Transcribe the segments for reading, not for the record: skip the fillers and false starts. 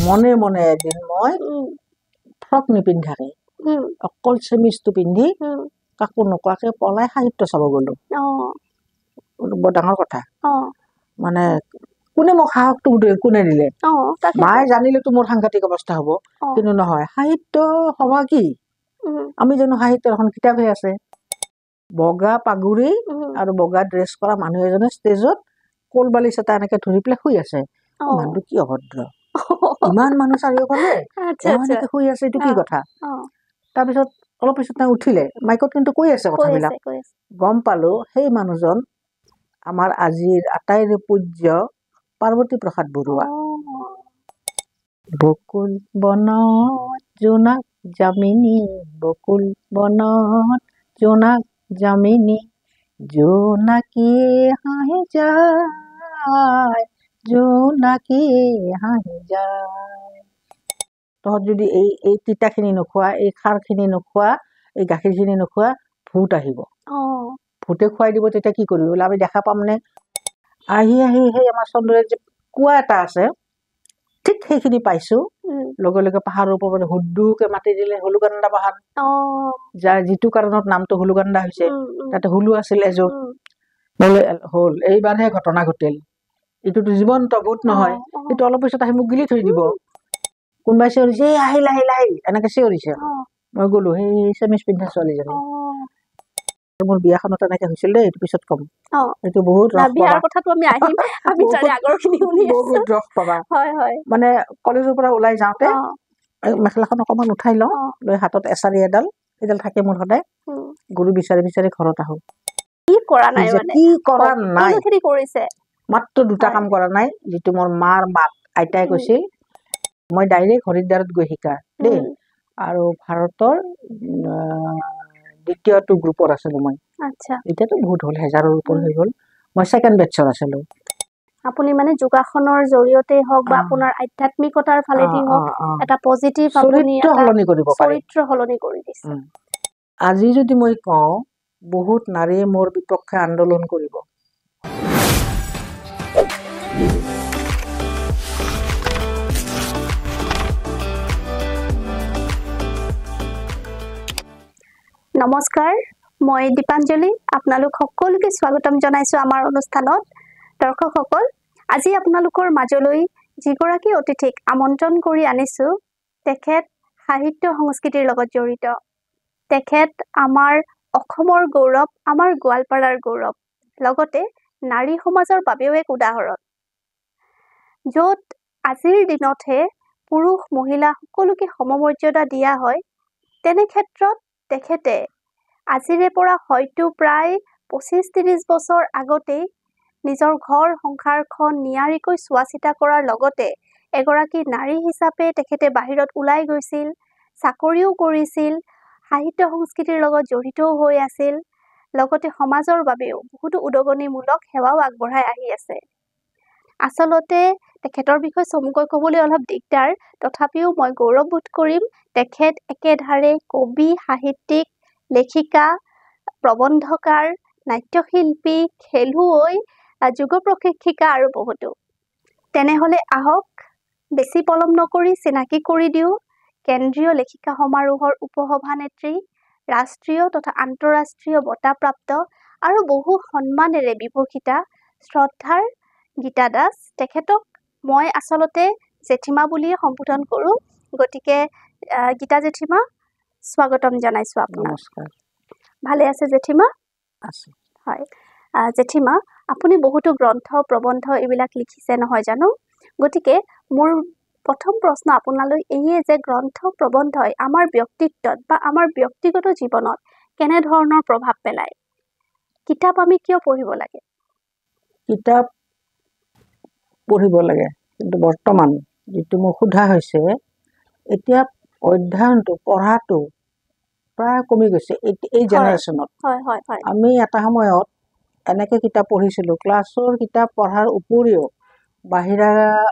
মনে মনে এদিন মই ফ্ৰক নিপিন্ধাকে অকল চেমিজটো পিন্ধি কাকো নোকোৱাকে পলাই সাহিত্য চাব গলো বৰ ডাঙৰ কথা মানে কোনে মোক সাহসটো কোনে দিলে মায়ে জানিলেতো মোৰ সাংঘাতিক অৱস্থা হ'ব কিন্তু নহয় সাহিত্য সভা কি আমি জানো সাহিত্যৰ এখন কিতাপ হৈ আছে বগা পাগুৰি আৰু বগা ড্ৰেছ কৰা মানুহ এজনে ষ্টেজত কোল বালিচ এটা এনেকে ধৰি পেলাই শুই আছে মানুহটো কি অভদ্ৰ ইমান মানুহ চাৰিওফালে এনেকে শুই আছে এইটো কি কথা তাৰপিছত অলপ পিছত তেওঁ উঠিলে মাইকত কিন্তু কৈ আছে কথাবিলাক গম পালো সেই মানুহজন আমাৰ আজিৰ আটাইৰে পূজ্য পাৰ্বতী প্ৰসাদ বৰুৱা বকুল বনত জোনাক জামিনী বকুল বনত জোনাক জামিনী জোনাকীয়ে হাঁহি যায় জোনাকীয়ে হাঁহি যায় তহঁত যদি এই তিতাখিনি নোখোৱা এই খাৰখিনি নোখোৱা এই গাখীৰখিনি নোখোৱা ভূত আহিব ভূতে খুৱাই দিব তেতিয়া কি কৰিবি বোলে আমি দেখা পামনে আহি আহি সেই আমাৰ চন্দ্ৰৰে যে কুঁৱা এটা আছে ঠিক সেইখিনি পাইছো লগে লগে পাহাৰৰ ওপৰত হুদ্দুকে মাতি দিলে হুলুগান্দা পাহাৰ যাৰ যিটো কাৰণত নামটো হুলুগান্দা হৈছে তাতে হুলু আছিল এযোৰ বোলে হ'ল এইবাৰহে ঘটনা ঘটিল এইটোতো জীৱন্ত ভূত নহয় এইটো অলপ পিছত আহি মোক গিলি থৈ দিব কোনোবাই চিঞৰিছে আহিল আহিল আহিল এনেকে চিঞৰিছে মই গলো সেই চেমিজ পিন্ধা ছোৱালীজনী মোৰ বিয়াখনত এনেকে হৈছিল দেই এইটো পিছত কম এইটো বহুত বহুত ৰস পাবা মানে কলেজৰ পৰা ওলাই যাওঁতে মেখেলাখন অকমান উঠাই লওঁ লৈ হাতত এচাৰি এডাল থাকে মোৰ সদায় গৰু বিচাৰি বিচাৰি ঘৰত আহো কি কৰা নাই মাত্ৰ দুটা কাম কৰা নাই যিটো মোৰ মাৰ মাক আইতাই কৈছিল মই ডাইৰেক্ট হৰিদ্বাৰত গৈ শিকা দেই আৰু ভাৰতৰ দ্বিতীয়টো গ্ৰুপত আছিলো মই এতিয়াতো বহুত হ'ল হেজাৰৰ ওপৰ হৈ গ'ল মই ছেকেণ্ড বেটছৰ আছিলো আপুনি মানে যোগাসনৰ জৰিয়তে হওক বা আপোনাৰ আধ্যাত্মিকতাৰ ফালেদি হওক এটা পজিটিভ আপুনি চৰিত্ৰ সলনি কৰি দিছে আজি যদি মই কওঁ বহুত নাৰীয়ে মোৰ বিপক্ষে আন্দোলন কৰিব নমস্কাৰ মই দীপাঞ্জলি আপোনালোক সকলোকে স্বাগতম জনাইছো আমাৰ অনুষ্ঠানত দৰ্শকসকল আজি আপোনালোকৰ মাজলৈ যিগৰাকী অতিথিক আমন্ত্ৰণ কৰি আনিছো তেখেত সাহিত্য সংস্কৃতিৰ লগত জড়িত তেখেত আমাৰ অসমৰ গৌৰৱ আমাৰ গোৱালপাৰাৰ গৌৰৱ লগতে নাৰী সমাজৰ বাবেও এক উদাহৰণ য'ত আজিৰ দিনতহে পুৰুষ মহিলা সকলোকে সমমৰ্যাদা দিয়া হয় তেনে ক্ষেত্ৰত তেখেতে আজিৰে পৰা হয়তো প্ৰায় 25-30 বছৰ আগতেই নিজৰ ঘৰ সংসাৰখন নিয়াৰিকৈ চোৱা চিতা কৰাৰ লগতে এগৰাকী নাৰী হিচাপে তেখেতে বাহিৰত ওলাই গৈছিল চাকৰিও কৰিছিল সাহিত্য সংস্কৃতিৰ লগত জড়িতও হৈ আছিল লগতে সমাজৰ বাবেও বহুতো উদগনিমূলক সেৱাও আগবঢ়াই আহি আছে আচলতে তেখেতৰ বিষয়ে চমুকৈ ক'বলৈ অলপ দিগদাৰ তথাপিও মই গৌৰৱবোধ কৰিম তেখেত একেধাৰে কবি সাহিত্যিক লেখিকা প্ৰবন্ধকাৰ নাট্যশিল্পী খেলুৱৈ যোগ প্ৰশিক্ষিকা আৰু বহুতো তেনেহলে আহক বেছি পলম নকৰি চিনাকি কৰি দিওঁ কেন্দ্ৰীয় লেখিকা সমাৰোহৰ উপসভানেত্ৰী ৰাষ্ট্ৰীয় তথা আন্তঃৰাষ্ট্ৰীয় বঁটাপ্ৰাপ্ত আৰু বহু সন্মানেৰে বিভূষিতা শ্ৰদ্ধাৰ গীতা দাস তেখেতক মই আচলতে জেঠিমা বুলিয়ে সম্বোধন কৰোঁ গতিকে গীতা জেঠিমা স্বাগতম জনাইছো আপোনাক নমস্কাৰ ভালে আছে জেঠিমা আছে হয় জেঠিমা আপুনি বহুতো গ্ৰন্থ প্ৰবন্ধ এইবিলাক লিখিছে নহয় জানো গতিকে মোৰ প্ৰথম প্ৰশ্ন আপোনালৈ এইয়ে যে গ্ৰন্থ প্ৰবন্ধই আমাৰ ব্যক্তিত্বত বা আমাৰ ব্যক্তিগত জীৱনত কেনে ধৰণৰ প্ৰভাৱ পেলায় কিতাপ আমি কিয় পঢ়িব লাগে কিতাপ পঢ়িব লাগে কিন্তু বৰ্তমান যেটো মোক সোধা হৈছে এতিয়া অধ্যয়নটো পঢ়াটো প্ৰায় কমি গৈছে এই জেনাৰেশ্যনত আমি এটা সময়ত এনেকে কিতাপ পঢ়িছিলোঁ ক্লাছৰ কিতাপ পঢ়াৰ উপৰিও বাহিৰা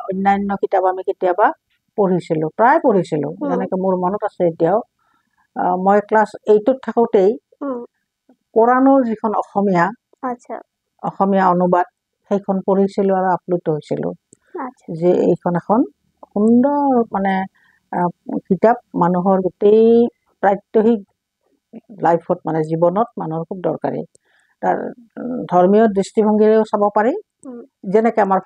অন্যান্য কিতাপ আমি কেতিয়াবা পঢ়িছিলোঁ প্ৰায় পঢ়িছিলোঁ যেনেকে মোৰ মনত আছে এতিয়াও মই ক্লাছ 8ত থাকোঁতেই কোৰাণৰ যিখন অসমীয়া অনুবাদ সেইখন পঢ়িছিলোঁ আৰু আপ্লুত হৈছিলোঁ যে এইখন এখন সুন্দৰ মানে কিতাপ মানুহৰ গোটেই প্ৰাত্যহিক লাইফত মানে জীৱনত মানুহৰ খুব দৰকাৰী তাৰ ধৰ্মীয় দৃষ্টিভংগীৰেও চাব পাৰি যেনেকৈ আমাৰ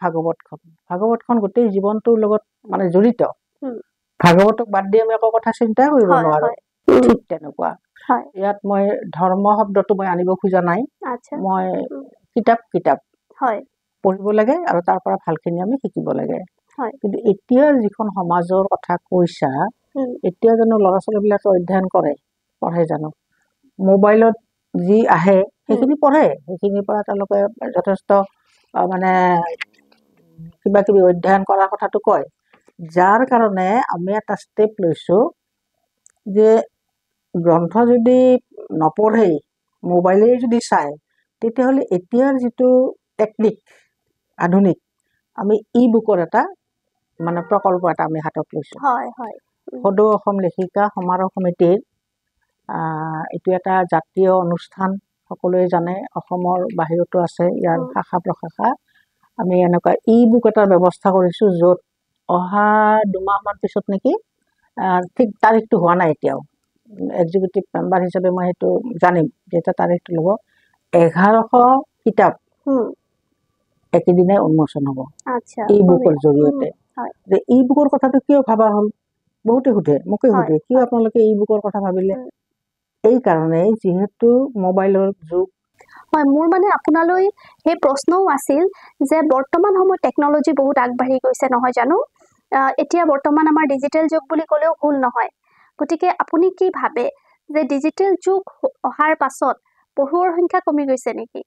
ভাগৱতখন গোটেই জীৱনটোৰ লগত মানে জড়িত ভাগৱতক বাদ দি আমি একো কথা চিন্তা কৰিব নোৱাৰো ঠিক তেনেকুৱা ইয়াত মই ধৰ্ম শব্দটো মই আনিব খোজা নাই মই কিতাপ পঢ়িব লাগে আৰু তাৰ পৰা ভালখিনি আমি শিকিব লাগে কিন্তু এতিয়া যিখন সমাজৰ কথা কৈছা এতিয়া জানো ল'ৰা ছোৱালীবিলাকে অধ্যয়ন পঢ়ে জানো মোবাইলত যি আহে সেইখিনি পঢ়ে সেইখিনিৰ পৰা তেওঁলোকে যথেষ্ট মানে কিবা কিবি অধ্যয়ন কৰাৰ কথাটো কয় যাৰ কাৰণে আমি এটা ষ্টেপ লৈছো যে গ্ৰন্থ যদি নপঢ়েই মোবাইলেই যদি চায় তেতিয়াহ'লে এতিয়াৰ যিটো টেকনিক আধুনিক আমি ই বুকৰ এটা মানে প্ৰকল্প এটা আমি হাতত লৈছোঁ সদৌ অসম লেখিকা সমাৰোহ সমিতিৰ এইটো এটা জাতীয় অনুষ্ঠান সকলোৱে জানে অসমৰ বাহিৰতো আছে ইয়াৰ শাখা প্ৰশাখা আমি এনেকুৱা ই বুক এটাৰ ব্যৱস্থা কৰিছোঁ য'ত অহা 2 মাহমান পিছত নেকি ঠিক তাৰিখটো হোৱা নাই এতিয়াও এক্সিকিউটিভ মেম্বাৰ হিচাপে মই সেইটো জানিম যে এটা তাৰিখটো ল'ব 1100 কিতাপ একেদিনাই উন্মোচন হ'ব ই বুকৰ জৰিয়তে যে ই বুকৰ কথাটো কিয় ভাবা হ'ল বহুতে সোধে মোকে সোধে কিয় আপোনালোকে ই বুকৰ কথা ভাবিলে এই কাৰণে যিহেতু মোবাইলৰ যুগ মোৰ মানে আপোনালৈ সেই প্ৰশ্নও আছিল যে বৰ্তমান সময়ত টেকনলজি বহুত আগবাঢ়ি গৈছে নহয় জানো এতিয়া বৰ্তমান আমাৰ ডিজিটেল যুগ বুলি ক'লেও ভুল নহয় গতিকে আপুনি কি ভাবে যে ডিজিটেল যুগ অহাৰ পাছত পঢ়ুৱৈৰ সংখ্যা কমি গৈছে নেকি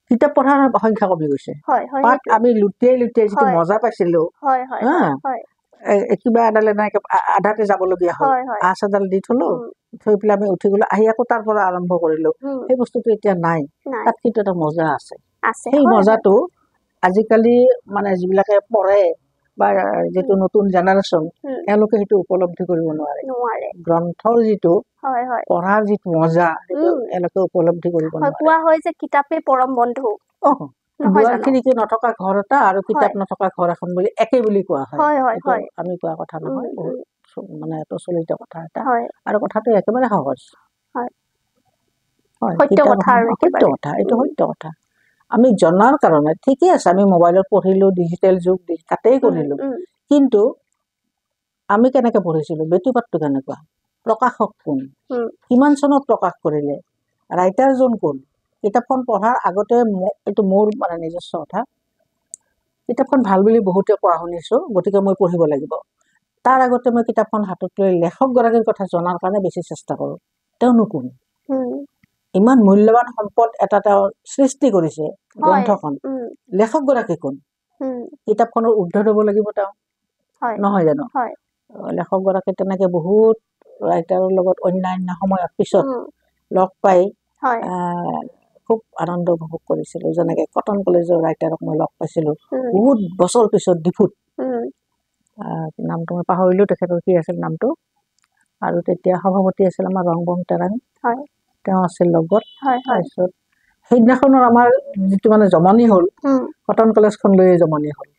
কিতাপ পঢ়াৰ সংখ্যা কমি গৈছে আমি লুটিয়াই যিটো মজা পাইছিলো কিবা এডালে নাই আধাতে যাবলগীয়া হ'ল আঁচ এডাল দি থলো থৈ পেলাই আমি উঠি গলো আহি আকৌ তাৰ পৰা আৰম্ভ কৰিলো সেই বস্তুটো এতিয়া নাই তাত কিন্তু এটা মজা আছে সেই মজাটো আজিকালি মানে যিবিলাকে পঢ়ে বা যিটো নতুন জেনাৰেশ্যন তেওঁলোকে সেইটো উপলব্ধি কৰিব নোৱাৰে গ্ৰন্থৰ যিটো পঢ়াৰ যিটো মজা সেইটো এওঁলোকে উপলব্ধি কৰিব নোৱাৰে কোৱা হয় যে কিতাপে পৰম বন্ধু দুৱাৰখিনিকে নথকা ঘৰ এটা আৰু কিতাপ নথকা ঘৰ এখন বুলি একে বুলি কোৱা হয় আমি কোৱা কথা নহয় বহুত মানে প্ৰচলিত কথা এটা আৰু কথাটো একেবাৰে সহজ সত্য কথা এইটো সত্য কথা আমি জনাৰ কাৰণে ঠিকে আছে আমি মোবাইলত পঢ়িলো ডিজিটেল যুগ তাতেই কৰিলো কিন্তু আমি কেনেকে পঢ়িছিলো বেতুপাতটো কেনেকুৱা প্ৰকাশক কোন কিমান চনত প্ৰকাশ কৰিলে ৰাইটাৰজন কোন কিতাপখন পঢ়াৰ আগতে এইটো মোৰ মানে নিজস্ব কথা কিতাপখন ভাল বুলি বহুতে কোৱা শুনিছো গতিকে মই পঢ়িব লাগিব তাৰ আগতে মই কিতাপখন হাতত লৈ লেখকগৰাকীৰ কথা জনাৰ কাৰণে বেছি চেষ্টা কৰোঁ তেওঁনো কোন ইমান মূল্যৱান সম্পদ এটা তেওঁ সৃষ্টি কৰিছে গ্ৰন্থখন লেখকগৰাকী কোন কিতাপখনৰ উদ্ধত হ'ব লাগিব তেওঁ নহয় জানো লেখকগৰাকী তেনেকে বহুত ৰাইটাৰৰ লগত অন্যান্য সময়ত পিছত লগ পাই খুব আনন্দ উপভোগ কৰিছিলো যেনেকে কটন কলেজৰ ৰাইটাৰক মই লগ পাইছিলো বহুত বছৰ পিছত ডিফুত নামটো মই পাহৰিলো তেখেতৰ কি আছিল নামটো আৰু তেতিয়া সভাপতি আছিল আমাৰ ৰংবং তেৰাং তেওঁ আছিল লগত তাৰপিছত সেইদিনাখনৰ আমাৰ যিটো মানে জমনি হ'ল কটন কলেজখন লৈ জমনি হ'ল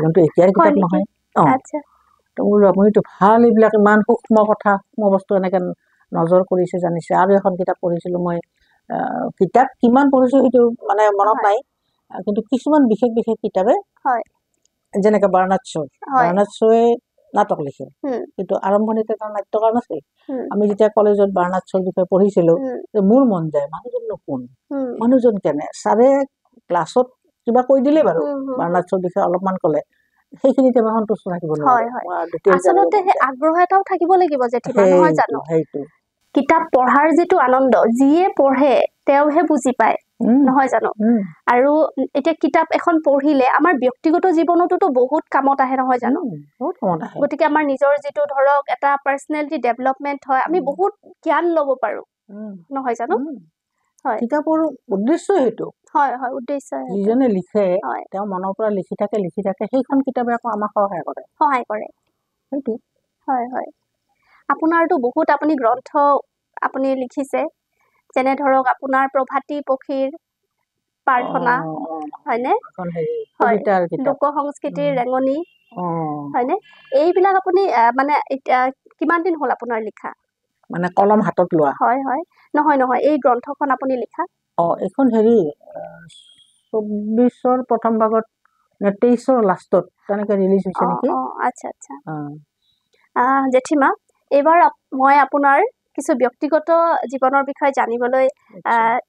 কিন্তু এতিয়াৰ কিতাপ নহয় আপুনিতো ভাল এইবিলাক ইমান সূক্ষ্ম কথা সূক্ষ্ম বস্তু এনেকে নজৰ কৰিছে জানিছে আৰু এখন কিতাপ পঢ়িছিলো মই কিতাপ কিমান পঢ়িছো সেইটো মানে মনত নাই কিন্তু কিছুমান বিশেষ কিতাপে যেনেকে বাৰ্নাড শ্ব'য়ে নাটক লিখে কিন্তু আৰম্ভণিতে এটা নাট্যকাৰ নাছিল আমি যেতিয়া কলেজত বাৰ্নাড শ্ব'ৰ বিষয়ে পঢ়িছিলো মোৰ মন যায় মানুহজননো কোন মানুহজন কেনে ছাৰে ক্লাছত কিবা কৈ দিলে বাৰু বাৰ্নাড শ্ব'ৰ বিষয়ে অলপমান ক'লে সেইখিনিতে মই সন্তুষ্ট থাকিব নোৱাৰো আচলতে আগ্ৰহ এটাও থাকিব লাগিব জেঠিমা নহয় জানো সেইটো কিতাপ পঢ়াৰ যিটো আনন্দ যিয়ে পঢ়ে তেওঁহে বুজি পায় নহয় জানো আৰু এতিয়া কিতাপ এখন পঢ়িলে আমাৰ ব্যক্তিগত জীৱনতো বহুত কামত আহে নহয় জানো গতিকে আমাৰ নিজৰ যিটো ধৰক এটা পাৰ্সোনালিটি ডেভেলপমেন্ট হয় আমি বহুত জ্ঞান ল'ব পাৰো নহয় জানো কিতাপৰ উদ্দেশ্য সেইটো উদ্দেশ্য যিজনে লিখে তেওঁ মনৰ পৰা লিখি থাকে সেইখন কিতাপে আকৌ আমাক সহায় কৰে সেইটো আপোনাৰতো বহুত আপুনি গ্ৰন্থ আপুনি লিখিছে যেনে ধৰক আপোনাৰ প্ৰভাতী পক্ষীৰ প্ৰাৰ্থনা হয়নে এখন হেৰি হয় কবিতাৰ কিতাপ লোক সংস্কৃতিৰ ৰেঙনি অ হয়নে এইবিলাক আপুনি মানে এতিয়া কিমান দিন হ'ল আপোনাৰ লিখা মানে কলম হাতত লোৱা হয় হয় নহয় এই গ্ৰন্থখন আপুনি লিখা এইখন হেৰি 24ৰ প্ৰথম ভাগত নে 23ৰ লাষ্টত তেনেকে ৰিলিজ হৈছে নেকি আচ্ছা আচ্ছা জেঠিমা এইবাৰ মই আপোনাৰ কিছু ব্যক্তিগত জীৱনৰ বিষয়ে জানিবলৈ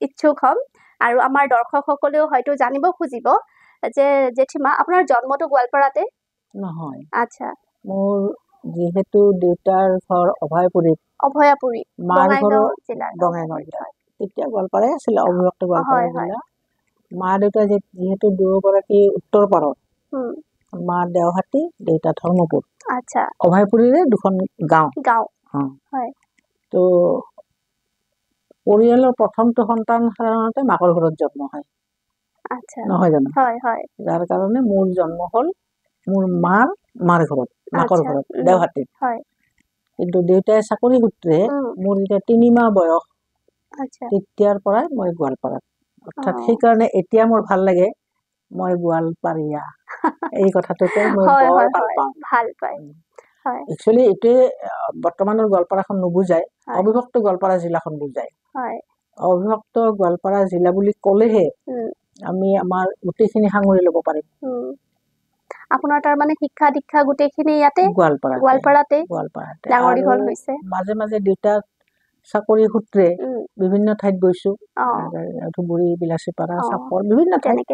ইচ্ছুক হ'ম আৰু আমাৰ দৰ্শকসকলেও হয়তো জানিব খুজিব যে জেঠিমা আপোনাৰ জন্মটো গোৱালপাৰাতে নহয় আচ্ছা মোৰ যিহেতু দেউতাৰ ঘৰ অভয়াপুৰী মাৰ ঘৰ বঙাইগাঁও জিলাৰ বঙাইগাঁও জিলাত তেতিয়া গোৱালপাৰাই আছিলে অবিভক্ত গোৱালপাৰা জিলা মা দেউতা যিহেতু দুয়োগৰাকী উত্তৰ পাৰত মা দেওহাটী দেউতা ধৰ্মপুৰ আচ্ছা অভয়পুৰীৰে দুখন গাঁও তো পৰিয়ালৰ প্ৰথমটো সন্তান সাধাৰণতে মাকৰ ঘৰত জন্ম হয় নহয় জানো যাৰ কাৰণে মোৰ জন্ম হ'ল মোৰ মাৰ ঘৰত মাকৰ ঘৰত দেওহাটীত কিন্তু দেউতাই চাকৰি সূত্ৰে মোৰ যেতিয়া 3 মাহ বয়স তেতিয়াৰ পৰাই মই গোৱালপাৰাত অৰ্থাৎ সেইকাৰণে এতিয়া মোৰ ভাল লাগে মই গোৱালপাৰীয়া এই কথাটোকে মই বৰ ভাল পাওঁ একচুৱেলি এইটোৱে বৰ্তমানৰ গোৱালপাৰাখন নুবুজায় অবিভক্ত গোৱালপাৰা জিলাখন বুজায় অবিভক্ত গোৱালপাৰা জিলা বুলি ক'লেহে আমি আমাৰ গোটেইখিনি সাঙুৰি ল'ব পাৰিম আপোনাৰ তাৰ মানে শিক্ষা দীক্ষা গোটেইখিনি ইয়াতে গোৱালপাৰাতে ডাঙৰ দীঘল হৈছে মাজে মাজে দেউতাক চাকৰি সূত্ৰে বিভিন্ন ঠাইত গৈছো ধুবুৰী বিলাচীপাৰা চাপৰ বিভিন্ন ঠাইত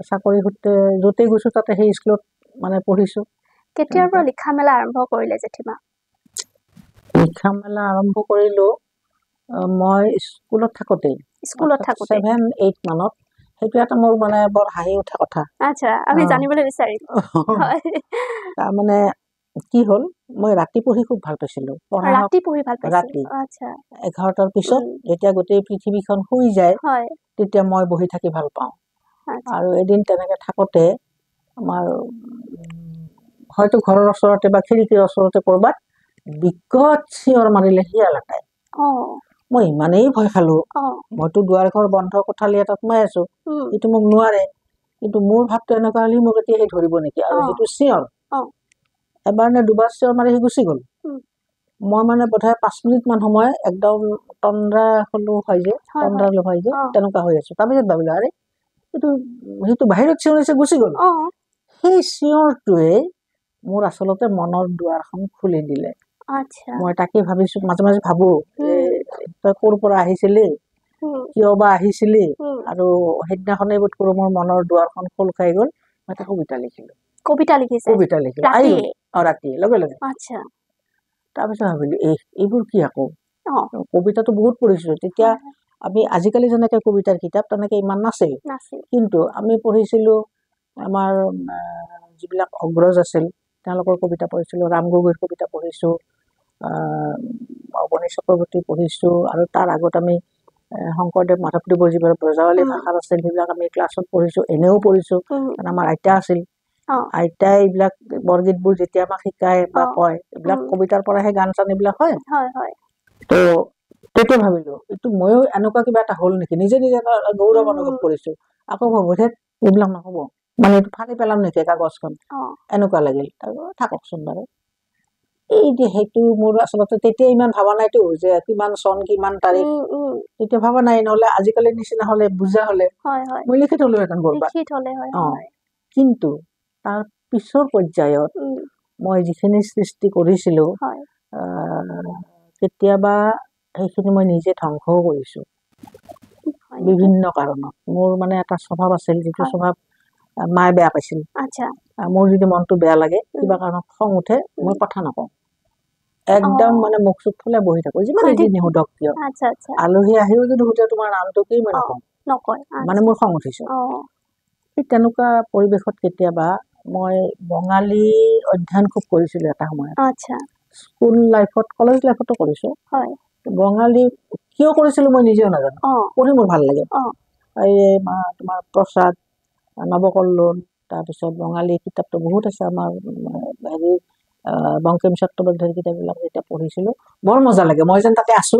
চাকৰি সূত্ৰে য'তেই গৈছো তাতে সেই স্কুলত মানে পঢ়িছো কেতিয়াৰ পৰা লিখা মেলা আৰম্ভ কৰিলে জেঠিমা লিখা মেলা আৰম্ভ কৰিলো মই স্কুলত থাকোঁতে 7-8 মানত সেইটো এটা মোৰ মানে বৰ হাঁহি উঠা কথা আচ্ছা আমি জানিবলৈ বিচাৰিম তাৰমানে কি হ'ল মই ৰাতি পঢ়ি খুব ভাল পাইছিলো ৰাতি পঢ়ি ভাল পাইছিলো আচ্ছা 11টাৰ পিছত যেতিয়া গোটেই পৃথিৱীখন শুই যায় তেতিয়া মই বহি থাকি ভাল পাওঁ আৰু এদিন তেনেকে থাকোতে আমাৰ হয়তো ঘৰৰ ওচৰতে বা খিৰিকীৰ ওচৰতে কৰবাত বিকট চিঞৰ মাৰিলে শিয়াল এটাই মই ইমানেই ভয় খালো মইতো দুৱাৰ ঘৰ বন্ধ কোঠালি এটাত সোমাই আছো কিন্তু মোক নোৱাৰে কিন্তু মোৰ ভাৱটো এনেকুৱা হলি মোক এতিয়া সেই ধৰিব নেকি আৰু সেইটো চিঞৰ এবাৰ নে দুবাৰ চিঞৰ মাৰি সি গুচি গ'ল মই মানে বোধহয় 5 মিনিট মান সময় একদম তন্দ্ৰা হলো হয় যে তেনেকুৱা হৈ আছো তাৰপিছত ভাবিলো আৰে সেইটো বাহিৰত চিঞৰিছে গুচি গ'ল সেই চিঞৰটোৱে মোৰ আচলতে মনৰ দুৱাৰখন খুলি দিলে মই তাকে ভাবিছো মাজে মাজে ভাবো তই ক'ৰ পৰা আহিছিলি কিয় বা আহিছিলি আৰু সেইদিনাখনেই বোধ কৰো মোৰ মনৰ দুৱাৰখন খোল খাই গ'ল মই এটা কবিতা লিখিলো ৰাতি লগে লগে তাৰপিছত ভাবিলো এইবোৰ কি আকৌ কবিতাটো বহুত পঢ়িছো তেতিয়া আমি আজিকালি যেনেকে কবিতাৰ কিতাপ তেনেকে ইমান নাছিল কিন্তু আমি পঢ়িছিলো আমাৰ যিবিলাক অগ্ৰজ আছিল তেওঁলোকৰ কবিতা পঢ়িছিলো ৰাম গগৈৰ কবিতা পঢ়িছো অৱনী চক্ৰৱৰ্তী পঢ়িছো আৰু তাৰ আগত আমি শংকৰদেৱ মাধৱদেৱৰ যিবিলাক ব্ৰজাৱলী ভাষাৰ আছিল সেইবিলাক আমি ক্লাছত পঢ়িছো এনেও পঢ়িছো কাৰণ আমাৰ আইতা আছিল আইতাই এইবিলাক বৰগীতবোৰ যেতিয়া আমাক শিকায় বা কয় এইবিলাক কবিতাৰ পৰাহে গান চান এইবিলাক হয় তো তেতিয়া ভাবিলো এইটো ময়ো এনেকুৱা কিবা এটা হ'ল নেকি নিজে নিজে এটা গৌৰৱ অনুভৱ কৰিছো আকৌ ভাবোহে এইবিলাক নহ'ব মানে এইটো ফালি পেলাম নেকি কাগজখন এনেকুৱা লাগিল থাককচোন বাৰু এই যে সেইটো মোৰ আচলতে তেতিয়া ইমান ভাবা নাইতো যে কিমান চন কিমান তাৰিখ তেতিয়া ভাবা নাই নহ'লে আজিকালিৰ নিচিনা হ'লে বুজা হ'লে মই লিখি থলো এখন কৰবাত কিন্তু তাৰ পিছৰ পৰ্যায়ত মই যিখিনি সৃষ্টি কৰিছিলো কেতিয়াবা সেইখিনি মই নিজে ধ্বংসও কৰিছো বিভিন্ন কাৰণত মোৰ মানে এটা স্বভাৱ আছিল যিটো স্বভাৱ মায়ে বেয়া পাইছিল মোৰ যদি মনটো বেয়া লাগে কিবা কাৰণত খং উঠে মই কথা নকওঁ একদম মানে মুখ চুখ ফুলে বহি থাকো যিমান যি নিহুদক কিয় আলহী আহিও যদি সুধে তোমাৰ নামটো কি মই নকওঁ মানে মোৰ খং উঠিছে ঠিক তেনেকুৱা পৰিৱেশত কেতিয়াবা মই বঙালী অধ্যয়ন খুব কৰিছিলো এটা সময়ত স্কুল লাইফত কলেজ লাইফতো কৰিছো বঙালী কিয় কৰিছিলো মই নিজেও নাজানো পঢ়ি মোৰ ভাল লাগে এই তোমাৰ প্ৰসাদ নৱকল্লোল তাৰপিছত বঙালী কিতাপটো বহুত আছে আমাৰ হেৰি বংকিম চট্টোপাধ্যায়ৰ কিতাপবিলাক যেতিয়া পঢ়িছিলো বৰ মজা লাগে মই যেন তাতে আছো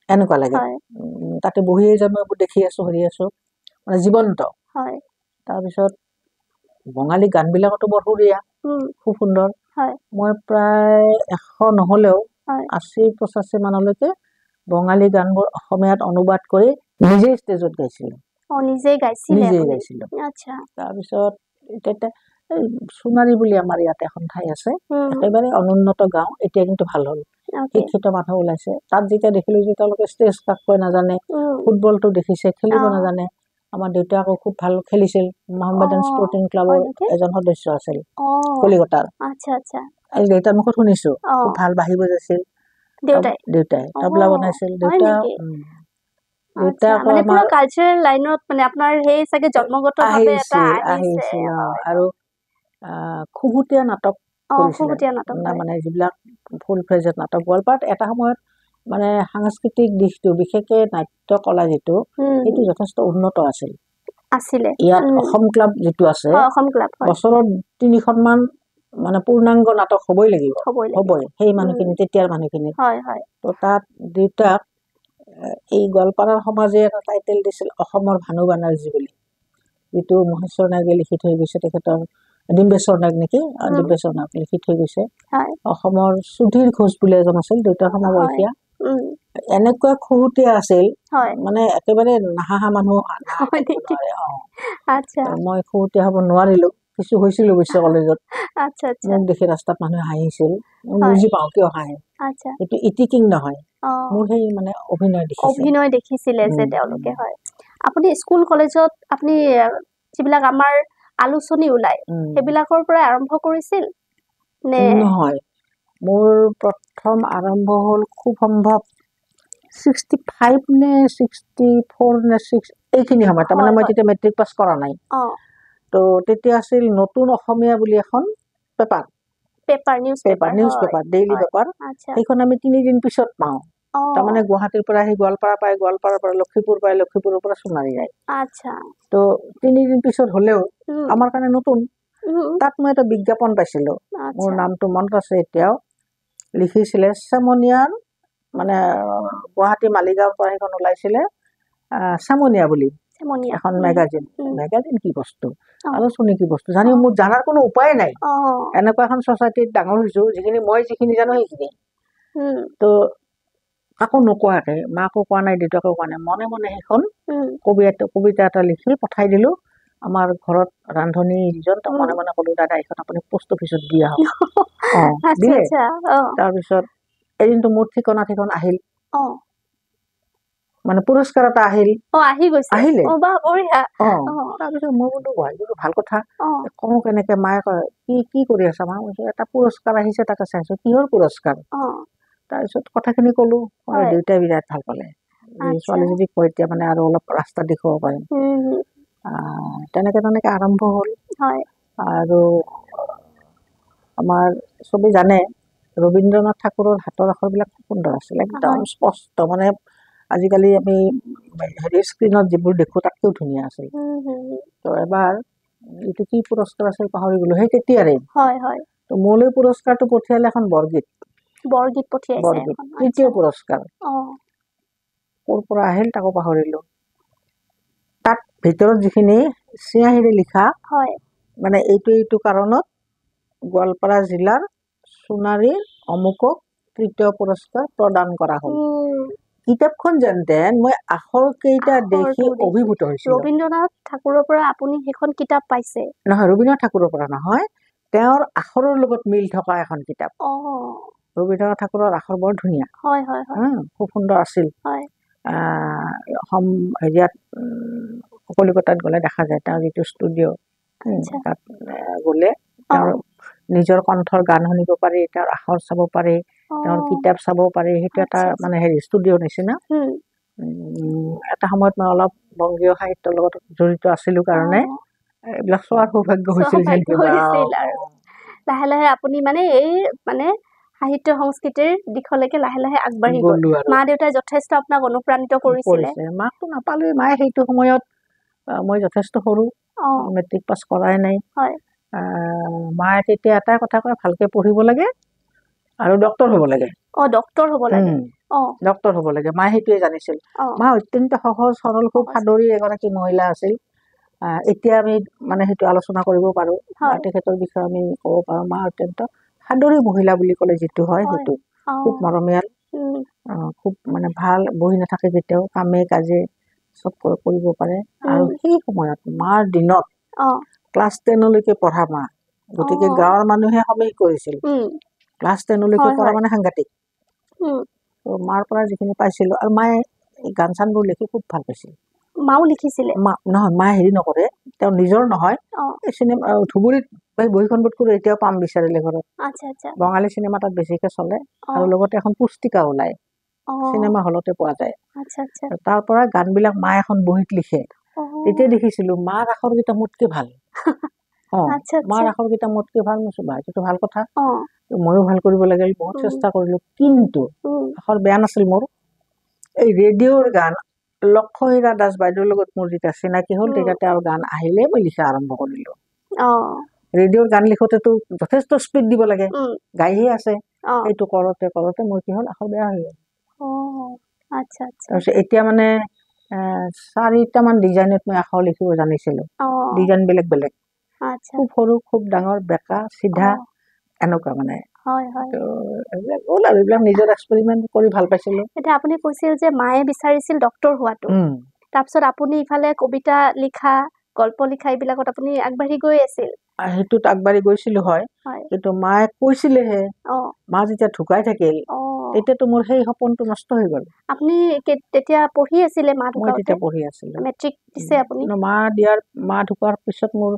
এনেকুৱা লাগে তাতে বহিয়ে যেন মই দেখি আছো হেৰি আছো মানে জীৱন্ত হয় তাৰপিছত বঙালী গানবিলাকতো বৰ সুৰীয়া খুব সুন্দৰ মই প্ৰায় 100 নহ'লেও 80-85 মানলৈকে বঙালী গানবোৰ অসমীয়াত অনুবাদ কৰি নিজেই ষ্টেজত গাইছিলোঁ নিজেই গাইছিলোঁ তাৰপিছত এতিয়া সোণাৰী বুলি আমাৰ ইয়াত এখন ঠাই আছে একেবাৰে অনুন্নত গাঁও এতিয়া কিন্তু ভাল হ'ল শিক্ষিত মানুহ ওলাইছে তাত যেতিয়া দেখিলোঁ যে তেওঁলোকে ষ্টেজ কাককৈ নাজানে ফুটবলটো দেখিছে খেলিব নাজানে আমাৰ দেউতা আকৌ খুব ভাল খেলিছিল মহামেডান স্পৰ্টিং ক্লাবৰ এজন সদস্য আছিল কলিকতাৰ এই দেউতাৰ মুখত শুনিছোঁ খুব ভাল বাঁহী বজাইছিল দেউতাই তবলা বনাইছিল দেউতা মানে পুৰা কালচাৰেল লাইনত মানে আপোনাৰ সেই চাগে জন্মগতভাৱে এটা আহিছিল আৰু খুহুতীয়া নাটক মানে যিবিলাক ফুল ফ্ৰেজত নাটক গোৱালপাৰাত এটা সময়ত মানে সাংস্কৃতিক দিশটো বিশেষকৈ নাট্য কলা যিটো সেইটো যথেষ্ট উন্নত আছিল ইয়াত অসম ক্লাব যিটো আছে বছৰত 3খনমান মানে পূৰ্ণাংগ নাটক হ'বই লাগিব হ'বই সেই মানুহখিনি তেতিয়াৰ মানুহখিনি তো তাত দেউতাক এই গোৱালপাৰাৰ সমাজে এটা টাইটেল দিছিল অসমৰ ভানু বানাৰ্জী বুলি যিটো মহেশ্বৰ নাগে লিখি থৈ গৈছে তেখেতৰ ডিম্বেশ্বৰ নাগ নেকি ডিম্বেশ্বৰ নাগ লিখি থৈ গৈছে অসমৰ সুধীৰ ঘোষ বুলি এজন আছিল দেউতাৰ সমবয়সীয়া এনেকুৱা খুহুতীয়া আছিল মানে একেবাৰে নাহাহা মানুহ মই খুহুতীয়া হ'ব নোৱাৰিলোঁ কিছু হৈছিল অৱশ্যে কলেজত মোক দেখি ৰাস্তাত মানুহে হাঁহিছিল বুজি পাওঁ কিয় হাঁহে এইটো ইটিকিং নহয় মোৰ সেই মানে অভিনয় দেখিছিলে যে তেওঁলোকে আপুনি স্কুল কলেজত আপুনি যিবিলাক আমাৰ আলোচনী ওলাই সেইবিলাকৰ পৰা আৰম্ভ কৰিছিল নে নহয় মোৰ প্ৰথম আৰম্ভ হ'ল খুব সম্ভৱ 65 নে 64 নে 6 এইখিনি সময় তাৰমানে মই তেতিয়া মেট্ৰিক পাছ কৰা নাই তো তেতিয়া আছিল নতুন অসমীয়া বুলি এখন নিউজ পেপাৰ ডেইলি পেপাৰ সেইখন আমি 3 দিন পিছত পাওঁ তাৰমানে গুৱাহাটীৰ পৰা আহি গোৱালপাৰা পায় গোৱালপাৰাৰ পৰা লক্ষীপুৰ পায় লক্ষীপুৰৰ পৰা সোণাৰী যায় তো 3 দিন পিছত হ'লেও আমাৰ কাৰণে নতুন তাত মই এটা বিজ্ঞাপন পাইছিলোঁ মোৰ নামটো মনত আছে এতিয়াও লিখিছিলে চেমনিয়াৰ মানে গুৱাহাটী মালিগাঁৱৰ পৰা সেইখন ওলাইছিলে চেমনিয়া বুলি এখন মেগাজিন কি বস্তু আলোচনী কি বস্তু জানি মোৰ জানাৰ কোনো উপায় নাই এনেকুৱা এখন ছ'চাইটিত ডাঙৰ হৈছোঁ মই যিখিনি জানো সেইখিনি তো কাকো নোকোৱাকৈ মাকো কোৱা নাই দেউতাকো কোৱা নাই মনে মনে সেইখন কবিতা এটা লিখি পঠাই দিলোঁ আমাৰ ঘৰত ৰান্ধনী যিজন মনে মনে ক'লোঁ দাদা এইখন আপুনি পোষ্ট অফিচত দি আহক দিলে তাৰপিছত এদিনটো মোৰ ঠিকনা আহিল মানে পুৰস্কাৰ এটা আহিলে তাৰপিছত মই বোলো ভাল কথা কওঁ কেনেকৈ মায়ে কয় কি কৰি আছা মা এটা পুৰস্কাৰ আহিছে তাকে চাইছোঁ কিহৰ পুৰস্কাৰ তাৰপিছত কথাখিনি ক'লোঁ দেউতাই বিৰাট ভাল পালে ছোৱালীজনীক কয় এতিয়া মানে আৰু অলপ ৰাস্তা দেখুৱাব পাৰিম তেনেকৈ আৰম্ভ হ'ল আৰু আমাৰ চবেই জানে ৰবীন্দ্ৰনাথ ঠাকুৰৰ হাতৰ আখৰবিলাক খুব সুন্দৰ আছিল একদম স্পষ্ট মানে আজিকালি আমি স্ক্ৰীণত যিবোৰ দেখোঁ তাতকৈও ধুনীয়া আছিল তো এবাৰ এইটো কি পুৰস্কাৰ আছিল পাহৰি গ'লোঁ সেই তেতিয়াৰে তো মোলৈ পুৰস্কাৰটো পঠিয়ালে এখন বৰগীত তৃতীয় পুৰস্কাৰ ক'ৰ পৰা আহিল তাকো পাহৰিলোঁ তাত ভিতৰত যিখিনি চিয়াঁহীৰে লিখা মানে এইটো কাৰণত গোৱালপাৰা জিলাৰ সোণাৰীৰ অমুকক তৃতীয় পুৰস্কাৰ প্ৰদান কৰা হ'ল কিতাপখন যেনতেন মই আখৰ কেইটা দেখি অভিভূত হৈছিলোঁ ৰবীন্দ্ৰনাথ ঠাকুৰৰ পৰা আপুনি সেইখন কিতাপ পাইছে নহয় ৰবীন্দ্ৰনাথ ঠাকুৰৰ পৰা নহয় তেওঁৰ আখৰৰ লগত মিল থকা এখন কিতাপ ৰবীন্দ্ৰনাথ ঠাকুৰৰ আখৰ বৰ ধুনীয়া খুব সুন্দৰ আছিল হেৰিয়াত কলিকতাত গ'লে দেখা যায় তেওঁৰ যিটো ষ্টুডিঅ' তাত গ'লে তেওঁৰ নিজৰ কণ্ঠৰ গান শুনিব পাৰি তেওঁৰ আখৰ চাব পাৰি তেওঁৰ কিতাপ চাব পাৰি সেইটো এটা মানে ষ্টুডিঅ'ৰ নিচিনা এটা সময়ত মই অলপ বংগীয় সাহিত্যৰ লগত জড়িত আছিলোঁ কাৰণে এইবিলাক চোৱাৰ সৌভাগ্য হৈছিল লাহে লাহে আপুনি মানে এই মানে সাহিত্য সংস্কৃতিৰ দিশলৈকে লাহে লাহে আগবাঢ়ি গ'ল মা দেউতাই যথেষ্ট আপোনাক অনুপ্ৰাণিত কৰিছিলে মাকতো নাপালোৱে মায়ে সেইটো সময়ত মই যথেষ্ট সৰু মেট্ৰিক পাছ কৰাই নাই মায়ে তেতিয়া এটা কথা কয় ভালকৈ পঢ়িব লাগে আৰু ডক্তৰ হ'ব লাগে ডক্তৰ হ'ব লাগে মায়ে সেইটোৱে জানিছিল মা অত্যন্ত সহজ সৰল খুব সাদৰী এগৰাকী মহিলা আছিল এতিয়া আমি মানে সেইটো আলোচনা কৰিব পাৰোঁ তেখেতৰ বিষয়ে আমি ক'ব পাৰোঁ মা অত্যন্ত সাদৰী মহিলা বুলি ক'লে যিটো হয় সেইটো খুব মৰমীয়াল খুব মানে ভাল বহি নাথাকে কেতিয়াও কামে কাজে চব কৰিব পাৰে আৰু সেই সময়ত মাৰ দিনত ক্লাছ 10লৈকে পঢ়া মা গতিকে গাঁৱৰ মানুহে সবেই কৰিছিল ক্লাছ 10লৈকে পঢ়া মানে সাংঘাতিক মাৰ পৰা যিখিনি পাইছিলোঁ আৰু মায়ে গান চানবোৰ লিখি খুব ভাল পাইছিল মাও লিখিছিলে নহয় মায়ে হেৰি নকৰে তেওঁ নিজৰ নহয় চিনেমা ধুবুৰীত বহীখন বোধ কৰোঁ এতিয়াও পাম বিচাৰিলে ঘৰত বঙালী চিনেমা তাত বেছিকে চলে আৰু লগতে এখন পুস্তিকা ওলায় চিনেমা হলতে পোৱা যায় তাৰ পৰা গানবিলাক মায়ে এখন বহীত লিখে তেতিয়া দেখিছিলোঁ মাৰ আখৰকেইটা মোতকে ভাল মাৰ আখৰকেইটা মোতকে ভাল এইটো ভাল কথা ময়ো ভাল কৰিব লাগিল বহুত চেষ্টা কৰিলোঁ কিন্তু আখৰ বেয়া নাছিল মোৰ এই ৰেডিঅ'ৰ গান লক্ষ্মীৰা দাস বাইদেউৰ লগত মোৰ যেতিয়া চিনাকি হ'ল তেতিয়া তেওঁৰ গান আহিলে মই লিখা আৰম্ভ কৰিলোঁ ৰেডিঅ'ৰ গান লিখোতেতো যথেষ্ট স্পীড দিব লাগে গাইহে আছে সেইটো কৰোঁতে কৰোঁতে মোৰ কি হ'ল আখৰ বেয়া হৈ গ'ল তাৰপিছত এতিয়া মানে 4টামান ডিজাইনত মই আখৰ লিখিব জানিছিলোঁ ডিজাইন বেলেগ বেলেগ খুব সৰু খুব ডাঙৰ বেকা চিধা এনেকুৱা মানে এইবিলাক নিজৰ এক্সপেৰিমেণ্ট কৰি ভাল পাইছিলোঁ এতিয়া আপুনি কৈছিল যে মায়ে বিচাৰিছিল ডক্তৰ হোৱাটো তাৰপিছত আপুনি ইফালে কবিতা লিখা গল্প লিখা এইবিলাকত আপুনি আগবাঢ়ি গৈ আছিল সেইটোত আগবাঢ়ি গৈছিলোঁ হয় কিন্তু মায়ে কৈছিলেহে মা যেতিয়া ঢুকাই থাকিল তেতিয়াতো মোৰ সেই সপোনটো নষ্ট হৈ গ'ল আপুনি তেতিয়া পঢ়ি আছিলে মা ঢুকাওঁতে মই তেতিয়া পঢ়ি আছিলোঁ মেট্ৰিক দিছে আপুনি মা ঢুকোৱাৰ পিছত মোৰ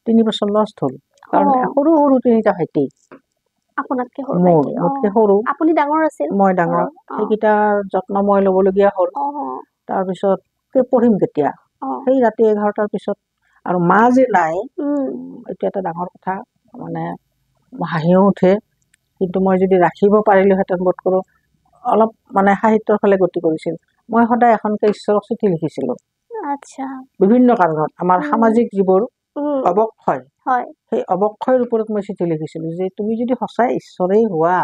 3 বছৰ লষ্ট হ'ল কাৰণ সৰু সৰু 3টা ভাইটি আপোনাতকে সৰু মোতকে সৰু আপুনি ডাঙৰ আছিল মই ডাঙৰ সেইকেইটাৰ যত্ন মই ল'বলগীয়া হ'ল তাৰপিছত পঢ়িম কেতিয়া সেই ৰাতি 11টাৰ পিছত আৰু মা যে নাই এইটো এটা ডাঙৰ কথা মানে হাঁহিও উঠে কিন্তু মই যদি ৰাখিব পাৰিলোহেঁতেন বোধ কৰোঁ অলপ মানে সাহিত্যৰ ফালে গতি কৰিছিল মই সদায় এখনকে ঈশ্বৰক চিঠি লিখিছিলোঁ বিভিন্ন কাৰণত আমাৰ সামাজিক যিবোৰ অৱক্ষয় সেই অৱক্ষয়ৰ ওপৰত মই চিঠি লিখিছিলোঁ যে তুমি যদি সঁচাই ঈশ্বৰেই হোৱা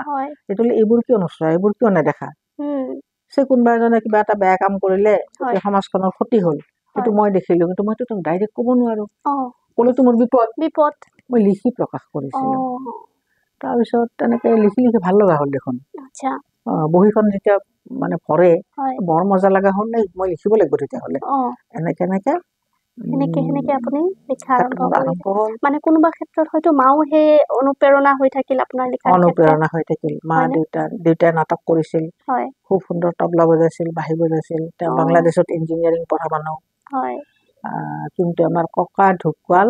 তেতিয়াহ'লে এইবোৰ কিয় নোচোৱা এইবোৰ কিয় নেদেখা কোনোবা এজনে কিবা এটা বেয়া কাম কৰিলে সমাজখনৰ ক্ষতি হ'ল সেইটো মই দেখিলোঁ কিন্তু মইতো তোমাক ডাইৰেক্ট ক'ব নোৱাৰোঁ ক'লেতো মোৰ বিপদ মই লিখি প্ৰকাশ কৰিছিলোঁ তাৰপিছত তেনেকৈ লিখি লিখি ভাল লগা হ'ল দেখোন বহীখন যেতিয়া মানে ভৰে বৰ মজা লগা হ'ল নে মই লিখিব লাগিব তেতিয়াহ'লে এনেকে আপুনি লিখা আৰম্ভ হ'ল মানে কোনোবা ক্ষেত্ৰত হয়তো মাও সেই অনুপ্ৰেৰণা হৈ থাকিল আপোনাৰ লিখাৰ অনুপ্ৰেৰণা হৈ থাকিল মা দেউতাই নাটক কৰিছিল খুব সুন্দৰ তবলা বজাইছিল বাঁহী বজাইছিল তেওঁ বাংলাদেশত ইঞ্জিনিয়াৰিং পঢ়া মানুহ কিন্তু আমাৰ ককা ঢুকুৱাল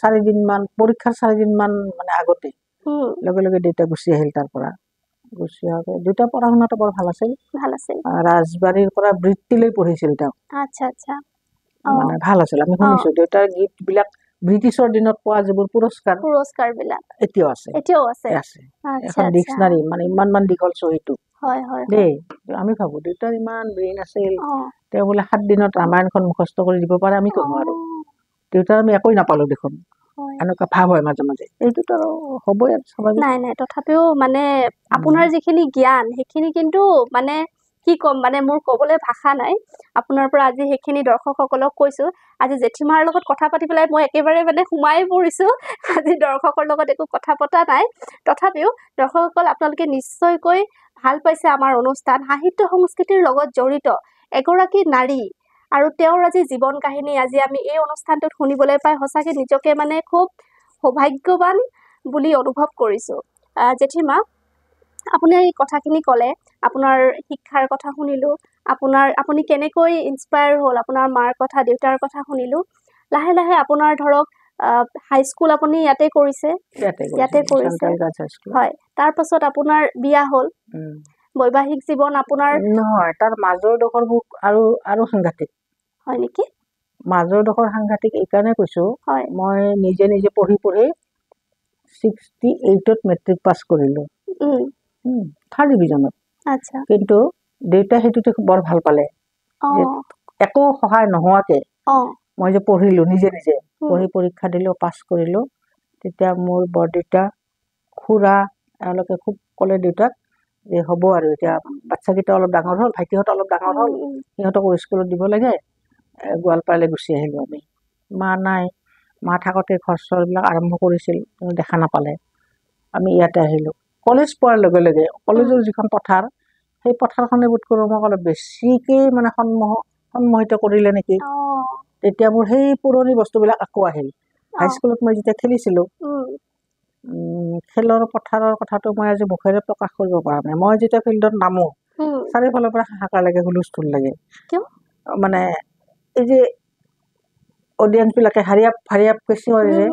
4 দিনমান পৰীক্ষাৰ 4 দিনমান মানে আগতে লগে লগে দেউতা গুচি আহিল তাৰ পৰা গুচি আহোঁতে দুটা পঢ়া শুনাটো বৰ ভাল আছিল ৰাজবাৰীৰ পৰা বৃত্তিলৈ পঢ়িছিল তেওঁ মানে ভাল আছিল আমি শুনিছোঁ দেউতাৰ গীতবিলাক ব্ৰিটিছৰ দিনত পোৱা যিবোৰ পুৰস্কাৰবিলাক এতিয়াও আছে এখন ডিক্সনাৰী মানে ইমান দীঘল চহীটো দেই আমি ভাবোঁ দেউতাৰ ইমান ব্ৰেইন আছিল তেওঁ বোলে 7 দিনত ৰামায়ণখন মুখস্থ কৰি দিব পাৰে আমি কিয় নোৱাৰোঁ দেউতাৰ আমি একোৱে নাপালোঁ দেখোন এনেকুৱা ভাৱ হয় মাজে মাজে এইটোতো আৰু হ'বই নাই তথাপিও মানে আপোনাৰ যিখিনি জ্ঞান সেইখিনি কিন্তু মানে কি ক'ম মানে মোৰ ক'বলৈ ভাষা নাই আপোনাৰ পৰা আজি সেইখিনি দৰ্শকসকলক কৈছোঁ আজি জেঠীমাৰ লগত কথা পাতি পেলাই মই একেবাৰে মানে সোমাই পৰিছোঁ আজি দৰ্শকৰ লগত একো কথা পতা নাই তথাপিও দৰ্শকসকল আপোনালোকে নিশ্চয়কৈ ভাল পাইছে আমাৰ অনুষ্ঠান সাহিত্য সংস্কৃতিৰ লগত জড়িত এগৰাকী নাৰী আৰু তেওঁৰ আজি জীৱন কাহিনী আজি আমি এই অনুষ্ঠানটোত শুনিবলৈ পাই সঁচাকৈ নিজকে মানে খুব সৌভাগ্যৱান বুলি অনুভৱ কৰিছোঁ জেঠীমা আপুনি এই কথাখিনি ক'লে আপোনাৰ শিক্ষাৰ কথা শুনিলোঁ আপুনি কেনেকৈ ইনস্পায়াৰ হ'ল আপোনাৰ মাৰ কথা দেউতাৰ কথা শুনিলোঁ লাহে লাহে আপোনাৰ ধৰক হাইস্কুল আপুনি ইয়াতে কৰিছে হয় তাৰপাছত আপোনাৰ বিয়া হ'ল বৈবাহিক জীৱন আপোনাৰ নহয় তাৰ মাজৰ ডোখৰবোৰ আৰু সাংঘাতিক হয় নেকি মাজৰ ডোখৰ সাংঘাতিক এইকাৰণে কৈছোঁ মই নিজে পঢ়ি 68ত মেট্ৰিক পাছ কৰিলোঁ 3rd ডিভিজনত কিন্তু দেউতাই সেইটোতে বৰ ভাল পালে একো সহায় নোহোৱাকৈ মই যে পঢ়িলোঁ নিজে পঢ়ি পৰীক্ষা দিলোঁ পাছ কৰিলোঁ তেতিয়া মোৰ বৰদেউতা খুৰা এওঁলোকে খুব ক'লে দেউতাক যে হ'ব আৰু এতিয়া বাচ্চাকেইটা অলপ ডাঙৰ হ'ল, ভাইটিহঁত অলপ ডাঙৰ হ'ল, সিহঁতকো স্কুলত দিব লাগে। গোৱালপাৰালৈ গুচি আহিলোঁ আমি। মা নাই, মা থাকোঁতে ঘৰ চৰবিলাক আৰম্ভ কৰিছিল, কিন্তু দেখা নাপালে। আমি ইয়াতে আহিলোঁ। কলেজ পোৱাৰ লগে লগে কলেজৰ যিখন পথাৰ, সেই পথাৰখনে বোধ কৰোঁ মোক অলপ বেছিকেই মানে সন্মোহিত কৰিলে নেকি। তেতিয়া মোৰ সেই পুৰণি বস্তুবিলাক আকৌ আহিল। হাইস্কুলত মই যেতিয়া খেলিছিলোঁ, খেলৰ পথাৰৰ কথাটো মই আজি মুখেৰে প্ৰকাশ কৰিব পৰা নাই। মই যেতিয়া ফিল্ডত নামো, চাৰিওফালৰ পৰা হাহাকাৰ লাগে, হুলস্থুল লাগে। মানে এই যে অডিয়েঞ্চবিলাকে হাৰিয়াপকে চিঞৰে যে,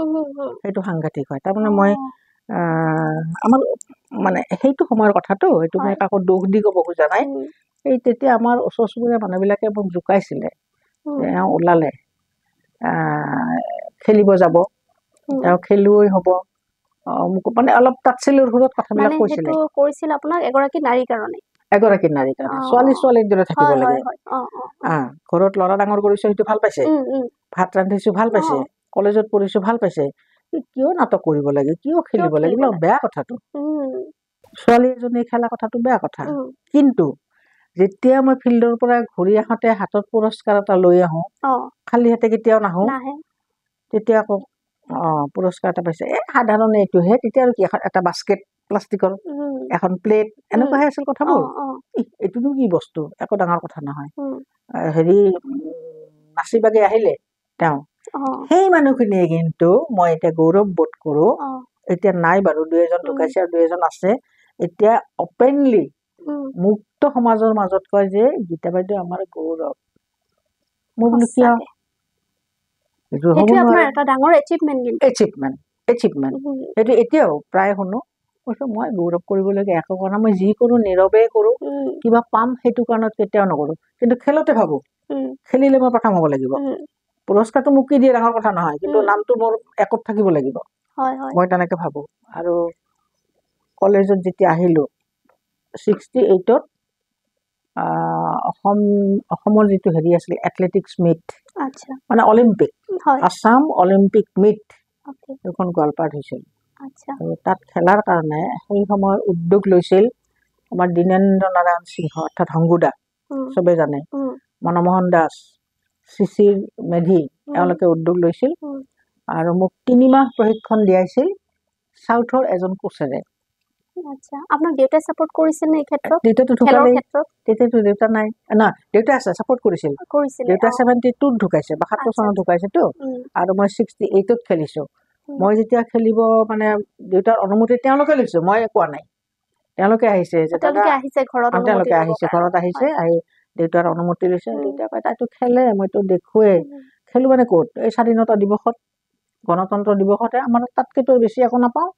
সেইটো সাংঘাতিক হয়। তাৰমানে মই আমাৰ মানে সেইটো সময়ৰ কথাটো, সেইটো মই কাকো দুখ দি ক'ব খোজা নাই। এই তেতিয়া আমাৰ ওচৰ চুবুৰীয়া মানুহবিলাকে মোক জোকাইছিলে যে এওঁ ওলালে, খেলিব যাব, তেওঁ খেলুৱৈ হ'ব, মোক মানে অলপ তাচ্ছিল্যৰ সুৰত কথাবিলাক কৈছিলে। কৰিছিল আপোনাক এগৰাকী নাৰীৰ কাৰণে, এগৰাকী নাৰীৰ কাৰণে। ছোৱালীৰ দৰে থাকিব লাগে। ঘৰত ল'ৰা ডাঙৰ কৰিছো, সেইটো ভাল পাইছে। ভাত ৰান্ধিছো, ভাল পাইছে। কলেজত পঢ়িছো, ভাল পাইছে। কিয় নাটক কৰিব লাগে, কিয় খেলিব লাগে, বেয়া কথাটো। ছোৱালী এজনী খেলা কথাটো বেয়া কথা। কিন্তু যেতিয়া মই ফিল্ডৰ পৰা ঘূৰি আহোঁতে হাতত পুৰস্কাৰ এটা লৈ আহোঁ, খালী হাতে কেতিয়াও নাহোঁ, তেতিয়া আকৌ পুৰস্কাৰ এটা পাইছে, সাধাৰণ এইটোহে। তেতিয়া আৰু কি, এটা বাস্কেট প্লাষ্টিকৰ, এখন প্লেট, এনেকুৱাহে আছিল কথাবোৰ। এইটোনো কি বস্তু, একো ডাঙৰ কথা নহয়। হেৰি নাচি বাগি আহিলে তেওঁ, সেই মানুহখিনিয়ে কিন্তু মই এতিয়া গৌৰৱ বোধ কৰোঁ, এতিয়া নাই বাৰু, 2 এজন ঢুকাইছে আৰু 2 এজন আছে, এতিয়া অপেনলি মুক্ত সমাজৰ মাজত কয় যে গীতা বাইদেউ আমাৰ গৌৰৱ। মই বোলো কিয়, এচিভমেণ্ট সেইটো এতিয়াও প্ৰায় শুনো। কৈছো মই গৌৰৱ কৰিবলগীয়া একো কৰা নাই, মই যি কৰোঁ নীৰৱে কৰোঁ, কিবা পাম সেইটো কাৰণত কেতিয়াও নকৰোঁ। কিন্তু খেলতে ভাবোঁ, খেলিলে মই প্ৰথম হ'ব লাগিব। পুৰস্কাৰটো মোক কি দিয়ে ডাঙৰ কথা নহয়, কিন্তু নামটো মোৰ একত থাকিব লাগিব, মই তেনেকে ভাবোঁ। আৰু কলেজত যেতিয়া আহিলোঁ 68-ত, অসমৰ যিটো হেৰি আছিল এথলেটিক্স মিট, মানে অলিম্পিক, আছাম অলিম্পিক মিট, সেইখন গোৱালপাৰাত হৈছিল। আৰু তাত খেলাৰ কাৰণে সেই সময়ৰ উদ্যোগ লৈছিল আমাৰ দীনেন্দ্ৰ নাৰায়ণ সিংহ, অৰ্থাৎ হংগুদা, চবে জানে, মনমোহন দাস, শিশিৰ মেধি, এওঁলোকে উদ্যোগ লৈছিল। আৰু মোক 3 মাহ প্ৰশিক্ষণ দিয়াইছিল চাউথৰ এজন কোচেৰে। আপোনাৰ দেউতাই ছাপোৰ্ট কৰিছিল নে এই ক্ষেত্ৰত? দেউতাটো ঢুকালেই, তেতিয়াতো দেউতা নাই না, দেউতা আছে, ছাপোৰ্ট কৰিছিল। দেউতা 72-ত ঢুকাইছে, 72 চনত ঢুকাইছেতো। আৰু মই 68-ত খেলিছোঁ। মই যেতিয়া খেলিব মানে দেউতাৰ অনুমতি তেওঁলোকে লৈছোঁ, মই কোৱা নাই। তেওঁলোকে আহিছে, তেওঁলোকে আহিছে, ঘৰত আহিছে, আহি দেউতাৰ অনুমতি লৈছে। দেউতাই কয় তাইতো খেলে, মইতো দেখোৱেই। খেলোঁ মানে ক'ত, এই স্বাধীনতা দিৱসত, গণতন্ত্ৰ দিৱসতে, আমাৰ তাতকেতো বেছি একো নাপাওঁ,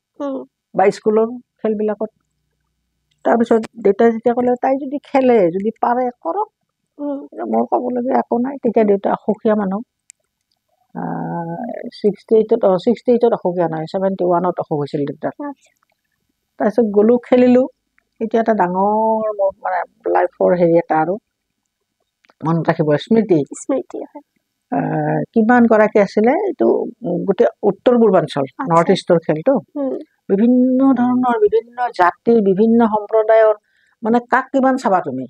বা স্কুলৰ খেলবিলাকত। তাৰপিছত দেউতাই যেতিয়া ক'লে তাই যদি খেলে, যদি পাৰে কৰক, মোৰ ক'বলগীয়া একো নাই। তেতিয়া দেউতা অসুখীয়া মানুহ, 68-ত অসুখীয়া নহয়, 71-ত অসুখ হৈছিল দেউতাৰ। তাৰপিছত গ'লোঁ, খেলিলোঁ। এতিয়া এটা ডাঙৰ মোৰ মানে লাইফৰ হেৰি এটা আৰু মনত ৰাখিব, স্মৃতি। কিমান গৰাকী আছিলে, এইটো গোটেই উত্তৰ পূৰ্বাঞ্চল, নৰ্থ ইষ্টৰ খেলটো, বিভিন্ন ধৰণৰ, বিভিন্ন জাতিৰ, বিভিন্ন সম্প্ৰদায়ৰ, মানে কাক কিমান চাবা তুমি।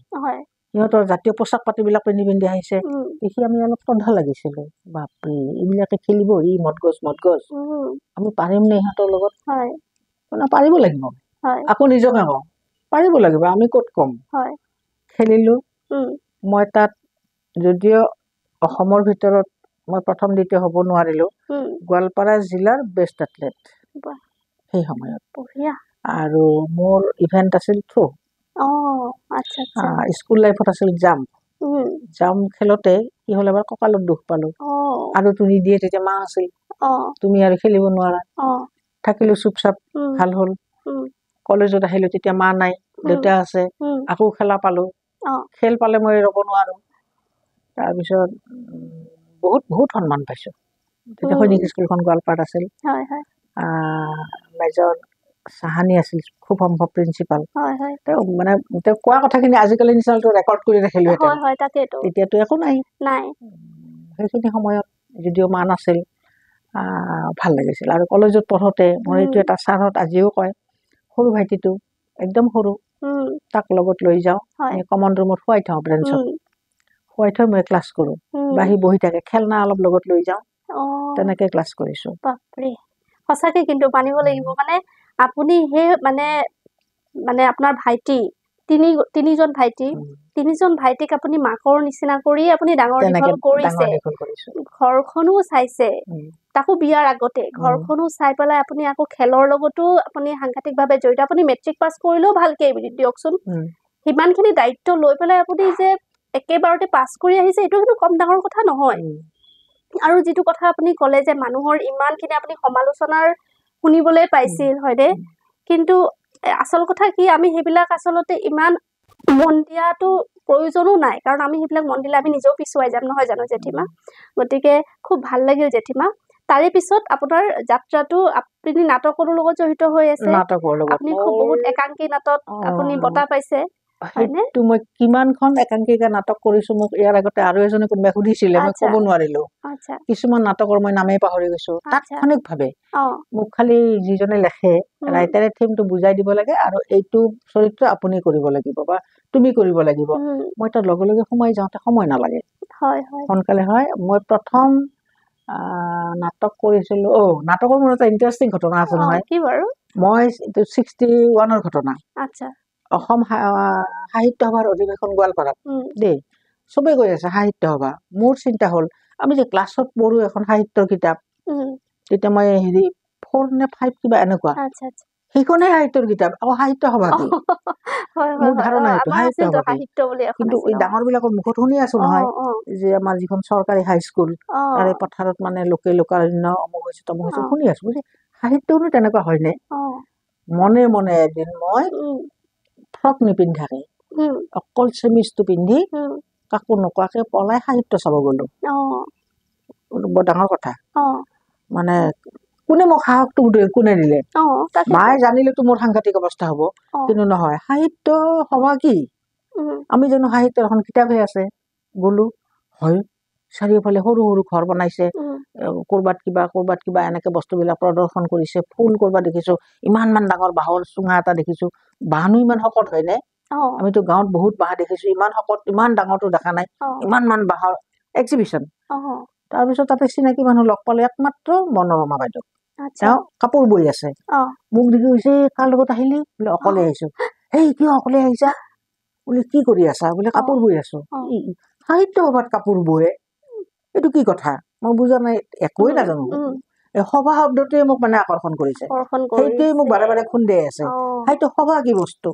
সিহঁতৰ জাতীয় পোচাক পাতিবিলাক পিন্ধি আহিছে, দেখি আমি অলপ শ্ৰদ্ধা লাগিছিলোঁ, বাপৰে এইবিলাকে খেলিব, ই মদগজ, আমি পাৰিম নে ইহঁতৰ লগত? পাৰিব লাগিব, আকৌ নিজকে কওঁ পাৰিব লাগিব, আমি ক'ত কম। খেলিলোঁ। মই তাত যদিও অসমৰ ভিতৰত মই প্ৰথম দ্বিতীয় হ'ব নোৱাৰিলোঁ, গোৱালপাৰা জিলাৰ বেষ্ট এথলেট সেই সময়ত। আৰু মোৰ ইভেণ্ট আছিল থ্ৰ', স্কুল লাইফত আছিল জাম্প খেলোতে কি হ'ল, এবাৰ কঁকালত দুখ পালোঁ। আৰু তো নিদিয়ে, তেতিয়া মা আছিল, তুমি আৰু খেলিব নোৱাৰা। থাকিলোঁ চুপচাপ, ভাল হ'ল। কলেজত আহিলোঁ, তেতিয়া মা নাই, দেউতা আছে, আকৌ খেলা পালোঁ। খেল পালে মই ৰ'ব নোৱাৰোঁ। তাৰপিছত বহুত সন্মান পাইছোঁ। তেতিয়া সৈনিক স্কুলখন গোৱালপাৰাত আছিল। মেজৰ চাহানী আছিল খুব সম্ভৱ প্ৰিন্সিপাল। তেওঁ মানে তেওঁ কোৱা কথাখিনি আজিকালি নিচিনাটো ৰেকৰ্ড কৰি ৰাখিলোহেঁতেন, তেতিয়াতো একো নাই। সেইখিনি সময়ত যদিও মান আছিল, ভাল লাগিছিল। আৰু কলেজত পঢ়োঁতে মোৰ এইটো এটা ছাৰহঁত আজিও কয়, সৰু ভাইটিটো একদম সৰু, তাক লগত লৈ যাওঁ কমন ৰুমত শুৱাই থওঁ ব্ৰেঞ্চত শুৱাই থৈ মই ক্লাছ কৰোঁ বা সি বহি থাকে খেলনা অলপ লগত লৈ যাওঁ তেনেকে ক্লাছ কৰিছোঁ বাপৰে সঁচাকে কিন্তু মানিব লাগিব মানে আপুনি সেই মানে মানে আপোনাৰ ভাইটি তিনিজন ভাইটি তিনিজন ভাইটিক আপুনি মাকৰ নিচিনা কৰি আপুনি ডাঙৰ দীঘল কৰিছে ঘৰখনো চাইছে তাকো বিয়াৰ আগতে ঘৰখনো চাই পেলাই আপুনি আকৌ খেলৰ লগতো আপুনি সাংঘাতিকভাৱে জড়িত আপুনি মেট্ৰিক পাছ কৰিলেও ভালকে দিয়কচোন সিমানখিনি দায়িত্ব লৈ পেলাই আপুনি যে একেবাৰতে পাছ কৰি আহিছে এইটো কিন্তু কম ডাঙৰ কথা নহয় আৰু যিটো কথা আপুনি ক'লে যে মানুহৰ ইমানখিনি আপুনি সমালোচনাৰ শুনিবলৈ পাইছিল হয়নে কিন্তু আচল কথা কি আমি সেইবিলাক আচলতে ইমান মন দিয়াটো প্ৰয়োজনো নাই কাৰণ আমি সেইবিলাক মন দিলে আমি নিজেও পিছুৱাই যাম নহয় জানো জেঠীমা গতিকে খুব ভাল লাগিল জেঠীমা তাৰে পিছত আপোনাৰ যাত্ৰাটো আপুনি নাটকৰ লগত জড়িত হৈ আছে আপুনি খুব বহুত একাংকী নাটক আপুনি বঁটা পাইছে সেইটো মই কিমানখন একাংকিকা নাটক কৰিছো মোক ইয়াৰ আগতে আৰু এজনে কোনোবাই সুধিছিলে মই ক'ব নোৱাৰিলো কিছুমান নাটকৰ মই নামেই পাহৰি গৈছো তাৎক্ষণিকভাৱে মোক খালি যিজনে লেখে ৰাইটাৰে থিমটো বুজাই দিব লাগে আৰু এইটো চৰিত্ৰ আপুনি কৰিব লাগিব বা তুমি কৰিব লাগিব মই তাৰ লগে লগে সোমাই যাওঁতে সময় নালাগে সোনকালে হয় মই প্ৰথম নাটক কৰিছিলো নাটকৰ মোৰ এটা ইণ্টাৰেষ্টিং ঘটনা আছে নহয় কি বাৰু মই 61ৰ ঘটনা অসম সাহিত্য সভাৰ অধিৱেশন গোৱালপাৰাত দেই চবেই গৈ আছে সাহিত্য সভা মোৰ চিন্তা হ'ল আমি যে ক্লাছত পঢ়ো এখন সাহিত্যৰ কিতাপ তেতিয়া মই 4 নে 5 কিবা এনেকুৱা সেইখনেই সাহিত্যৰ কিতাপ আকৌ সাহিত্য সভা কি মোৰ ধাৰণা এইটো সাহিত্য বুলি কিন্তু এই ডাঙৰ বিলাকৰ মুখত শুনি আছো নহয় যে আমাৰ যিখন চৰকাৰী হাইস্কুল তাৰে পথাৰত মানে লোকাৰণ্য অমুক হৈছে তমুক হৈছে শুনি আছো বুজি সাহিত্যনো তেনেকুৱা হয়নে মনে মনে এদিন মই ফ্ৰক নিপিন্ধাকে অকল চেমিজটো পিন্ধি কাকো নোকোৱাকে পলাই সাহিত্য চাব গলো বৰ ডাঙৰ কথা মানে কোনে মোক সাহসটো কোনে দিলে মায়ে জানিলেতো মোৰ সাংঘাতিক অৱস্থা হব কিন্তু নহয় সাহিত্য সভা কি আমি জানো সাহিত্যৰ এখন কিতাপহে আছে গলো হয় চাৰিওফালে সৰু সৰু ঘৰ বনাইছে কৰবাত কিবা এনেকে বস্তুবিলাক প্ৰদৰ্শন কৰিছে ফুল কৰবাত দেখিছো ইমান ডাঙৰ বাঁহৰ চুঙা এটা দেখিছো বাঁহনো ইমান শকত হয়নে আমিতো গাঁৱত বহুত বাঁহ দেখিছো ইমান শকত ইমান ডাঙৰটো দেখা নাই ইমান বাঁহৰ এক্সিবিশ্যন তাৰপিছত তাতে চিনাকি মানুহ লগ পালে একমাত্ৰ মনোৰমা বাইদেউ তেওঁ কাপোৰ বৈ আছে মোক দেখি কৈছে কাৰ লগত আহিলি বোলে অকলে আহিছো সেই কিয় অকলে আহিছা বোলে কি কৰি আছা বোলে কাপোৰ বৈ আছো সাহিত্য সভাত কাপোৰ বয়ে এইটো কি কথা মই বুজা নাই একোৱেই নাজানো সভা শব্দটোৱে মোক মানে আকৰ্ষণ কৰিছে সেইটোৱে মোক বাৰে বাৰে খুন্দাই আছে সাহিত্য সভা কি বস্তু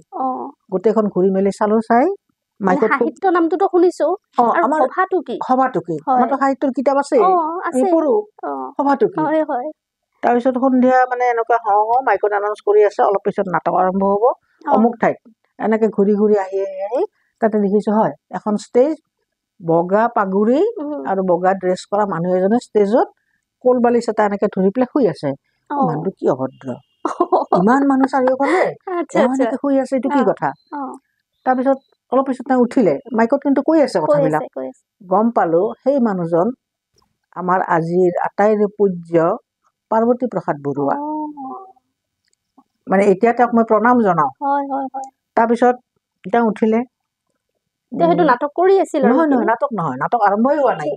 গোটেইখন ঘূৰি মেলি চালো চাই মাইকত সাহিত্য নামটোতো শুনিছো আমাৰ সভাটো কি আমাৰতো সাহিত্যৰ কিতাপ আছে আমি পঢ়ো সভাটো কি তাৰপিছত সন্ধিয়া মানে এনেকুৱা মাইকত এনাউন্স কৰি আছে অলপ পিছত নাটক আৰম্ভ হব অমুক ঠাইত এনেকে ঘূৰি ঘূৰি আহি তাতে দেখিছো হয় এখন ষ্টেজ বগা পাগুৰি আৰু বগা ড্ৰেছ কৰা মানুহ এজনে ষ্টেজত কোল বালিচ এটা এনেকে ধৰি পেলাই শুই আছে মানুহটো কি অভদ্ৰ ইমান মানুহ চাৰিওফালে এনেকে শুই আছে এইটো কি কথা তাৰপিছত অলপ পিছত তেওঁ উঠিলে মাইকত কিন্তু কৈ আছে কথাবিলাক গম পালো সেই মানুহজন আমাৰ আজিৰ আটাইৰে পূজ্য পাৰ্বতী প্ৰসাদ বৰুৱা মানে এতিয়া তেওঁক মই প্ৰণাম জনাও তাৰপিছত তেওঁ উঠিলে নাটক কৰি আছিল নহয় নাটক আৰম্ভই হোৱা নাই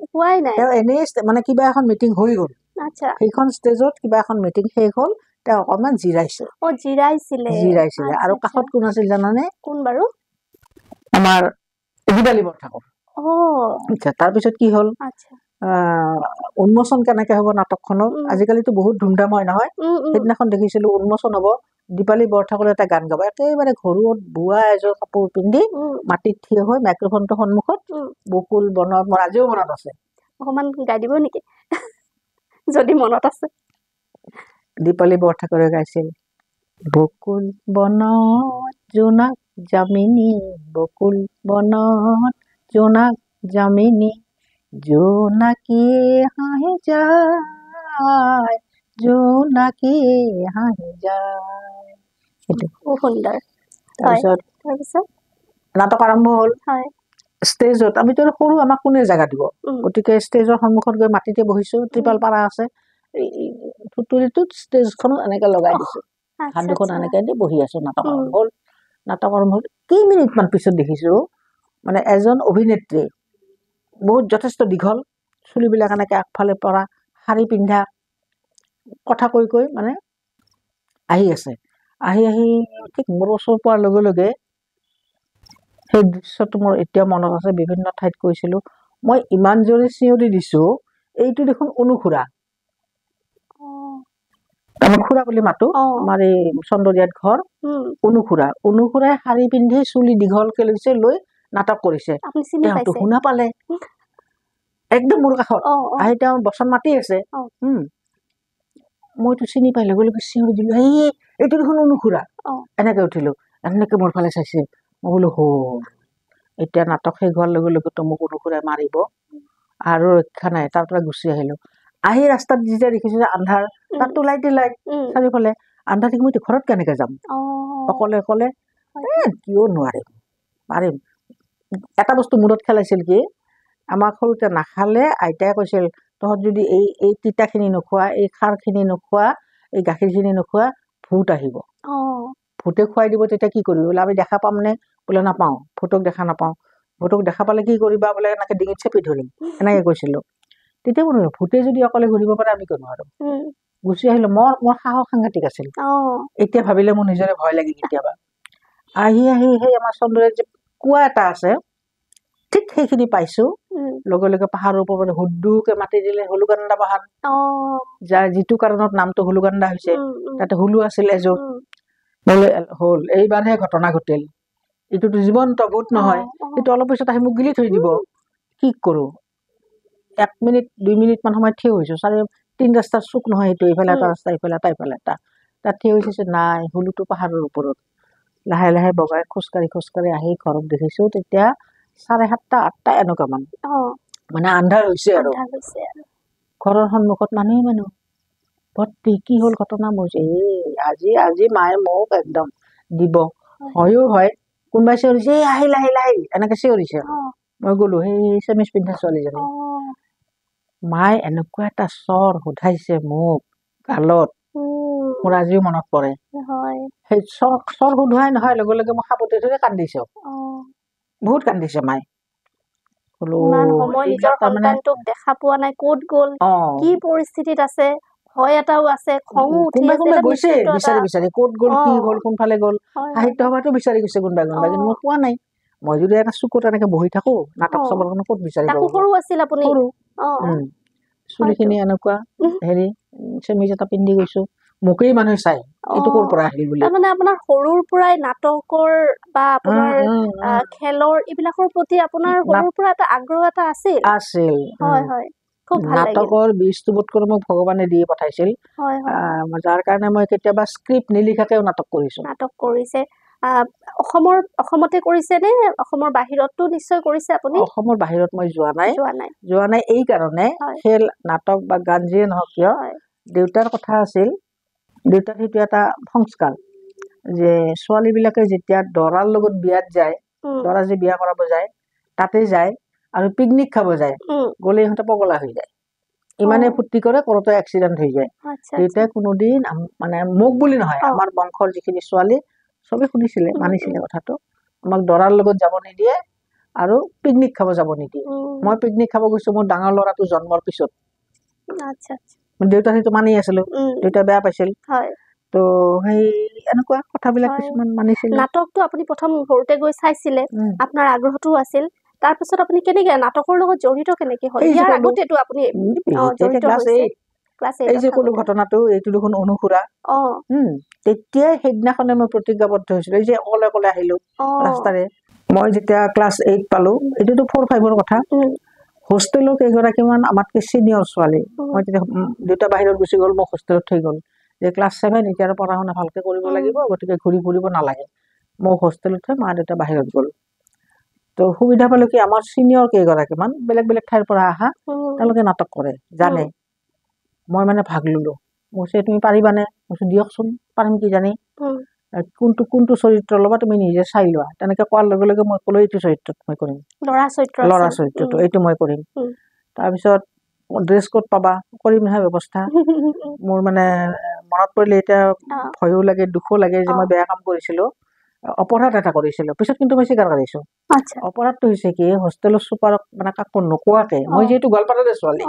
তেওঁ এনেই মানে কিবা এখন মিটিং হৈ গ'ল সেইখন ষ্টেজত কিবা এখন মিটিং শেষ হ'ল তেওঁ অকণমান জিৰাইছিলে আৰু কাষত কোন আছিল জানানে কোন বাৰু আমাৰ দীপালী বৰঠাকুৰ তাৰপিছত কি হ'ল উন্মোচন কেনেকে হ'ব নাটকখনৰ আজিকালিতো বহুত ধুমধাম হয় নহয় সেইদিনাখন দেখিছিলো উন্মোচন হ'ব দীপালী বৰঠাকুৰে এটা গান গাব একেবাৰে ঘৰুত বোৱা এযোৰ কাপোৰ পিন্ধি মাটিত থিয় হৈ মাইক্ৰফোনটো সন্মুখত বকুল বনত মোৰ আজিও মনত আছে অকমান গাই দিব নেকি যদি মনত আছে দীপালী বৰঠাকুৰে গাইছিল বকুল বনত জোনাক জামিনী বকুল বনত জোনাক জামিনী জোনাকীয়ে হাঁহি যায় জোনাকীয়ে হাঁহি যায় সেইটো খুব সুন্দৰ তাৰপিছত নাটক আৰম্ভ হ'ল ষ্টেজত আমিতো সৰু আমাক কোনে জেগা দিব গতিকে ষ্টেজৰ সন্মুখত গৈ মাটিতে বহিছো ত্ৰিপাল পাৰা আছে থুতুৰিটোত ষ্টেজখন এনেকে লগাই দিছো হাত দুখন এনেকে দি বহি আছো নাটক আৰম্ভ হ'ল নাটকৰ কেইমিনিটমান পিছত দেখিছোঁ মানে এজন অভিনেত্ৰী বহুত যথেষ্ট দীঘল, চুলিবিলাক এনেকৈ আগফালে পৰা, শাৰী পিন্ধা, কথা কৈ কৈ মানে আহি আছে। আহি ঠিক মোৰ ওচৰ পোৱাৰ লগে লগে সেই দৃশ্যটো মোৰ এতিয়াও মনত আছে। বিভিন্ন ঠাইত কৈছিলোঁ, মই ইমান জোৰে চিঞৰি দিছোঁ, এইটো দেখোন অনুখুৰা। আমি খুৰা বুলি মাতো, আমাৰ এই চন্দ্ৰদিয়াত ঘৰ। অনুখুৰাই শাৰী পিন্ধি চুলি দীঘলকে লৈছে, লৈ নাটক কৰিছে। তেওঁতো শুনা পালে, একদম মোৰ কাষত আহি তেওঁ বচন মাতি আছে। মইতো চিনি পাই লগে লগে চিঞৰি দিলো, এইটো দেখোন অনুখুৰা। এনেকে উঠিলো, এনেকে মোৰ ফালে চাইছে। মই বোলো এতিয়া নাটক শেষ হোৱাৰ লগে লগেতো মোক অনুখুৰাই মাৰিব, আৰু ৰক্ষা নাই। তাৰ পৰা গুচি আহিলো। আহি ৰাস্তাত যেতিয়া দেখিছো যে আন্ধাৰ, তাততো লাইট চাৰিওফালে আন্ধাৰ দেখি মইতো ঘৰত কেনেকে যাম অকলে অকলে। কিয় নোৱাৰিম, পাৰিম। এটা বস্তু মূৰত খেলাইছিল কি, আমাক সৰুতে নাখালে আইতাই কৈছিল, তহঁত যদি এই তিতাখিনি নোখোৱা, এই খাৰখিনি নোখোৱা, এই গাখীৰখিনি নোখোৱা, ভূত আহিব। ভূতে খুৱাই দিব, তেতিয়া কি কৰিবি? বোলে আমি দেখা পাম নে? বোলে নাপাওঁ, ভূতক দেখা নাপাওঁ। ভূতক দেখা পালে কি কৰিবা? বোলে এনেকে ডিঙিত চেপি ধৰিম, এনেকে কৈছিলো। তেতিয়া কোনো ভূতে যদি অকলে ঘূৰিব পাৰে, আমি কিয় নোৱাৰো? গুচি আহিলো। মোৰ সাহস সাংঘাতিক আছিল। এতিয়া ভাবিলে মোৰ নিজৰে ভয় লাগে কেতিয়াবা। আহি সেই আমাৰ চন্দ্ৰৰে যে কুঁৱা এটা আছে, ঠিক সেইখিনি পাইছো। লগে লগে পাহাৰৰ ওপৰত হুদ্দুকে মাতি দিলে, হুলুগান্দা পাহাৰ। যাৰ যিটো কাৰণত নামটো হুলুগান্দা হৈছে, তাতে হুলু আছিল এযোৰ। বোলে হ'ল, এইবাৰহে ঘটনা ঘটিল। এইটোতো জীৱন্ত ভূত নহয়, সেইটো অলপ পিছত আহি মোক গিলি থৈ দিব। কি কৰো? 1 মিনিট 2 মিনিট মান সময় থিয় হৈছো। 3 ৰাস্তাৰ চুক নহয় সেইটো, এইফালে এটা ৰাস্তা, এইফালে এটা, এইফালে এটা। তাত থিয় হৈছে, নাই, হুলুটো পাহাৰৰ ওপৰত। লাহে লাহে বগাই খোজকাঢ়ি আহি ঘৰত দেখিছো, তেতিয়া 7:30 8টা এনেকুৱা মান, মানে আন্ধাৰ হৈছে আৰু। ঘৰৰ সন্মুখত মানুহ ভৰ্তি। কি হ'ল ঘটনা? মোৰ আজি মায়ে মোক একদম দিব। হয়ো হয়, কোনোবাই চিঞৰিছে, আহিল এনেকে চিঞৰিছে। মই গলো, সেই চেমিজ পিন্ধা ছোৱালীজনী। মায়ে এনেকুৱা এটা চৰ সোধাইছে মোক গালত, মোৰ আজিও মনত পৰে। সেই চৰ সোধোৱাই নহয়, লগে লগে মই সাৱটি ধৰি কান্দিছো। বহুত কান্দিছে মায়ে। ইমান সময় নিজৰ সন্তানটোক দেখা পোৱা নাই, ক'ত গ'ল, কি পৰিস্থিতিত আছে, ভয় এটাও আছে, খঙো উঠি আছে। কোনোবাই গৈছে বিচাৰি ক'ত গ'ল, কি হ'ল, কোনফালে গ'ল। সাহিত্য সভাতো বিচাৰি গৈছে কোনোবাই, কিন্তু মই পোৱা নাই। মই যদি এটা চুকত এনেকে বহি থাকো, নাটক চাবৰ কাৰণে ক'ত বিচাৰি পাব? সৰু আছিল আপুনি। চুলিখিনি এনেকুৱা চেমিজ এটা পিন্ধি গৈছো, মোকেই মানুহে চাই, এইটো ক'ৰ পৰা আহিল বুলি। তাৰমানে আপোনাৰ সৰুৰ পৰাই নাটকৰ বা আপোনাৰ খেলৰ এইবিলাকৰ প্ৰতি আপোনাৰ সৰুৰ পৰা এটা আগ্ৰহ এটা আছিল। খুব ভাল লাগিল। নাটকৰ বীজটো বোধ কৰি মোক ভগৱানে দিয়ে পঠাইছিল, যাৰ কাৰণে মই কেতিয়াবা স্ক্ৰিপ্ট নিলিখাকেও নাটক কৰিছে। অসমতে কৰিছে নে অসমৰ বাহিৰতো নিশ্চয় কৰিছে আপুনি? অসমৰ বাহিৰত মই যোৱা নাই এই কাৰণে, খেল নাটক বা গান যিয়ে নহওক কিয়, দেউতাৰ কথা আছিল। দেউতাৰ সেইটো এটা সংস্কাৰ যে ছোৱালীবিলাকে যেতিয়া দৰাৰ লগত বিয়াত যায়, দৰা যে বিয়া কৰাব যায়, তাতে যায় আৰু পিকনিক খাব যায়, গ'লে ইহঁতে পগলা হৈ যায়। ইমানে ফূৰ্তি কৰে, কৰোতে এক্সিডেণ্ট হৈ যায়। দেউতাই কোনোদিন মানে মোক বুলি নহয়, আমাৰ বংশৰ যিখিনি ছোৱালী চবে শুনিছিলে, মানিছিলে কথাটো। আমাক দৰাৰ লগত যাব নিদিয়ে আৰু পিকনিক খাব যাব নিদিয়ে। মই পিকনিক খাব গৈছো মোৰ ডাঙৰ ল'ৰাটো জন্মৰ পিছত। দেউতাৰ সেইটো মানি আছিলো, দেউতাই বেয়া পাইছিল। তো সেই এনেকুৱা কথাবিলাক কিছুমান মানিছিল। নাটকটো আপুনি প্ৰথম সৰুতে গৈ চাইছিলে, আপোনাৰ আগ্ৰহটো আছিল। তাৰপিছত আপুনি কেনেকে নাটকৰ লগত জড়িত কেনেকে হ'ল? ইয়াৰ আগতেতো আপুনি এই যে ক'লো ঘটনাটো, এইটো দেখোন অনুখুৰা। তেতিয়াই সেইদিনাখনে মই প্ৰতিজ্ঞাবদ্ধ হৈছিলো। এই যে অকলে অকলে আহিলো ৰাস্তাৰে, মই যেতিয়া ক্লাছ 8 পালো, এইটোতো 4, 5ৰ কথা। হোষ্টেলৰ কেইগৰাকীমান আমাতকে চিনিয়ৰ ছোৱালী, মই তেতিয়া দেউতা বাহিৰত গুচি গ'ল, মোক হোষ্টেলত থৈ গ'ল। যে ক্লাছ 7 এতিয়া পঢ়া শুনা ভালকে কৰিব লাগিব, গতিকে ঘূৰি ফুৰিব নালাগে। মোক হোষ্টেলত থৈ মা দেউতা বাহিৰত গ'ল। তো সুবিধা পালো কি, আমাৰ চিনিয়ৰ কেইগৰাকীমান বেলেগ ঠাইৰ পৰা আহা, তেওঁলোকে নাটক কৰে, জানে। মই মানে ভাগ ললো। মই কৈছো, তুমি পাৰিবানে? মই কৈছো, দিয়কচোন, পাৰিম কি জানি। কোনটো চৰিত্ৰ ল'বা তুমি নিজে চাই লোৱা। তেনেকে কোৱাৰ লগে লগে মই ক'লো, এইটো চৰিত্ৰত মই কৰিম, ল'ৰা চৰিত্ৰটো এইটো মই কৰিম। তাৰপিছত ড্ৰেছ কোড পাবা, কৰিম নহয় ব্যৱস্থা। মোৰ মানে মনত পৰিলে এতিয়া ভয়ো লাগে, দুখো লাগে যে মই বেয়া কাম কৰিছিলো। অপৰাধ এটা কৰিছিলো পিছত কিন্তু মই স্বীকাৰ কৰিছো আচ্ছা অপৰাধটো হৈছে কি হোষ্টেলৰ চুপাৰক মানে কাকো নোকোৱাকে মই যিহেতু গোৱালপাৰাৰে ছোৱালী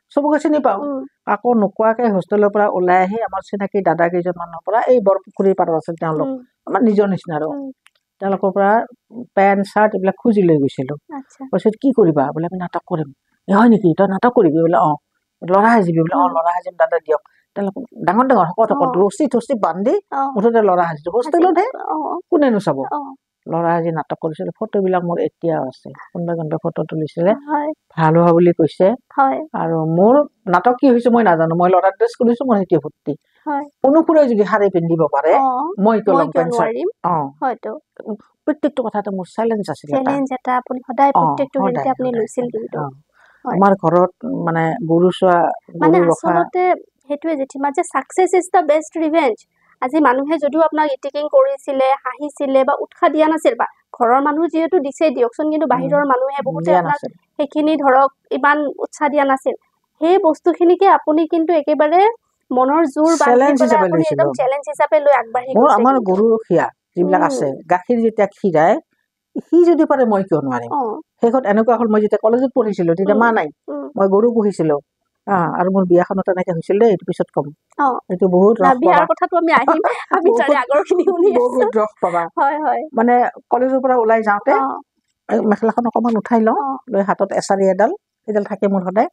চবকে চিনি পাওঁ কাকো নোকোৱাকে হোষ্টেলৰ পৰা ওলাই আহি আমাৰ চিনাকি দাদা কেইজনমানৰ পৰা এই বৰপুখুৰীৰ পাৰত আছিল তেওঁলোক আমাৰ নিজৰ নিচিনা আৰু তেওঁলোকৰ পৰা পেণ্ট চাৰ্ট এইবিলাক খুজি লৈ গৈছিলো কৈছিল কি কৰিবা বোলে আমি নাটক কৰিম হয় নেকি তই নাটক কৰিবি বোলে ল'ৰা সাজিবি বোলে ল'ৰা সাজিম দাদা দিয়ক তেওঁলোক ডাঙৰ ডাঙৰ শকত শকত ৰছী থচি বান্ধি মুঠতে ল'ৰা সাজিছো হোষ্টেলতহে কোনেনো চাব ল'ৰা সাজি নাটক কৰিছিলো ফটোবিলাক মোৰ এতিয়াও আছে কোনোবাই ফটো তুলিছিলে ভাল হোৱা বুলি কৈছে আৰু মোৰ নাটক কি হৈছে মই নাজানো মই ল'ৰাৰ ড্ৰেছ কৰিছো মই সেইটোৱে ফূৰ্তি অনুকুৰে যদি শাৰী পিন্ধিব পাৰে মই কিয় লং পেণ্ট চাৰ্ট প্ৰত্যেকটো কথাতে মোৰ চেলেঞ্জ আছিল আমাৰ ঘৰত মানে গৰু চোৱা মানে আচলতে সেইটোৱে জেঠিমা যে success is the best revenge আজি মানুহে যদিও আপোনাক ইটিকিং কৰিছিলে হাঁহিছিলে বা উৎসাহ দিয়া নাছিল বা ঘৰৰ মানুহ যিহেতু দিছে দিয়কচোন কিন্তু বাহিৰৰ মানুহে বহুতে আপোনাক সেইখিনি ধৰক ইমান উৎসাহ দিয়া নাছিল সেই বস্তুখিনিকে আপুনি কিন্তু একেবাৰে মনৰ জোৰ চেলেঞ্জ হিচাপে আপুনি একদম চ্যালেঞ্জ হিচাপে লৈ আগবাঢ়ি গৈছে আমাৰ গৰু ৰখীয়া যিবিলাক আছে গাখীৰ যেতিয়া খীৰায় সি যদি পাৰে মই কিয় নোৱাৰিম শেষত এনেকুৱা হ'ল মই যেতিয়া কলেজত পঢ়িছিলো তেতিয়া মা নাই মই গৰু পুহিছিলো আৰু মোৰ বিয়াখনত এনেকে হৈছিল দেই এইটো পিছত কম এইটো বহুত ৰস পাবা মানে কলেজৰ পৰা ওলাই যাওঁতে মেখেলাখন অকমান উঠাই লওঁ লৈ হাতত এচাৰি এডাল থাকে মোৰ সদায়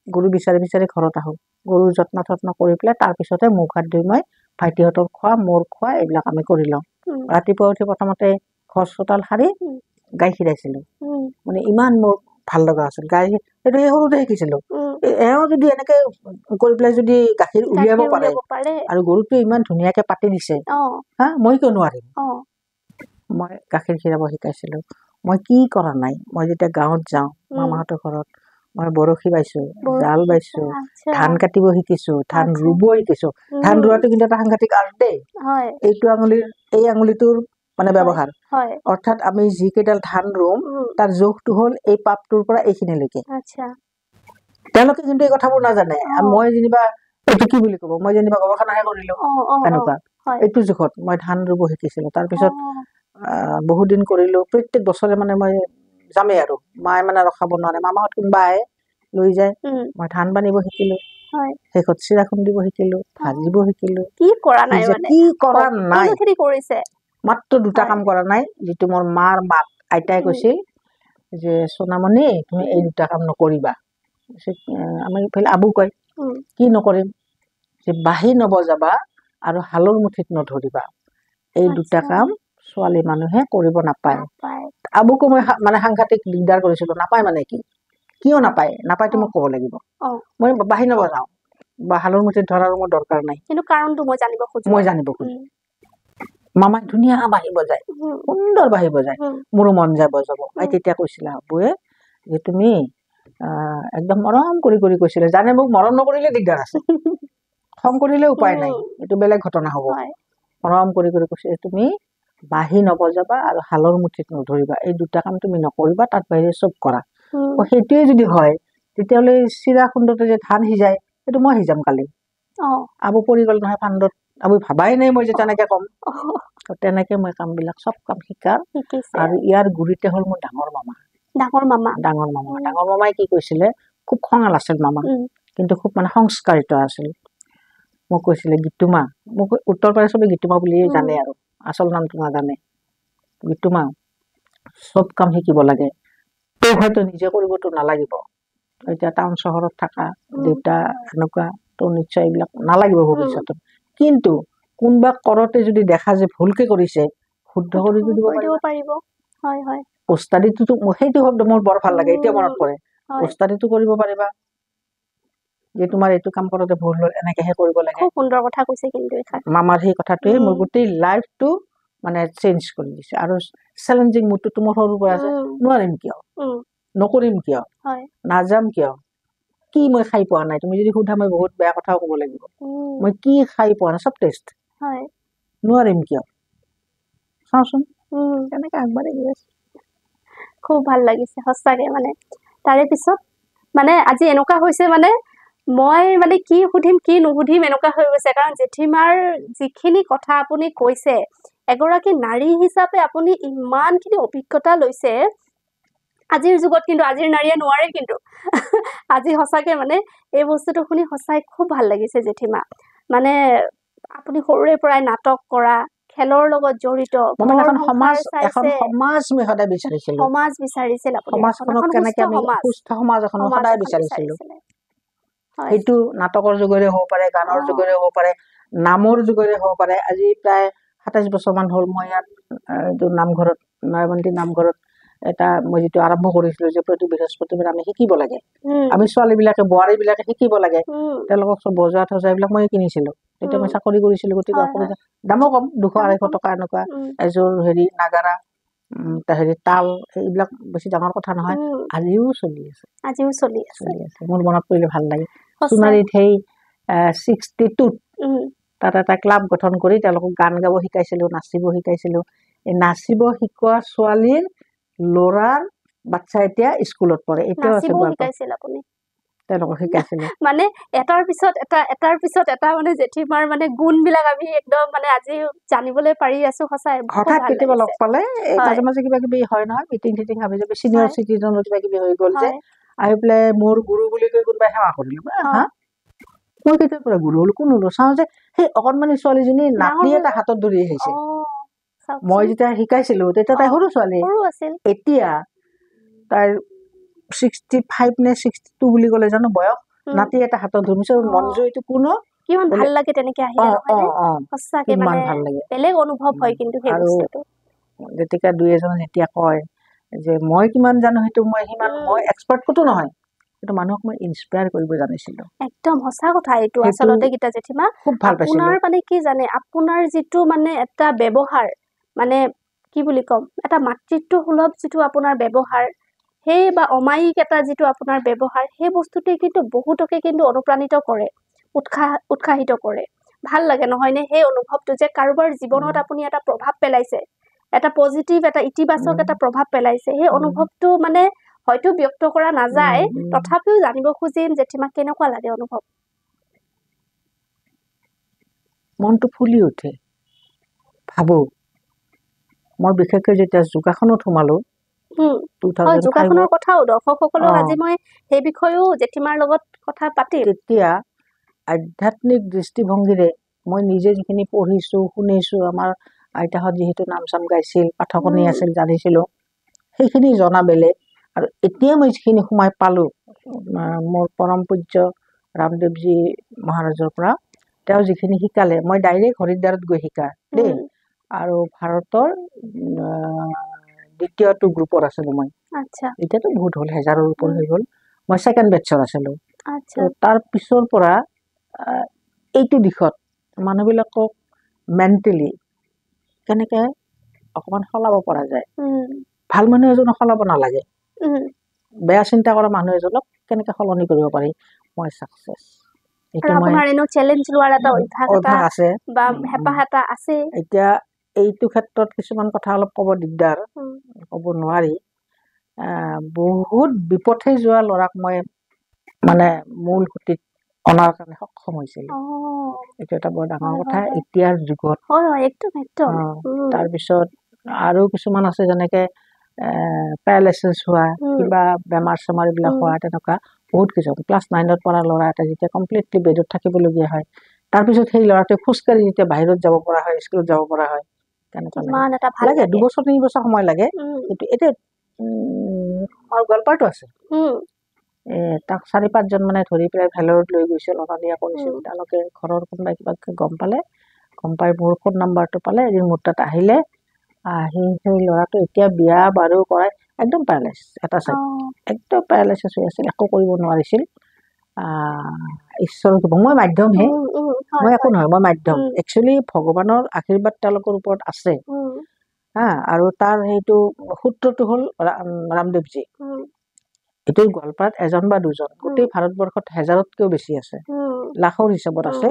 গৰু বিচাৰি বিচাৰি ঘৰত আহো গৰুৰ যত্ন কৰি পেলাই তাৰপিছতে মুখ হাত ধুই মই ভাইটিহঁতক খোৱা মোৰ খোৱা এইবিলাক আমি কৰি লওঁ ৰাতিপুৱা উঠি প্ৰথমতে ঘৰ চোতাল সাৰি গাই খীৰাইছিলো মানে ইমান মোৰ ভাল লগা আছিল গাই সেইটো এই সৰুতে শিকিছিলো এওঁ যদি এনেকে কৰি পেলাই যদি গাখীৰ উলিয়াব পাৰে আৰু গৰুটোৱে ইমান ধুনীয়াকে পাতি দিছে মই কিয় নোৱাৰিম মই গাখীৰ খীৰাব শিকাইছিলো মই কি কৰা নাই মই যেতিয়া গাঁৱত যাওঁ মামাহঁতৰ ঘৰত মই বৰশী বাইছো জাল বাইছো ধান কাটিব শিকিছো ধান ৰুব শিকিছো ধান ৰোৱাটো কিন্তু এটা সাংঘাতিক আৰ্ট দেই এইটো আঙুলিৰ এই আঙুলিটোৰ মানে ব্যৱহাৰ অৰ্থাৎ আমি যিকেইডাল ধান ৰুম তাৰ জোখটো হ'ল এই পাপটোৰ পৰা এইখিনিলৈকে তেওঁলোকে কিন্তু এই কথাবোৰ নাজানে মই যেনিবা এইটো কি বুলি ক'ব মই যেনিবা গৱেষণাহে কৰিলো এনেকুৱা এইটো জোখত মই ধান ৰুব শিকিছিলো তাৰপিছত বহুত দিন কৰিলো প্ৰত্যেক বছৰে মানে মই যামেই আৰু মায়ে মানে ৰখাব নোৱাৰে মামাহঁত কোনোবা আহে লৈ যায় মই ধান বানিব শিকিলো শেষত চিৰা খুন্দিব শিকিলো ভাজিব শিকিলো কি কৰা নাই মাত্ৰ দুটা কাম কৰা নাই যিটো মোৰ মাৰ মাক আইতাই কৈছিল যে সোণামণি তুমি এই দুটা কাম নকৰিবা আমাৰ ইফালে আবু কয় কি নকৰিম যে বাঁহী নবজাবা আৰু হালৰ মুঠিত নধৰিবা এই দুটা কাম ছোৱালী মানুহে কৰিব নাপায় আবুকো মই মানে সাংঘাতিক দিগদাৰ কৰিছিলো নাপায় মানে কি কিয় নাপায় নাপায়তো মোক ক'ব লাগিব মই বাঁহী নবজাওঁ বা হালৰ মুঠিত ধৰাৰো মোৰ দৰকাৰ নাই কিন্তু কাৰণটো মই জানিব খোজো মামাই ধুনীয়া বাঁহী বজায় সুন্দৰ বাঁহী বজায় মোৰো মন যায় বজাব তেতিয়া কৈছিলে আবুৱে যে তুমি একদম মৰম কৰি কৈছিলে জানে মোক মৰম নকৰিলে দিগদাৰ আছে খং কৰিলে উপায় নাই এইটো বেলেগ ঘটনা হ'ব মৰম কৰি কৈছে তুমি বাঁহী নবজাবা আৰু হালৰ মুঠিত নধৰিবা এই দুটা কাম তুমি নকৰিবা তাত বাহিৰে চব কৰা সেইটোৱে যদি হয় তেতিয়াহ'লে চিৰা খুন্দতে যে ধান সিজায় সেইটো মই সিজাম কালি আবু পৰি গ'ল নহয় ফাণ্ডত আবু ভাবাই নাই মই যে তেনেকে ক'ম তেনেকে মই কামবিলাক চব কাম শিকাৰ আৰু ইয়াৰ গুৰিতে হ'ল মোৰ ডাঙৰ মামাই কি কৈছিলে খুব খঙাল আছিল মামা কিন্তু খুব মানে সংস্কাৰিত আছিল মোক কৈছিলে গীতুমা মোক উত্তৰ পাৰে চবে গীতুমা বুলিয়ে জানে আৰু আচল নামটো নাজানে গীতুমা চব কাম শিকিব লাগে তোক হয়তো নিজে কৰিবতো নালাগিব এতিয়া টাউন চহৰত থকা দেউতা এনেকুৱা তোৰ নিশ্চয় এইবিলাক নালাগিব ভৱিষ্যতত কিন্তু কোনোবা কৰতে যদি দেখা যে ভুলকে কৰিছে শুদ্ধ কৰি দিব পাৰিব ওস্তাদিটো সেইটো শব্দ মোৰ বৰ ভাল লাগে এতিয়া মনত পৰে ওস্তাদিটো কৰিব পাৰিবা যে তোমাৰ এইটো কাম কৰোতে ভুল হ'ল এনেকেহে কৰিব লাগে খুব সুন্দৰ কথা কৈছে কিন্তু মামাৰ সেই কথাটোৱে মোৰ গোটেই লাইফটো মানে চেঞ্জ কৰি দিছে আৰু চেলেঞ্জিং মুডটো মোৰ সৰুৰ পৰা আছে নোৱাৰিম কিয় নকৰিম কিয় নাযাম কিয় কি মই খাই পোৱা নাই তুমি যদি সোধা মই বহুত বেয়া কথাও ক'ব লাগিব মই কি খাই পোৱা নাই চব টেষ্ট নোৱাৰিম কিয় চাওচোন তেনেকে আগবাঢ়ি গৈ আছো খুব ভাল লাগিছে সঁচাকে মানে তাৰে পিছত মানে আজি এনেকুৱা হৈছে মানে মই মানে কি সুধিম কি নুসুধিম এনেকুৱা হৈ গৈছে কাৰণ জেঠিমাৰ যিখিনি কথা আপুনি কৈছে এগৰাকী নাৰী হিচাপে আপুনি ইমানখিনি অভিজ্ঞতা লৈছে আজিৰ যুগত, কিন্তু আজিৰ নাৰীয়ে নোৱাৰে কিন্তু আজি সঁচাকে মানে এই বস্তুটো শুনি সঁচাই খুব ভাল লাগিছে জেঠীমা। মানে আপুনি সৰুৰে পৰাই নাটক কৰা, খেলৰ লগত জড়িত, মই মানে এখন সংসাৰ সমাজ মই সদায় বিচাৰিছিলো। সমাজ বিচাৰিছিল আপুনি, সমাজখনক কেনেকে আমি সুস্থ সমাজ এখন সদায় বিচাৰিছিলো। সেইটো নাটকৰ যোগেৰে হ'ব পাৰে, গানৰ যোগেৰে হ'ব পাৰে, নামৰ যোগেৰে হ'ব পাৰে। আজি প্ৰায় ২৭ বছৰমান হ'ল মই ইয়াত এইটো নামঘৰত, নয়মন্তী নামঘৰত মই যিটো আৰম্ভ কৰিছিলো যে প্ৰতি বৃহস্পতিবাৰে আমি শিকিব লাগে, আমি ছোৱালীবিলাকে বোৱাৰীবিলাকে শিকিব লাগে, তেওঁলোকক চব বজোৱা থজোৱা এইবিলাক মই কিনিছিলো। তেতিয়া মই চাকৰি কৰিছিলো, গতিকে অসুবিধা দামো কম, ২০০-২৫০ টকা এনেকুৱা। এযোৰ নাগাৰা, তাল, এইবিলাক বেছি ডাঙৰ কথা নহয়। আজিও চলি আছে। মোৰ মনত পৰিলে ভাল লাগে। সোণাৰীত সেই 62ত তাত এটা ক্লাব গঠন কৰি তেওঁলোকক গান গাব শিকাইছিলো, নাচিব শিকাইছিলো। এই নাচিব শিকোৱা ছোৱালীৰ ল'ৰাৰ বাচ্ছা এতিয়া স্কুলত পঢ়ে, এতিয়াও আছে তেওঁলোকক শিকাইছিলো। মানে এটাৰ পিছত এটা মানে জেঠীমাৰ মানে গুণবিলাক আমি একদম মানে আজি জানিবলৈ পাৰি আছো। সঁচাই হঠাৎ কেতিয়াবা লগ পালে মাজে মাজে কিবা কিবি হয় নহয়, মিটিং চিটিং ভাবি যাবি, চিনিয়ৰ চিটিজেনৰ কিবা কিবি হৈ গ'ল যে আহি পেলাই মোৰ গুৰু বুলি কৈ কোনোবাই সেৱা কৰিলো। হা, মই কেতিয়াৰ পৰা গুৰু হলো, কোন হলো? চাওঁ যে সেই অকণমানি ছোৱালীজনী নাতি এটা হাতত ধৰি আহিছে। মই যেতিয়া শিকাইছিলো তেতিয়া তাই সৰু ছোৱালী, এতিয়া তাইৰ 65 নে 62 বুলি ক'লে জানো বয়স। নাতি এটা হাতত ধৰিছে, মনজু এইটো কোনো কিমান ভাল লাগে তেনেকে আহিলে সঁচাকে মানে বেলেগ অনুভৱ হয়। কিন্তু সেই বস্তুটো যেতিয়া দুই এজনে যেতিয়া কয় যে মই কিমান জানো, সেইটো মই সিমান মই এক্সপাৰ্ট কতো নহয়, কিন্তু মানুহক মই ইনস্পায়াৰ কৰিব জানিছিলো। একদম সঁচা কথা এইটো আচলতে গীতা জেঠীমা। খুব ভাল পাইছিলো। আপোনাৰ মানে কি জানে, আপোনাৰ যিটো মানে এটা ব্যৱহাৰ, মানে কি বুলি ক'ম, এটা মাতৃত্ব সুলভ যিটো আপোনাৰ ব্যৱহাৰ, সেই বা অমায়িক এটা যিটো আপোনাৰ ব্যৱহাৰ, সেই বস্তুটোৱে কিন্তু বহুতকে কিন্তু অনুপ্ৰাণিত কৰে, উৎসাহিত কৰে। ভাল লাগে নহয়নে সেই অনুভৱটো, যে কাৰোবাৰ জীৱনত আপুনি এটা প্ৰভাৱ পেলাইছে, এটা পজিটিভ, এটা ইতিবাচক এটা প্ৰভাৱ পেলাইছে। সেই অনুভৱটো মানে হয়তো ব্যক্ত কৰা নাযায়, তথাপিও জানিব খুজিম জেঠীমা কেনেকুৱা লাগে অনুভৱ? মনটো ফুলি উঠে। ভাবো মই বিশেষকৈ যেতিয়া যোগাসনত সোমালো, যোগাসনৰ কথাও দৰ্শকসকলক আজি মই সেই বিষয়েও জেঠীমাৰ লগত কথা পাতিম। তেতিয়া আধ্যাত্মিক দৃষ্টিভংগীৰে মই নিজে যিখিনি পঢ়িছো, শুনিছো, আমাৰ আইতাহঁত যিহেতু নাম চাম গাইছিল, পাঠকনি আছিল, জানিছিলো, সেইখিনি জনা বেলেগ। আৰু এতিয়া মই যিখিনি সোমাই পালো মোৰ পৰম পূজ্য ৰামদেৱজী মহাৰাজৰ পৰা, তেওঁ যিখিনি শিকালে, মই ডাইৰেক্ট হৰিদ্বাৰত গৈ শিকা দেই। আৰু ভাৰতৰ দ্বিতীয়টো গ্ৰুপত আছিলো মই। এতিয়াতো বহুত হ'ল, 1000ৰ ওপৰ হৈ গ'ল। মই ছেকেণ্ড বেটছৰ আছিলো। তাৰ পিছৰ পৰা এইটো দিশত মানুহবিলাকক মেণ্টেলি কেনেকে অকমান সলাব পৰা যায়, ভাল মানুহ এজনক সলাব নালাগে, বেয়া চিন্তা কৰা মানুহ এজনক কেনেকে সলনি কৰিব পাৰি, মই চাকচেছ। অভ্যাস আছে বা হেঁপাহ এটা আছে। এতিয়া এইটো ক্ষেত্ৰত কিছুমান কথা অলপ ক'ব দিগদাৰ, ক'ব নোৱাৰি। বহুত বিপথে যোৱা ল'ৰাক মই মানে মূল সুঁতিত অনাৰ কাৰণে সক্ষম হৈছিল। এইটো এটা বৰ ডাঙৰ কথা এতিয়াৰ যুগত। তাৰপিছত আৰু কিছুমান আছে, যেনেকে পেৰালাইচিছ হোৱা, কিবা বেমাৰ চেমাৰ এইবিলাক হোৱা, তেনেকুৱা বহুত কিছু। ক্লাছ 9ত পঢ়া ল'ৰা এটা যেতিয়া কমপ্লিটলি বেডত থাকিবলগীয়া হয়, তাৰপিছত সেই ল'ৰাটোৱে খোজকাঢ়ি যেতিয়া বাহিৰত যাব পৰা হয়, স্কুলত যাব পৰা হয়, তেনেকুৱা লাগে। 2 বছৰ 3 বছৰ সময় লাগে। কিন্তু এতিয়া মোৰ গোৱালপাৰাতো আছে, তাক 4-5 জন মানে ধৰি পেলাই ভেলোৰত লৈ গৈছিল, অনা নিয়া কৰিছিল। তেওঁলোকে ঘৰৰ কোনোবাই কিবা গম পাই মোৰ ফোন নাম্বাৰটো পালে, এদিন মোৰ তাত আহিলে, আহি সেই ল'ৰাটো এতিয়া বিয়া বাৰু কৰাই একদম পেৰালাইচিছ, এটা চাইড একদম পেৰালাইচিছ হৈ আছিল, একো কৰিব নোৱাৰিছিল। ঈশ্বৰৰ কৃপা, মই মাধ্যমহে, মই একো নহয়, মই মাধ্যম। একচুৱেলি ভগৱানৰ আশীৰ্বাদ তেওঁলোকৰ ওপৰত আছে। আৰু তাৰ সেইটো সূত্ৰটো হ'ল ৰামদেৱজী। এইটো গোৱালপাৰাত 1জন বা 2জন, গোটেই ভাৰতবৰ্ষত 1000তকৈও বেছি আছে, লাখৰ হিচাপত আছে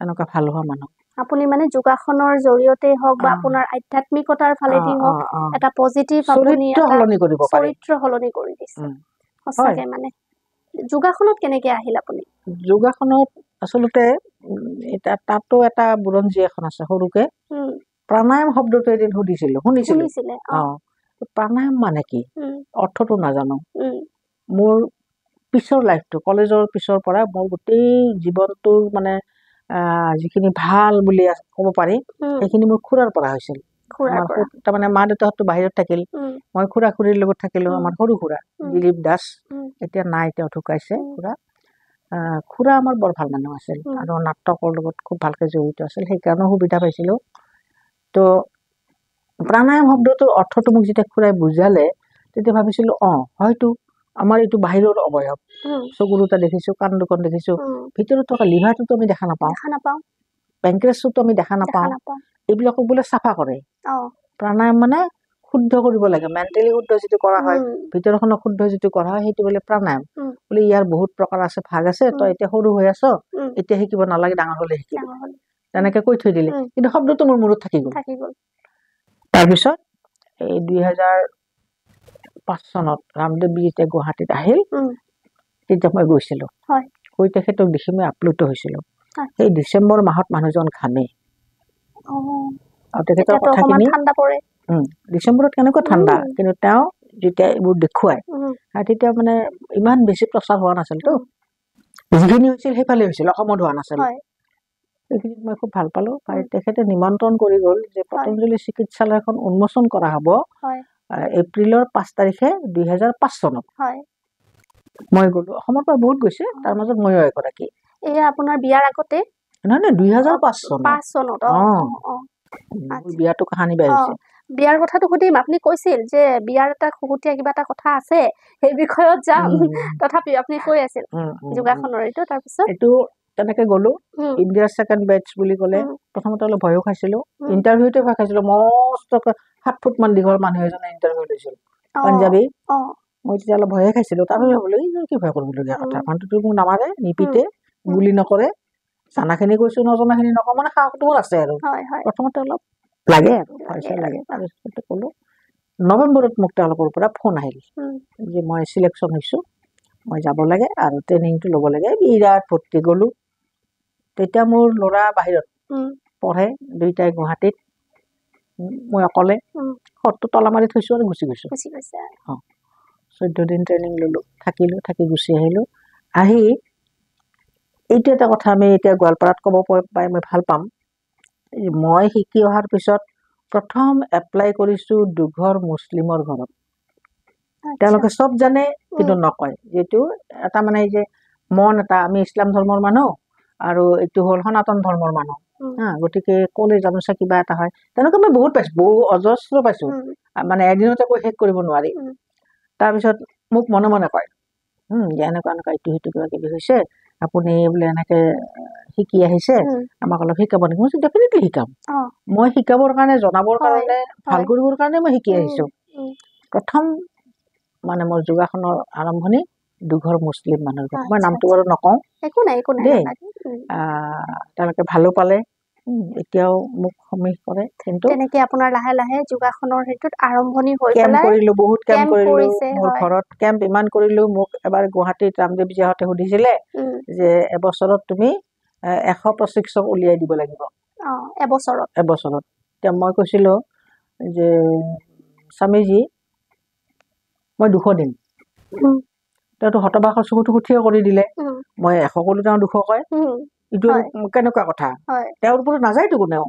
এনেকুৱা ভাল হোৱা মানুহ। আপুনি মানে যোগাসনৰ জৰিয়তে হওক বা আপোনাৰ আধ্যাত্মিকতাৰ ফালেদি হওক, এটা পজিটিভ চৰিত্ৰ সলনি কৰিব পাৰি, চৰিত্ৰ সলনি কৰি দিছে সঁচাকে। মানে যোগাসনত কেনেকে আহিল আপুনি? যোগাসনত আচলতে তাতো এটা বুৰঞ্জী এখন আছে সৰুকে। প্ৰাণায়াম শব্দটো এদিন শুনিছিলো শুনিছিলে প্ৰাণায়াম মানে কি অৰ্থটো নাজানো উম মোৰ পিছৰ লাইফটো কলেজৰ পিছৰ পৰা মোৰ গোটেই জীৱনটোৰ মানে যিখিনি ভাল বুলি ক'ব পাৰি সেইখিনি মোৰ খুৰাৰ পৰা হৈছিল আমাৰ তাৰমানে মা দেউতাহঁতো বাহিৰত থাকিল মই খুৰা খুৰীৰ লগত থাকিলো আমাৰ সৰু খুৰা দিলীপ দাস এতিয়া নাই তেওঁ ঢুকাইছে খুৰা আমাৰ বৰ ভাল মানুহ আছিল আৰু নাটকৰ লগত খুব ভালকে জড়িত আছিল সেইকাৰণে সুবিধা পাইছিলো তো প্ৰাণায়াম শব্দটোৰ অৰ্থটো মোক যেতিয়া খুৰাই বুজালে তেতিয়া ভাবিছিলো হয়তো আমাৰ এইটো বাহিৰৰ অৱয়ব চকু দুটা দেখিছো কাণ দুখন দেখিছো ভিতৰত থকা লিভাৰটোতো আমি দেখা নাপাওঁ পেংক্ৰেছটো আমি দেখা নাপাওঁ এইবিলাকক বোলে চাফা কৰে প্ৰাণায়াম মানে শুদ্ধ কৰিব লাগে মেণ্টেলি শুদ্ধ যিটো কৰা হয় ভিতৰখনক শুদ্ধ যিটো কৰা হয় সেইটো বোলে প্ৰাণায়াম বোলে ইয়াৰ বহুত প্ৰকাৰ আছে ভাগ আছে তই এতিয়া সৰু হৈ আছ এতিয়া শিকিব নালাগে ডাঙৰ হলে শিকিব তেনেকে কৈ থৈ দিলে কিন্তু শব্দটো মোৰ মূৰত থাকি গ'ল তাৰপিছত এই 2005 চনত ৰামদেৱজী যেতিয়া গুৱাহাটীত আহিল তেতিয়া মই গৈছিলো গৈ তেখেতক দেখি মই আপ্লুত হৈছিলো সেই ডিচেম্বৰ মাহত মানুহজন ঘামে আৰু তেখেতৰ কথাখিনি ডিচেম্বৰত কেনেকুৱা ঠাণ্ডা কিন্তু তেওঁ যেতিয়া এইবোৰ দেখুৱাই তেতিয়া মানে ইমান বেছি প্ৰচাৰ হোৱা নাছিলতো যিখিনি হৈছিল সেইফালে হৈছিল অসমত হোৱা নাছিল এইখিনিত মই খুব ভাল পালো তেখেতে নিমন্ত্ৰণ কৰি গ'ল যে পতঞ্জলি চিকিৎসালয়খন উন্মোচন কৰা হ'ব এপ্ৰিলৰ 5 তাৰিখে 2005 চনত মই গ'লো অসমৰ পৰা বহুত গৈছে তাৰ মাজত ময়ো এগৰাকী এয়া আপোনাৰ বিয়াৰ আগতে নহয় 2005 চনত বিয়াটো কাহানি বেয়া হৈছে বিয়াৰ কথাটো সুধিম আপুনি কৈছিল যে বিয়াৰ এটা খুহুতীয়া কিবা এটা কথা আছে সেই বিষয়ত যাম তথাপি আপুনি কৈ আছিল যোগাসনৰ এইটো তাৰপিছত এইটো তেনেকে গ'লো ইণ্ডিয়াৰ সেকেন্ড বেটছ বুলি ক'লে প্ৰথমতে অলপ ভয়ো খাইছিলো ইণ্টাৰভিউতে ভয় খাইছিলো মস্ত 7 ফুট মান দীঘল মানুহ এজনে ইণ্টাৰভিউ লৈছিল পাঞ্জাবী মই তেতিয়া অলপ ভয়ে খাইছিলো তাৰপিছত বোলো কি ভয় কৰিবলগীয়া কথা মানুহটো মোক নামাৰে নিপিতে গুলি নকৰে জানাখিনি কৈছো নজনাখিনি নকওঁ মানে সাহসটো আছে আৰু প্ৰথমতে অলপ লাগে আৰু পইচা লাগে তাৰপিছতে ক'লো নৱেম্বৰত মোক তেওঁলোকৰ পৰা ফোন আহিল যে মই চিলেকশ্যন হৈছো মই যাব লাগে আৰু ট্ৰেইনিংটো ল'ব লাগে বিৰাট ফূৰ্তি গ'লো তেতিয়া মোৰ ল'ৰা বাহিৰত পঢ়ে দুইটাই গুৱাহাটীত মই অকলে ঘৰটো তলা মাৰি থৈছো আৰু গুচি গৈছো 14 দিন ট্ৰেইনিং ল'লো থাকি গুচি আহিলো আহি এইটো এটা কথা আমি এতিয়া গোৱালপাৰাত ক'ব পাই মই ভাল পাম মই শিকি অহাৰ পিছত প্ৰথম এপ্লাই কৰিছো দুঘৰ মুছলিমৰ ঘৰত তেওঁলোকে সব জানে কিন্তু নকয় যেটো এটা মানে যে মন এটা আমি ইছলাম ধৰ্মৰ মানুহ আৰু এইটো হ'ল সনাতন ধৰ্মৰ মানুহ গতিকে ক'লে জানোচা কিবা এটা হয় তেনেকৈ মই বহুত পাইছো বহু অজস্ৰ পাইছো মানে এদিনতে কৈ শেষ কৰিব নোৱাৰি তাৰপিছত মোক মনে মনে কয় যে এনেকুৱা এইটো সেইটো কিবা কিবি হৈছে আপুনি বোলে এনেকে শিকি আহিছে আমাক অলপ শিকাব নেকি মই ডেফিনেটলি শিকাম মই শিকাবৰ কাৰণে জনাবৰ কাৰণে ভাল কৰিবৰ কাৰণে মই শিকি আহিছো প্ৰথম মানে মোৰ যোগাসনৰ আৰম্ভণি দুঘৰ মুছলিম মানুহৰ ঘৰত মই নামটো বাৰু নকওঁ দেই তেওঁলোকে ভালো পালে এতিয়াও মোক সমীহ কৰে কিন্তু তেনেকে আপোনাৰ লাহে লাহে যোগাসনৰ হেতুত আৰম্ভণি হৈ কেম্প কৰিলো বহুত কেম্প কৰিলো মোৰ ঘৰত কেম্প ইমান কৰিলো মোক এবাৰ গুৱাহাটীত ৰামদেৱজীহঁতে সুধিছিলে যে এবছৰত তুমি 100 প্ৰশিক্ষক উলিয়াই দিব লাগিব এবছৰত এতিয়া মই কৈছিলো যে স্বামীজী মই 200 দিম তেওঁতো হতবাকৰ চকুটো থিয় কৰি দিলে মই 100 কলো তেওঁ 200 কয় এইটো কেনেকুৱা কথা তেওঁৰ ওপৰত নাযায়তো কোনেও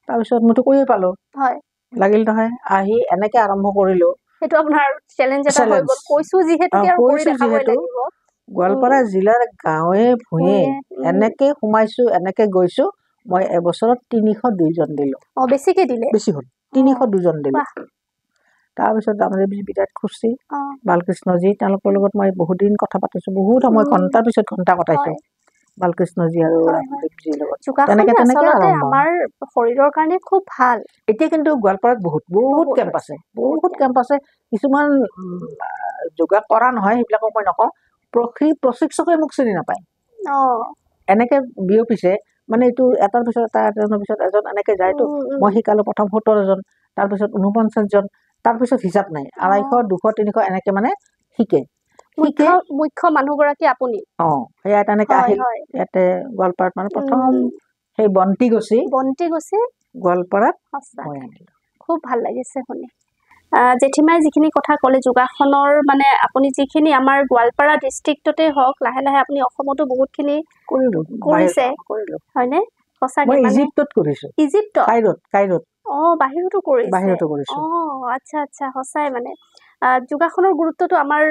তাৰপিছত মইতো কৈয়ে পালো লাগিল নহয় আহি এনেকে আৰম্ভ কৰিলো সেইটো আপোনাৰ চ্যালেঞ্জ এটা হৈ গ'ল কৈছো যিহেতু আৰু কৰি দেখাবই লাগিব গোৱালপাৰা জিলাৰ গাঁৱে ভূঞে এনেকে সোমাইছো এনেকে গৈছো মই এবছৰত 302 জন দিলো বেছিকে দিলে বেছি হ'ল 302 জন দিলো তাৰপিছত ৰামদেৱজী বিৰাট খুশি বালকৃষ্ণজী তেওঁলোকৰ লগত মই বহুত দিন কথা পাতিছো বহুত সময় ঘণ্টাৰ পিছত ঘণ্টা কটাইছো বালকৃষ্ণজী আৰু ৰামদেৱজীৰ লগত তেনেকে আমাৰ শৰীৰৰ কাৰণে খুব ভাল এতিয়া কিন্তু গোৱালপাৰাত বহুত কেম্প আছে কিছুমান যোগা কৰা নহয় সেইবিলাকক মই নকওঁ প্ৰশিক্ষকে মোক চিনি নাপায় এনেকে বিয়পিছে মানে এইটো এটাৰ পিছত এজন এনেকে যায়তো মই শিকালো প্ৰথম 17 জন তাৰপিছত 49 জন তাৰপিছত হিচাপ নাই 250 200 300 এনেকে মানে শিকে মুখ্য মানুহগৰাকী আপুনি সেয়া তেনেকে আহিল ইয়াতে গোৱালপাৰাত মানে প্ৰথম সেই বন্তি গছি গোৱালপাৰাত সঁচা মই আনিলোঁ। খুব ভাল লাগিছে শুনি। জেঠীমাই যিখিনি কথা ক'লে যোগাসনৰ মানে আপুনি যিখিনি আমাৰ গোৱালপাৰা ডিষ্ট্ৰিক্টতে হওক লাহে লাহে আপুনি অসমতো বহুতখিনি কৰিলোঁ কৰিছে কৰিলোঁ হয়নে সঁচাকে মই মানে ইজিপ্তত কৰিছোঁ ইজিপ্তত কাইৰোত বাহিৰতো কৰিছে আচ্ছা আচ্ছা সঁচাই মানে যোগাসনৰ গুৰুত্বটো আমাৰ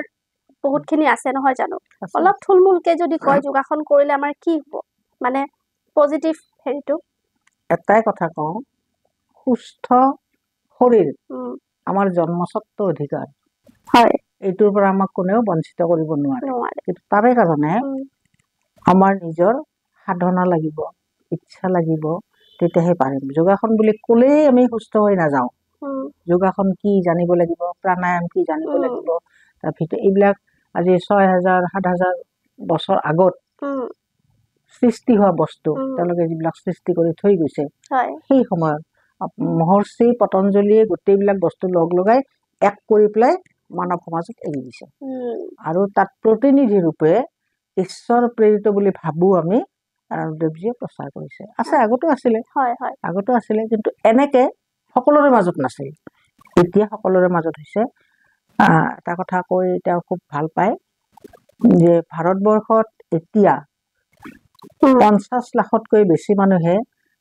বহুতখিনি আছে নহয় জানো অলপ থুলমূলকে যদি কয় যোগাসন কৰিলে আমাৰ কি হ'ব মানে পজিটিভ হেৰিটো এটাই কথা কওঁ সুস্থ শৰীৰ আমাৰ জন্মস্বত্ব অধিকাৰ হয় এইটোৰ পৰা আমাক কোনেও বঞ্চিত কৰিব নোৱাৰে কিন্তু তাৰে কাৰণে আমাৰ নিজৰ সাধনা লাগিব ইচ্ছা লাগিব তেতিয়াহে পাৰিম যোগাসন বুলি ক'লেই আমি সুস্থ হৈ নাযাওঁ যোগাসন কি জানিব লাগিব প্ৰাণায়াম কি জানিব লাগিব তাৰ ভিতৰত এইবিলাক আজি ৬,০০০-৭,০০০ বছৰ আগত সৃষ্টি হোৱা বস্তু তেওঁলোকে যিবিলাক সৃষ্টি কৰি থৈ গৈছে সেই সময়ত মহৰ্ষি পতঞ্জলীয়ে গোটেইবিলাক বস্তু লগ লগাই এক কৰি পেলাই মানৱ সমাজত এৰি দিছে আৰু তাত প্ৰতিনিধি ৰূপে ঈশ্বৰ প্ৰেৰিত বুলি ভাবো আমি ৰামদেৱজীয়ে প্ৰচাৰ কৰিছে আছে আগতো আছিলে কিন্তু এনেকে সকলোৰে মাজত নাছিল এতিয়া সকলোৰে মাজত হৈছে এটা কথা কৈ তেওঁ খুব ভাল পায় যে ভাৰতবৰ্ষত এতিয়া ৫০ লাখতকৈ বেছি মানুহে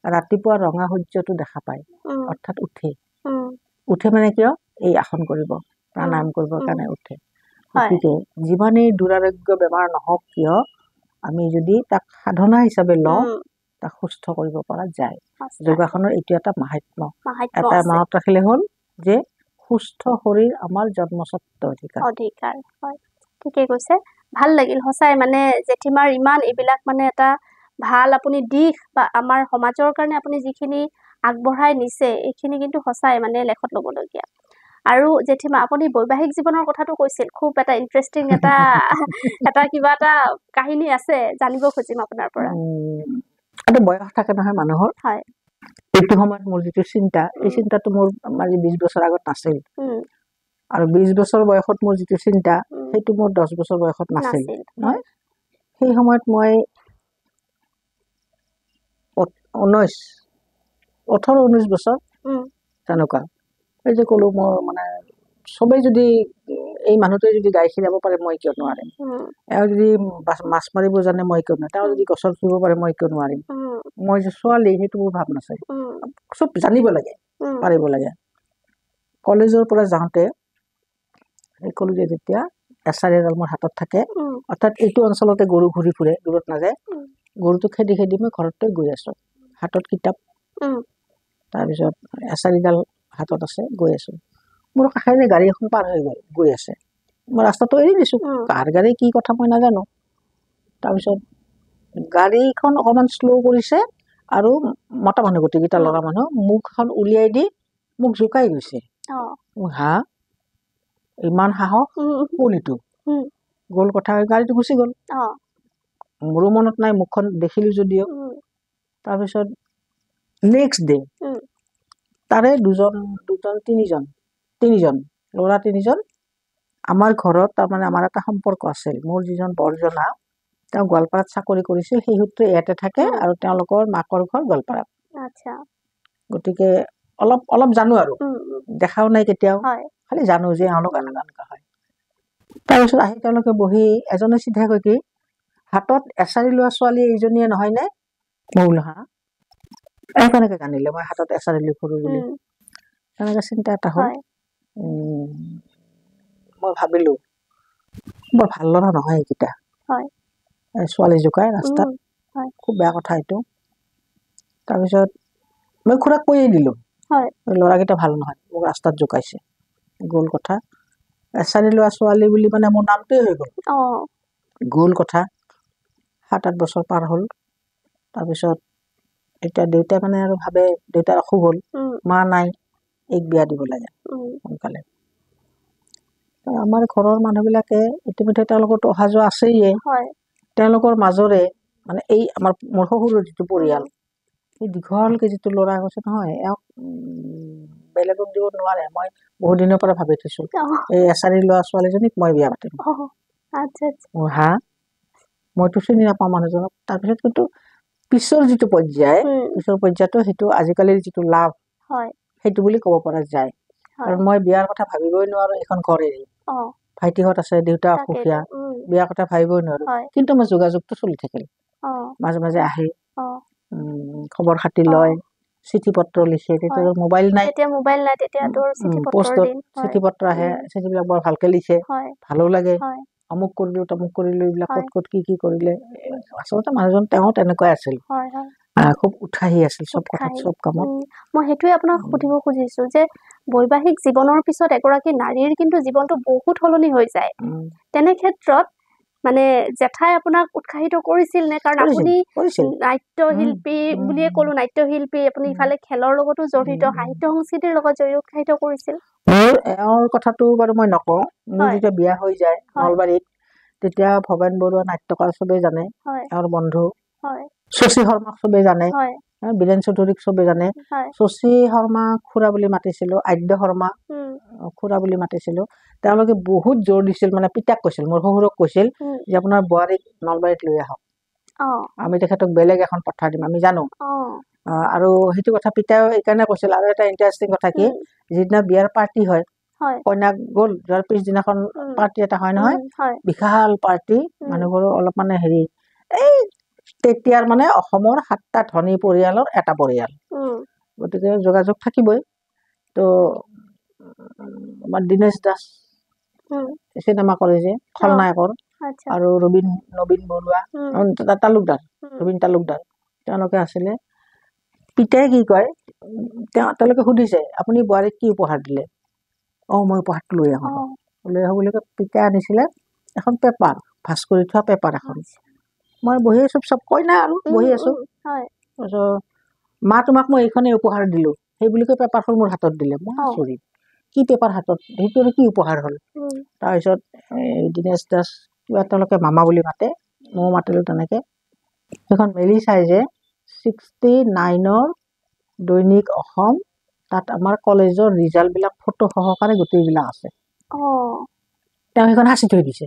ৰাতিপুৱা ৰঙা সূৰ্যটো দেখা পায় অৰ্থাৎ উঠে মানে কিয় এই আসন কৰিব প্ৰাণায়াম কৰিবৰ কাৰণে উঠে গতিকে যিমানেই দুৰাৰোগ্য বেমাৰ নহওক কিয় আমি যদি তাক সাধনা হিচাপে লওঁ তাক সুস্থ কৰিব পৰা যায় যোগাসনৰ এইটো এটা মাহাত্ম্য এটা মনত ৰাখিলে হ'ল যে সুস্থ শৰীৰ আমাৰ জন্মস্বত্ব অধিকাৰ হয় ঠিকে কৈছে ভাল লাগিল সঁচাই মানে জেঠীমাৰ ইমান এইবিলাক মানে এটা ভাল আপুনি দিশ বা আমাৰ সমাজৰ কাৰণে আপুনি যিখিনি আগবঢ়াই নিছে এইখিনি কিন্তু সঁচাই মানে লেখত ল'বলগীয়া আৰু জেঠীমা আপুনি বৈবাহিক জীৱনৰ কথাটো কৈছিল খুব এটা ইন্টাৰেষ্টিং এটা কিবা এটা কাহিনী আছে জানিব খুজিম আপোনাৰ পৰা এটা বয়স থাকে নহয় মানুহৰ এইটো সময়ত মোৰ যিটো চিন্তা এই চিন্তাটো মোৰ আজি ২০ বছৰ আগত নাছিল আৰু ২০ বছৰ বয়সত মোৰ যিটো চিন্তা সেইটো মোৰ ১০ বছৰ বয়সত নাছিল নহয় সেই সময়ত মই ১৮-১৯ বছৰ তেনেকুৱা এই যে ক'লো মোৰ মানে চবেই যদি এই মানুহটোৱে যদি গাই খিৰাব পাৰে মই কিয় নোৱাৰিম এওঁ যদি মাছ মাৰিব জানে মই কিয় নোৱাৰিম তেওঁ যদি গছত উঠিব পাৰে মই কিয় নোৱাৰিম মই যে ছোৱালী সেইটো মোৰ ভাৱ নাছিল চব জানিব লাগে পাৰিব লাগে কলেজৰ পৰা যাওঁতে এই ক'লো যে যেতিয়া এছাৰি এডাল মোৰ হাতত থাকে অৰ্থাৎ এইটো অঞ্চলতে গৰু ঘূৰি ফুৰে দূৰত নাযায় গৰুটো খেদি খেদি মই ঘৰতে গৈ আছোঁ হাতত কিতাপ তাৰপিছত এছাৰিডাল হাতত আছে গৈ আছোঁ মোৰ কাষেৰে গাড়ী এখন পাৰ হৈ গৈ আছে মই ৰাস্তাটো এৰি দিছোঁ কাৰ গাড়ী কি কথা মই নাজানো তাৰপিছত গাড়ীখন অকণমান শ্ল' কৰিছে আৰু মতা মানুহ গোটেইকেইটা ল'ৰা মানুহ মুখখন উলিয়াই দি মোক জোকাই গৈছে হা ইমান সাহস কোনটো গ'ল কথা গাড়ীটো গুচি গ'ল মোৰো মনত নাই মুখখন দেখিলোঁ যদিও তাৰপিছত নেক্সট ডে তাৰে দুজন তিনিজন ল'ৰা তিনিজন আমাৰ ঘৰত তাৰমানে আমাৰ এটা সম্পৰ্ক আছিল মোৰ যিজন বৰজনা তেওঁ গোৱালপাৰাত চাকৰি কৰিছিল সেই সূত্ৰে ইয়াতে থাকে আৰু তেওঁলোকৰ মাকৰ ঘৰ গোৱালপাৰাত গতিকে অলপ জানো আৰু দেখাও নাই কেতিয়াও খালি জানো যে এওঁলোক এনেকুৱা হয় তাৰপিছত আহি তেওঁলোকে বহি এজনে চিধা কৈ কি হাতত এছাৰি লোৱা ছোৱালী এইজনীয়ে নহয়নে মই বোলো হা কেনেকৈ জানিলে মই হাতত এছাৰি লৈ ফুৰোঁ বুলি তেনেকৈ চিন্তা এটা হ'ল মই ভাবিলোঁ বৰ ভাল ল'ৰা নহয় এইকেইটা ছোৱালী জোকাই ৰাস্তাত খুব বেয়া কথা এইটো তাৰপিছত মই খুৰাক কৈয়ে দিলোঁ ল'ৰাকেইটা ভাল নহয় মোক ৰাস্তাত জোকাইছে গ'ল কথা এছাৰি লোৱা ছোৱালী বুলি মানে মোৰ নামটোৱে হৈ গ'ল কথা ৭-৮ বছৰ পাৰ হ'ল তাৰপিছত এতিয়া দেউতাই মানে আৰু ভাবে দেউতাৰ অসুখ হ'ল মা নাই এইক বিয়া দিব লাগে সোনকালে আমাৰ ঘৰৰ মানুহবিলাকে ইতিমধ্যে তেওঁলোকৰতো অহা যোৱা আছেই তেওঁলোকৰ মাজৰে মানে এই মোৰ শহুৰৰ যিটো পৰিয়াল এই দীঘলকৈ যিটো ল'ৰা কৈছে নহয় এওঁক বেলেগক দিব নোৱাৰে মই বহুত দিনৰ পৰা ভাবি থৈছোঁ এই এছাৰি লোৱা ছোৱালীজনীক মই বিয়া পাতিম হা মইতো চিনি নাপাওঁ মানুহজনক তাৰপিছত কিন্তু পিছৰ যিটো পৰ্যায় পিছৰ পৰ্যায়টো সেইটো আজিকালিৰ যিটো লাভ হয় সেইটো বুলি ক'ব পৰা যায় কাৰণ মই বিয়াৰ কথা ভাবিবই নোৱাৰো এখন ঘৰ এৰি ভাইটিহঁত আছে দেউতা অসুখীয়া বিয়াৰ কথা ভাবিবই নোৱাৰো কিন্তু মই যোগাযোগটো চলি থাকিল মাজে মাজে আহে খবৰ খাতি লয় চিঠি পত্ৰ লিখে তেতিয়া মোবাইল নাই পোষ্টত চিঠি পত্ৰ আহে চিঠিবিলাক বৰ ভালকে লিখে ভালো লাগে অমুক কৰিলো তমুক কৰিলো এইবিলাক ক'ত ক'ত কি কৰিলে আচলতে মানুহজন তেওঁ তেনেকুৱাই আছিল খুব উৎসাহী আছিল চব কথাত চব কামত মই সেইটোৱে আপোনাক সুধিব খুজিছো যে বৈবাহিক জীৱনৰ পিছত এগৰাকী নাৰীৰ কিন্তু জীৱনটো বহুত সলনি হৈ যায় তেনে ক্ষেত্ৰত মানে জেঠাই আপোনাক উৎসাহিত কৰিছিল নে কাৰণ আপুনি নাট্যশিল্পী বুলিয়ে ক'লো নাট্যশিল্পী আপুনি ইফালে খেলৰ লগতো জড়িত সাহিত্য সংস্কৃতিৰ লগত জড়িত উৎসাহিত কৰিছিল মোৰ এওঁৰ কথাটো বাৰু মই নকওঁ মোৰ যেতিয়া বিয়া হৈ যায় নলবাৰীত তেতিয়া ভৱেন বৰুৱা নাট্যকাৰ চবেই জানে এওঁৰ বন্ধু শশী শৰ্মাক চবেই জানে বীৰেন চৌধুৰীক চবেই জানে শশী শৰ্মা খুৰা বুলি মাতিছিলো আদ্য শৰ্মা খুৰা বুলি মাতিছিলো তেওঁলোকে বহুত জোৰ দিছিল মানে পিতাক কৈছিল মোৰ শহুৰক কৈছিল যে আপোনাৰ বোৱাৰীক নলবাৰীত লৈ আহক আমি তেখেতক বেলেগ এখন পঠাই দিম আমি জানো আৰু সেইটো কথা পিতাই এইকাৰণে কৈছিল আৰু এটা ইণ্টাৰেষ্টিং কথা কি যিদিনা বিয়াৰ পাৰ্টি হয় কইনাক গ'ল যোৱাৰ পিছদিনাখন পাৰ্টি এটা হয় নহয় বিশাল পাৰ্টি মানুহবোৰো অলপ মানে হেৰি এই তেতিয়াৰ মানে অসমৰ 7টা ধনী পৰিয়ালৰ এটা পৰিয়াল গতিকে যোগাযোগ থাকিবই তো আমাৰ দীনেশ দাস চিনেমা কৰে যে খলনায়কৰ আৰু নবীন বৰুৱা তালুকদাৰ ৰবীন তালুকদাৰ তেওঁলোকে আছিলে পিতাই কি কয় তেওঁলোকে সুধিছে আপুনি বোৱাৰীক কি উপহাৰ দিলে মই উপহাৰটো লৈ আহো বুলি কয় পিতাই আনিছিলে এখন পেপাৰ ভাজ কৰি থোৱা পেপাৰ এখন মই বহি আছো চব কইনা আৰু বহি আছো মা তোমাক মই এইখনেই উপহাৰ দিলো সেই বুলি কৈ পেপাৰখন মোৰ হাতত দিলে মই আচৰিত কি পেপাৰ হাতত সেইটো কি উপহাৰ হ'ল তাৰপিছত দীনেশ দাস কিবা তেওঁলোকে মামা বুলি মাতে ময়ো মাতিলো তেনেকে সেইখন মেলি চাই যে 69ৰ দৈনিক অসম তাত আমাৰ কলেজৰ ৰিজাল্টবিলাক ফটো সহকাৰে গোটেইবিলাক আছে তেওঁ সেইখন সাঁচি থৈ দিছে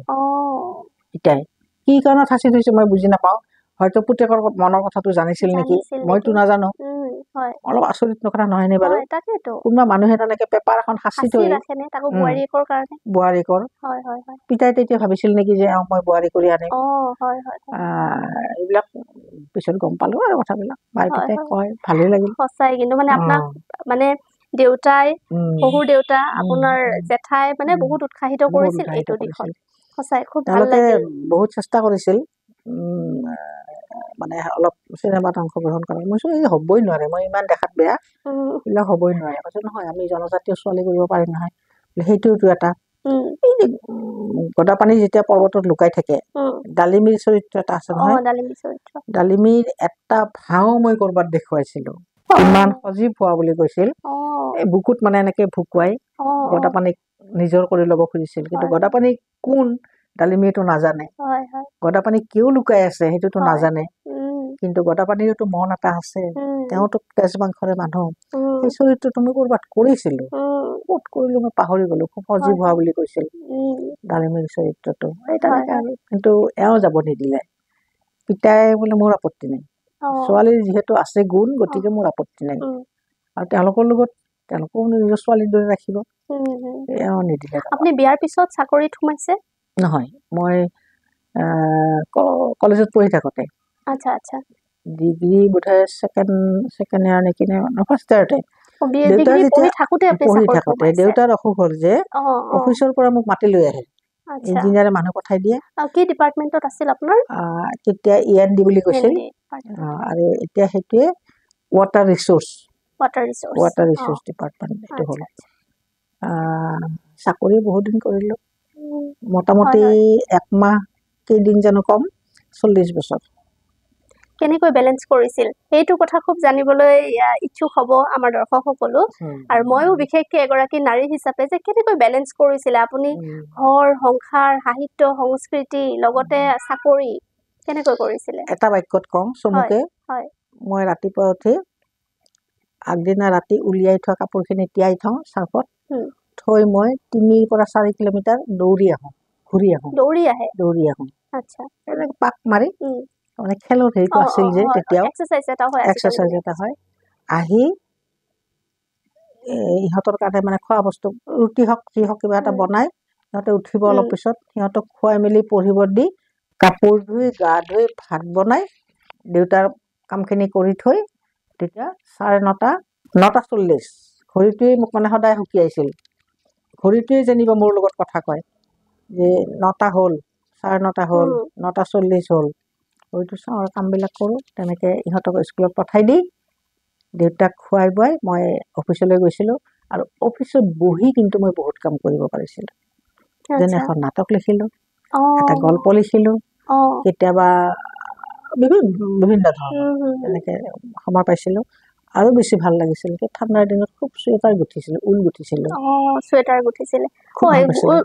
এতিয়াই কি কাৰণত সাঁচি থৈছে মই বুজি নাপাওঁ হয়তো পুতেকৰ মনৰ কথাটো জানিছিল নেকি মইতো নাজানো অলপ আচৰিত কথা নহয়নে বাৰু কোনোবা মানুহে তেনেকে পেপাৰ এখন সাঁচি থৈ বোৱাৰীকৰ পিতাই তেতিয়া ভাবিছিল নেকি যে মই বোৱাৰী কৰি আনিম এইবিলাক পিছত গম পালো আৰু কথাবিলাক মাই পিতাই কয় ভালেই লাগিল সঁচাই কিন্তু মানে আপোনাক মানে দেউতাই শহুৰ দেউতা আপোনাৰ জেঠাই মানে বহুত উৎসাহিত কৰিছিল এইটো দিশত সঁচাই খুব ভাল লাগিল বহুত চেষ্টা কৰিছিল মানে অলপ চিনেমাত অংশগ্ৰহণ কৰা মই এই হ'বই নোৱাৰে মই ইমান দেখাত বেয়া এইবিলাক হ'বই নোৱাৰে কৈছে নহয় আমি জনজাতীয় ছোৱালী কৰিব পাৰিম নহয় সেইটোতো এটা এই যে গদাপানী যেতিয়া পৰ্বতত লুকাই থাকে ডালিমীৰ চৰিত্ৰ এটা আছে নহয় ডালিমীৰ এটা ভাও মই কৰবাত দেখুৱাইছিলো ইমান সজীৱ হোৱা বুলি কৈছিল এই বুকুত মানে এনেকে ভুকুৱাই গদাপানীক নিজৰ কৰি ল'ব খুজিছিল কিন্তু গদাপানী কোন ডালিমীটো নাজানে গদাপানী কিয় লুকাই আছে সেইটোতো নাজানে কিন্তু গদাপানীৰতো মন এটা আছে তেওঁতো তেজ মাংসৰে মানুহ সেই চৰিত্ৰটো মই কৰবাত কৰিছিলো ক'ত কৰিলো মই পাহৰি গলো খুব সজীৱ হোৱা বুলি কৈছিল ডালিমীৰ চৰিত্ৰটো এই তেনেকে আৰু কিন্তু এওঁ যাব নিদিলে পিতাই বোলে মোৰ আপত্তি নাই ছোৱালীৰ যিহেতু আছে গুণ গতিকে মোৰ আপত্তি নাই আৰু তেওঁলোকৰ লগত তেওঁলোকেও নিজৰ ছোৱালীৰ দৰে ৰাখিব এওঁ নিদিলে আপুনি বিয়াৰ পিছত চাকৰিত সোমাইছে নহয় মই কলেজত পঢ়ি থাকোঁতে ডিগ্ৰী বোধহয় ছেকেণ্ড ইয়াৰ নেকি ফাৰ্ষ্ট ইয়াৰতে পঢ়ি থাকোঁতে দেউতাৰ অসুখ হ'ল যে অফিচৰ পৰা মোক মাতি লৈ আহে ইঞ্জিনিয়াৰে মানুহ পঠাই দিয়ে কি ডিপাৰ্টমেণ্টত আছিল আপোনাৰ তেতিয়া END বুলি কৈছিল আৰু এতিয়া সেইটোৱে ৱাটাৰ ৰিচোৰ্চ ডিপাৰ্টমেণ্ট এইটো হ'ল চাকৰি বহুত দিন কৰিলোঁ মোটামুটি 1 মাহ কেইদিন জানো কম 40 বছৰ কেনেকৈ বেলেন্স কৰিছিল সেইটো কথা খুব জানিবলৈ ইচ্ছুক হ'ব আমাৰ দৰ্শকসকলো আৰু ময়ো বিশেষকৈ এগৰাকী নাৰী হিচাপে যে কেনেকৈ বেলেন্স কৰিছিল আপুনি ঘৰ সংসাৰ সাহিত্য সংস্কৃতি লগতে চাকৰি কেনেকৈ কৰিছিল এটা বাক্যত কওঁ চমুকে মই ৰাতিপুৱা উঠি আগদিনা ৰাতি উলিয়াই থোৱা কাপোৰখিনি তিয়াই থওঁ চাৰ্ফত থৈ মই 3 পৰা 4 কিলোমিটাৰ দৌৰি আহোঁ ঘূৰি আহোঁ দৌৰি আহোঁ আচ্ছা এনেকৈ পাক মাৰি মানে খেলৰ হেৰিটো আছিল যে তেতিয়াও এক্সাৰসাইজ এটা হয় এক্সাৰসাইজ এটা হয় আহি ইহঁতৰ কাৰণে মানে খোৱা বস্তু ৰুটি হওক যি হওক কিবা এটা বনাই সিহঁতে উঠিব অলপ পিছত সিহঁতক খুৱাই মেলি পঢ়িব দি কাপোৰ ধুই গা ধুই ভাত বনাই দেউতাৰ কামখিনি কৰি থৈ তেতিয়া 9:30 9:40 ঘড়ীটোৱে মোক মানে সদায় সুকিয়াইছিল ঘড়ীটোৱে যেনিবা মোৰ লগত কথা কয় যে 9টা হ'ল 9:30 হ'ল 9:40 হ'ল ঘড়ীটো চাওঁ আৰু কামবিলাক কৰোঁ তেনেকৈ ইহঁতক স্কুলত পঠাই দি দেউতাক খুৱাই বুৱাই মই অফিচলৈ গৈছিলোঁ আৰু অফিচত বহি কিন্তু মই বহুত কাম কৰিব পাৰিছিলোঁ যেনে এখন নাটক লিখিলোঁ এটা গল্প লিখিলোঁ কেতিয়াবা বিভিন্ন ধৰণৰ এনেকৈ সময় পাইছিলোঁ আৰু বেছি ভাল লাগিছিল ঠাণ্ডাৰ দিনত খুব চুৱেটাৰ গুঠিছিলোঁ ঊল গুঠিছিলোঁ চুৱেটাৰ গুঠিছিলে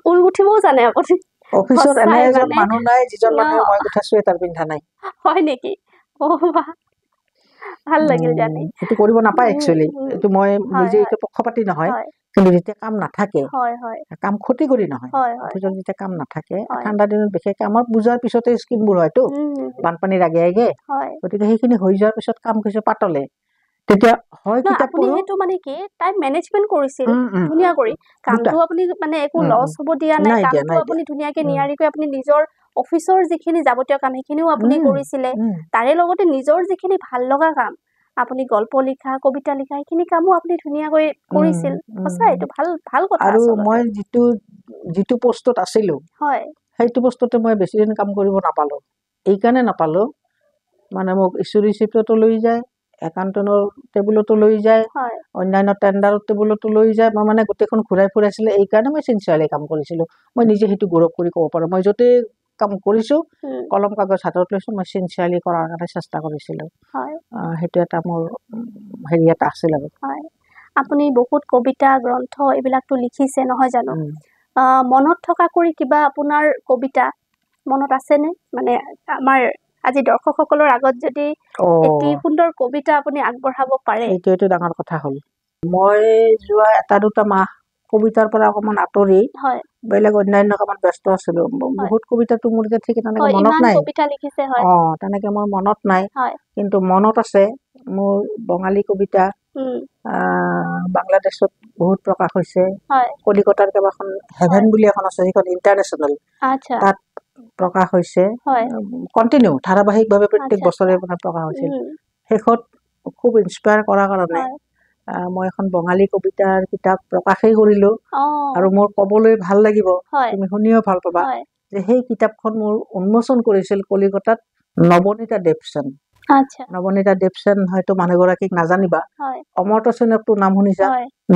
ঊল গুঠিবও জানে আপুনি অফিচত এনে এজন মানুহ নাই যিজন মানুহে মই গুঠা চুৱেটাৰ পিন্ধা নাই হয় নেকি ভাল লাগিল জানি এইটো কৰিব নাপায় একচুৱেলি এইটো মই নিজে এইটো পক্ষপাতি নহয় কিন্তু যেতিয়া কাম নাথাকে কাম ক্ষতি কৰি নহয় অফিচত যেতিয়া কাম নাথাকে ঠাণ্ডা দিনত বিশেষকৈ আমাৰ পূজাৰ পিছতে স্কিমবোৰ হয়তো বানপানীৰ আগে আগে গতিকে সেইখিনি হৈ যোৱাৰ পিছত কাম কিছু পাতলে তেতিয়া হয় কিতাপ আপুনি হেতু মানে কি টাইম মেনেজমেন্ট কৰিছিল ধুনিয়া কৰি কামটো আপুনি মানে একো লস হ'ব দিয়া নাই কামটো আপুনি ধুনিয়াকে নিয়াৰিকৈ আপুনি নিজৰ অফিচৰ যিখিনি যাবতীয় কাম সেইখিনিও আপুনি কৰিছিলে তাৰে লগতে নিজৰ যিখিনি ভাল লগা কাম আপুনি গল্প লিখা কবিতা লিখা এইখিনি কামো আপুনি ধুনিয়াকৈ কৰিছিল সঁচা এইটো ভাল ভাল কথা আৰু মই যিটো পোষ্টত আছিলোঁ হয় সেইটো পোষ্টতে মই বেছি দিন কাম কৰিব নাপালোঁ এইকাৰণে নাপালোঁ মানে মোক ইছ্যু ৰিচিপ্টতো লৈ যায় একাউণ্টনৰ টেবুলতো লৈ যায় অন্যান্য টেণ্ডাৰৰ টেবুলতো লৈ যায় মই মানে গোটেইখন ঘূৰাই ফুৰাইছিলে এইকাৰণে মই চিনচিয়াৰলি কাম কৰিছিলোঁ মই নিজে সেইটো গৌৰৱ কৰি ক'ব পাৰোঁ মই য'তেই কাম কৰিছোঁ কলম কাগজ হাতত লৈছোঁ মই চিনচিয়াৰলি কৰাৰ কাৰণে চেষ্টা কৰিছিলোঁ সেইটো এটা মোৰ হেৰি এটা আছিল আৰু আপুনি বহুত কবিতা গ্ৰন্থ এইবিলাকতো লিখিছে নহয় জানো মনত থকা কৰি কিবা আপোনাৰ কবিতা মনত আছেনে মানে আমাৰ আজি দৰ্শকসকলৰ আগত যদি এটি সুন্দৰ কবিতা আপুনি আগবঢ়াব পাৰে এইটো ডাঙৰ কথা হ'ল মই যোৱা এটা দুটা মাহ কবিতাৰ পৰা অকণমান আঁতৰি বেলেগ অন্যান্য কামত ব্যস্ত আছিলোঁ বহুত কবিতাটো মোৰ এতিয়া ঠিক তেনেকৈ মনত নাই তেনেকৈ মোৰ মনত নাই কিন্তু মনত আছে মোৰ বঙালী কবিতা বাংলাদেশত বহুত প্ৰকাশ হৈছে কলিকতাৰ কেইবাখন হেভেন বুলি এখন আছে যিখন ইণ্টাৰনেশ্যনেল তাত প্ৰকাশ হৈছে কণ্টিনিউ ধাৰাবাহিকভাৱে প্ৰত্যেক বছৰে মানে প্ৰকাশ হৈছিল শেষত খুব ইনস্পায়াৰ কৰাৰ কাৰণে মই এখন বঙালী কবিতাৰ কিতাপ প্ৰকাশেই কৰিলোঁ আৰু মোৰ ক'বলৈ ভাল লাগিব তুমি শুনিও ভাল পাবা যে সেই কিতাপখন মোৰ উন্মোচন কৰিছিল কলিকতাত নৱনীতা দেৱসেন নৱনীতা দেৱসেন হয়তো মানুহগৰাকীক নাজানিবা অমৰ্ত্য সেনৰতো নাম শুনিছা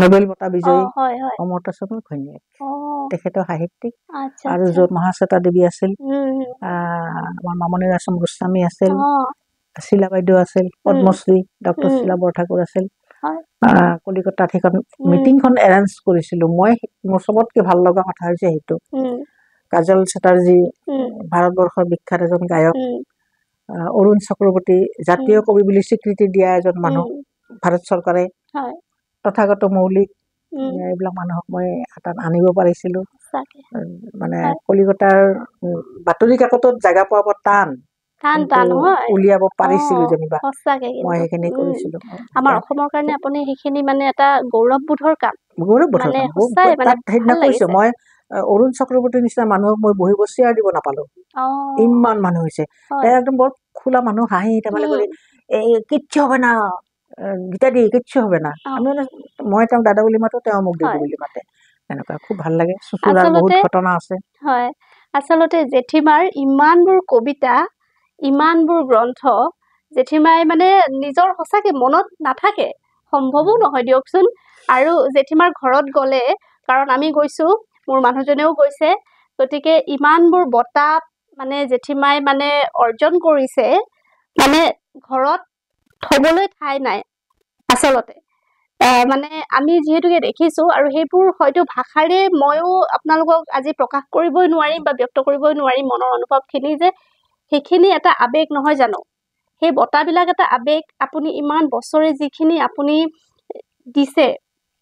নোবেল বঁটা বিজয়ী অমৰ্ত্য সেনৰ ঘৈণীয়েক তেখেতৰ সাহিত্যিক আৰু য'ত মহাশ্বেতা দেৱী আছিল আমাৰ মামণি ৰয়ছম গোস্বামী আছিল শিলা বাইদেউ আছিল পদ্মশ্ৰী ডক্টৰ শিলা বৰঠাকুৰ আছিল কলিকতাত সেইখন মিটিংখন এৰেঞ্জ কৰিছিলোঁ মই মোৰ চবতকৈ ভাল লগা কথা হৈছে সেইটো কাজল চেটাৰ্জী ভাৰতবৰ্ষৰ বিখ্যাত এজন গায়ক অৰুণ চক্ৰৱৰ্তী জাতীয় কবি বুলি স্বীকৃতি দিয়া এজন মানুহ ভাৰত চৰকাৰে তথাগত মৌলিক এইবিলাক মানুহক মই হাতত আনিব পাৰিছিলোঁ মানে কলিকতাৰ বাতৰি কাকতত জাগা পোৱাব টান উলিয়াব পাৰিছিলোঁ যেনিবা মই সেইখিনি কৰিছিলোঁ আমাৰ অসমৰ কাৰণে আপুনি সেইখিনি মানে এটা গৌৰৱবোধৰ কাম তাত সেইদিনা কৈছোঁ মই অৰুণ চক্ৰৱৰ্তীৰ নিচিনা মানুহক মই বহিব চেয়াৰ দিব নাপালোঁ ইমান মানুহ হৈছে তেওঁ একদম বৰ খোলা মানুহ হাঁহি ধেমালি কৰি এই কিচ্ছু হবে না গীতা দি কিচ্ছু হবে না আমি মানে মই তেওঁক দাদা বুলি মাতো তেওঁ মোক দিদি বুলি মাতে এনেকুৱা খুব ভাল লাগে চুচুৰাৰ বহুত ঘটনা আছে আচলতে জেঠীমাৰ ইমানবোৰ কবিতা ইমানবোৰ গ্ৰন্থ জেঠীমাই মানে নিজৰ সঁচাকে মনত নাথাকে সম্ভৱো নহয় দিয়কচোন আৰু জেঠীমাৰ ঘৰত গ'লে কাৰণ আমি গৈছোঁ মোৰ মানুহজনেও গৈছে গতিকে ইমানবোৰ বঁটা মানে জেঠীমাই মানে অৰ্জন কৰিছে মানে ঘৰত থবলৈ ঠাই নাই আচলতে মানে আমি যিহেতুকে দেখিছোঁ আৰু সেইবোৰ হয়তো ভাষাৰে ময়ো আপোনালোকক আজি প্ৰকাশ কৰিবই নোৱাৰিম বা ব্যক্ত কৰিবই নোৱাৰিম মনৰ অনুভৱখিনি যে সেইখিনি এটা আবেগ নহয় জানো সেই বঁটাবিলাক এটা আবেগ আপুনি ইমান বছৰে যিখিনি আপুনি দিছে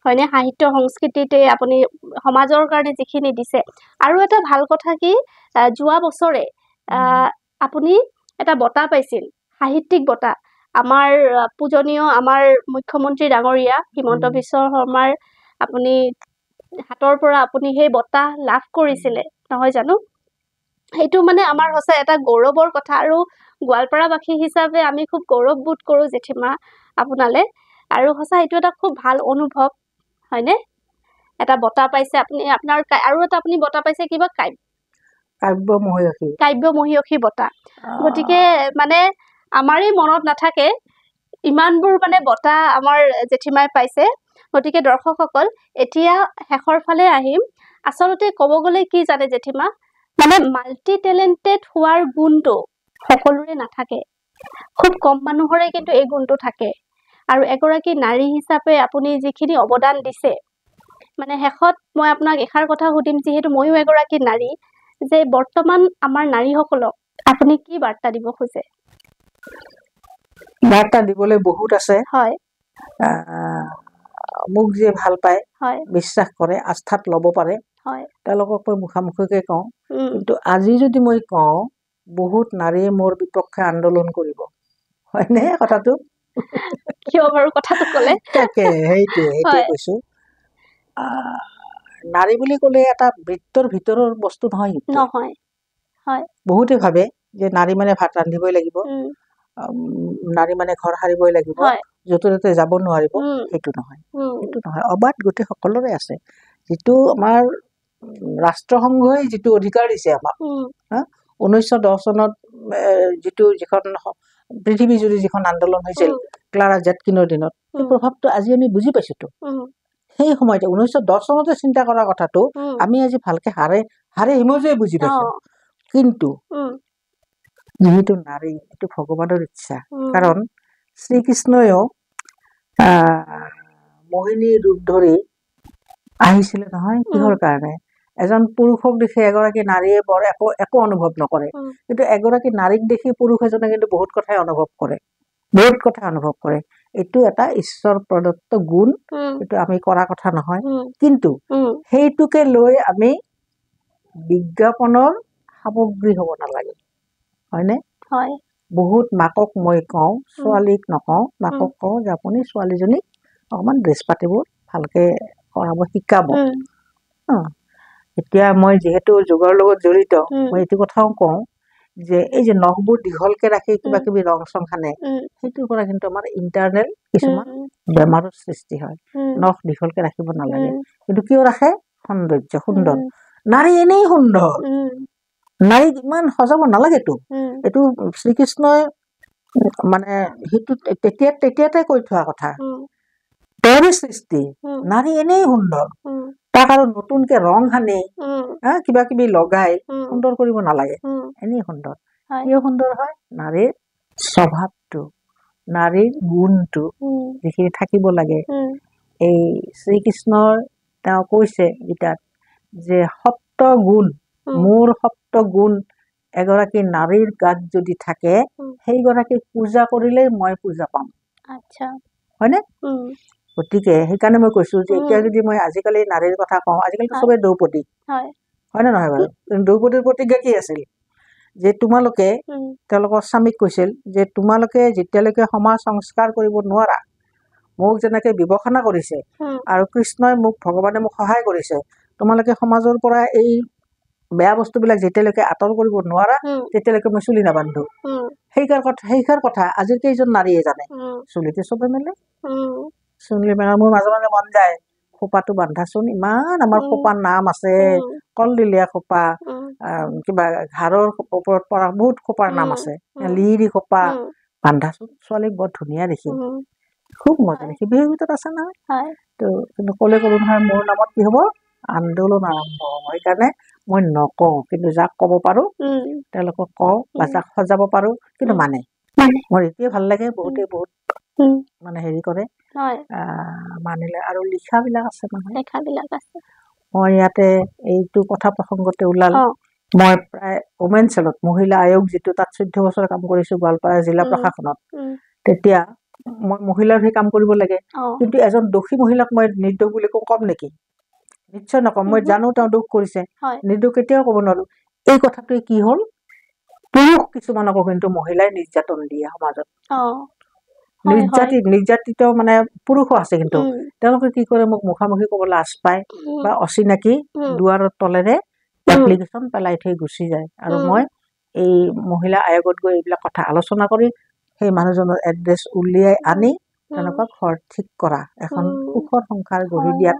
হয়নে সাহিত্য সংস্কৃতিতে আপুনি সমাজৰ কাৰণে যিখিনি দিছে আৰু এটা ভাল কথা কি যোৱা বছৰে আপুনি এটা বঁটা পাইছিল, সাহিত্যিক বঁটা। আমাৰ পূজনীয় আমাৰ মুখ্যমন্ত্ৰী ডাঙৰীয়া হিমন্ত বিশ্ব শৰ্মাৰ আপুনি হাতৰ পৰা আপুনি সেই বঁটা লাভ কৰিছিলে নহয় জানো? সেইটো মানে আমাৰ সঁচাই এটা গৌৰৱৰ কথা, আৰু গোৱালপাৰাবাসী হিচাপে আমি খুব গৌৰৱবোধ কৰোঁ জেঠীমা আপোনালে। আৰু সঁচা এইটো এটা খুব ভাল অনুভৱ হয়নে? এটা বঁটা পাইছে আপুনি, আপোনাৰ আৰু এটা আপুনি বঁটা পাইছে কিবা কাব্য মহীয়সী বঁটা। গতিকে মানে আমাৰেই মনত নাথাকে ইমানবোৰ মানে বঁটা আমাৰ জেঠীমাই পাইছে। গতিকে দৰ্শকসকল, এতিয়া শেষৰ ফালে আহিম। আচলতে ক'ব গ'লে কি জানে জেঠীমা, মানে মাল্টি টেলেণ্টেড হোৱাৰ গুণটো সকলোৰে নাথাকে, খুব কম মানুহৰে কিন্তু এই গুণটো থাকে। আৰু এগৰাকী নাৰী হিচাপে আপুনি যিখিনি অৱদান দিছে, মানে শেষত মই আপোনাক এষাৰ কথা সুধিম, যিহেতু ময়ো এগৰাকী নাৰী, যে বৰ্তমান আমাৰ নাৰীসকলক আপুনি কি বাৰ্তা দিব খোজে? বাৰ্তা দিবলৈ বহুত আছে। হয়, মোক যিয়ে ভাল পায়, হয়, বিশ্বাস কৰে, আস্থাত ল'ব পাৰে, হয়, তেওঁলোকক মই মুখামুখিকৈ কওঁ। কিন্তু আজি যদি মই কওঁ, বহুত নাৰীয়ে মোৰ বিপক্ষে আন্দোলন কৰিব, হয়নে কথাটো? কিয় বাৰু কথাটো ক'লে? তাকে সেইটোৱে কৈছো। নাৰী বুলি ক'লে এটা বৃত্তৰ ভিতৰৰ বস্তু নহয়। হয়, বহুতে ভাবে যে নাৰী মানে ভাত ৰান্ধিবই লাগিব, নাৰী মানে ঘৰ সাৰিবই লাগিব, য'তে ত'তে যাব নোৱাৰিব। সেইটো নহয়, অবাধ গোটেই সকলোৰে আছে। যিটো আমাৰ ৰাষ্ট্ৰসংঘই যিটো অধিকাৰ দিছে আমাক, 1910 চনত যিখন পৃথিৱী জুৰি যিখন আন্দোলন হৈছিল ক্লাৰা জেটকিনৰ দিনত, সেই প্ৰভাৱটো আজি আমি বুজি পাইছোতো। সেই সময়তে 1910 চনতে চিন্তা কৰা কথাটো আমি আজি ভালকে হাৰে হিমজুৱে বুজি পাইছো। কিন্তু যিহেতু নাৰী, এইটো ভগৱানৰ ইচ্ছা। কাৰণ শ্ৰীকৃষ্ণয়েও মোহিনীৰ ৰূপ ধৰি আহিছিলে নহয়, কিহৰ কাৰণে? এজন পুৰুষক দেখি এগৰাকী নাৰীয়ে বৰ একো অনুভৱ নকৰে, কিন্তু এগৰাকী নাৰীক দেখি পুৰুষ এজনে কিন্তু বহুত কথাই অনুভৱ কৰে। এইটো এটা ঈশ্বৰ প্ৰদত্ত গুণ, এইটো আমি কৰা কথা নহয়। কিন্তু সেইটোকে লৈ আমি বিজ্ঞাপনৰ সামগ্ৰী হ'ব নালাগে, হয়নে? বহুত মাকক মই কওঁ, ছোৱালীক নকওঁ, মাকক কওঁ যে আপুনি ছোৱালীজনীক অকণমান ড্ৰেছ পাতিবোৰ ভালকে কৰাব শিকাব। এতিয়া মই যিহেতু যোগৰ লগত জড়িত, মই এইটো কথাও কওঁ যে এই যে নখবোৰ দীঘলকে ৰাখি কিবা কিবি ৰং চং সানে, সেইটোৰ পৰা কিন্তু আমাৰ ইণ্টাৰনেল কিছুমান বেমাৰৰ সৃষ্টি হয়। নখ দীঘলকে ৰাখিব নালাগে। কিন্তু কিয় ৰাখে? সৌন্দৰ্য, সুন্দৰ। নাৰী এনেই সুন্দৰ, নাৰীক ইমান সজাব নালাগেতো। এইটো শ্ৰীকৃষ্ণই মানে সেইটো তেতিয়াতে কৈ থোৱা কথা, তেওঁৰে সৃষ্টি। নাৰী এনেই সুন্দৰ, তাক আৰু নতুনকে ৰং সানি কিবা কিবি লগাই সুন্দৰ কৰিব নালাগে। এনেই সুন্দৰ। কিয় সুন্দৰ হয়? নাৰীৰ স্বভাৱটো, নাৰীৰ গুণটো যিখিনি থাকিব লাগে। এই শ্ৰীকৃষ্ণৰ তেওঁ কৈছে গীতাত যে সপ্ত গুণ, মোৰ সপ্ত গুণ এগৰাকী নাৰীৰ গাত যদি থাকে, সেইগৰাকীক পূজা কৰিলেই মই পূজা পাম, হয়নে? গতিকে সেইকাৰণে মই কৈছো যে এতিয়া যদি মই আজিকালি নাৰীৰ কথা কওঁ, আজিকালিতো চবে দ্ৰৌপদী, হয়নে নহয় বাৰু? দ্ৰৌপদীৰ প্ৰতিজ্ঞা কি আছিল? যে তোমালোকে, তেওঁলোকৰ স্বামীক কৈছিল যে তোমালোকে যেতিয়ালৈকে সমাজ সংস্কাৰ কৰিব নোৱাৰা, মোক যেনেকে বিবেচনা কৰিছে আৰু কৃষ্ণই ভগৱানে মোক সহায় কৰিছে, তোমালোকে সমাজৰ পৰা এই বেয়া বস্তুবিলাক যেতিয়ালৈকে আঁতৰ কৰিব নোৱাৰা, তেতিয়ালৈকে মই চুলি নাবান্ধো। সেইষাৰ কথা আজিৰ কেইজন নাৰীয়ে জানে? চুলিতে চবে মেলে, চুলি মেলা। মোৰ মাজে মাজে মন যায়, খোপাটো বান্ধাচোন, ইমান আমাৰ খোপাৰ নাম আছে, কলদিলীয়া খোপা, কিবা ঘাৰৰ ওপৰত পৰা বহুত খোপাৰ নাম আছে, লিহিৰি খোপা, বান্ধাচোন, ছোৱালীক বৰ ধুনীয়া দেখি, খুব মজা দেখি। বিহুৰ ভিতৰত আছে নহয়। তো কিন্তু ক'লো নহয়, মোৰ নামত কি হ'ব? আন্দোলন আৰম্ভ হ'ব। সেইকাৰণে মই নকওঁ, কিন্তু যাক ক'ব পাৰো তেওঁলোকক কওঁ, বা যাক সজাব পাৰো কিন্তু মানে মোৰ এইটোৱে ভাল লাগে। বহুতে বহুত মানে হেৰি কৰে, মানিলে। আৰু লিখাবিলাক আছে নহয়, মই ইয়াতে এইটো কথা প্ৰসংগতে ওলাল, মই প্ৰায় ওমেন চেলত, মহিলা আয়োগ যিটো, তাত 14 বছৰ কাম কৰিছো গোৱালপাৰা জিলা প্ৰশাসনত। তেতিয়া মই মহিলাৰ হৈ কাম কৰিব লাগে, কিন্তু এজন দোষী মহিলাক মই নিৰ্দোষ বুলি কম নেকি? নিশ্চয় নকম। মই জানো তেওঁ দোষ কৰিছে, নিৰ্দোষ কেতিয়াও ক'ব নোৱাৰো। এই কথাটোৱে কি হ'ল, পুৰুষ কিছুমানকো কিন্তু মহিলাই নিৰ্যাতন দিয়ে সমাজত নিৰ্যাতিত মানে পুৰুষো আছে কিন্তু তেওঁলোকে কি কৰে মোক মুখামুখি ক'ব লাজ পায় বা অচিনাকি দুৱাৰৰ তলেৰে এপ্লিকেশ্যন পেলাই থৈ গুচি যায় আৰু মই এই মহিলা আয়োগত গৈ এইবিলাক কথা আলোচনা কৰি সেই মানুহজনৰ এড্ৰেছ উলিয়াই আনি তেনেকুৱা ঘৰ ঠিক কৰা এখন সুখৰ সংসাৰ গঢ়ি দিয়াত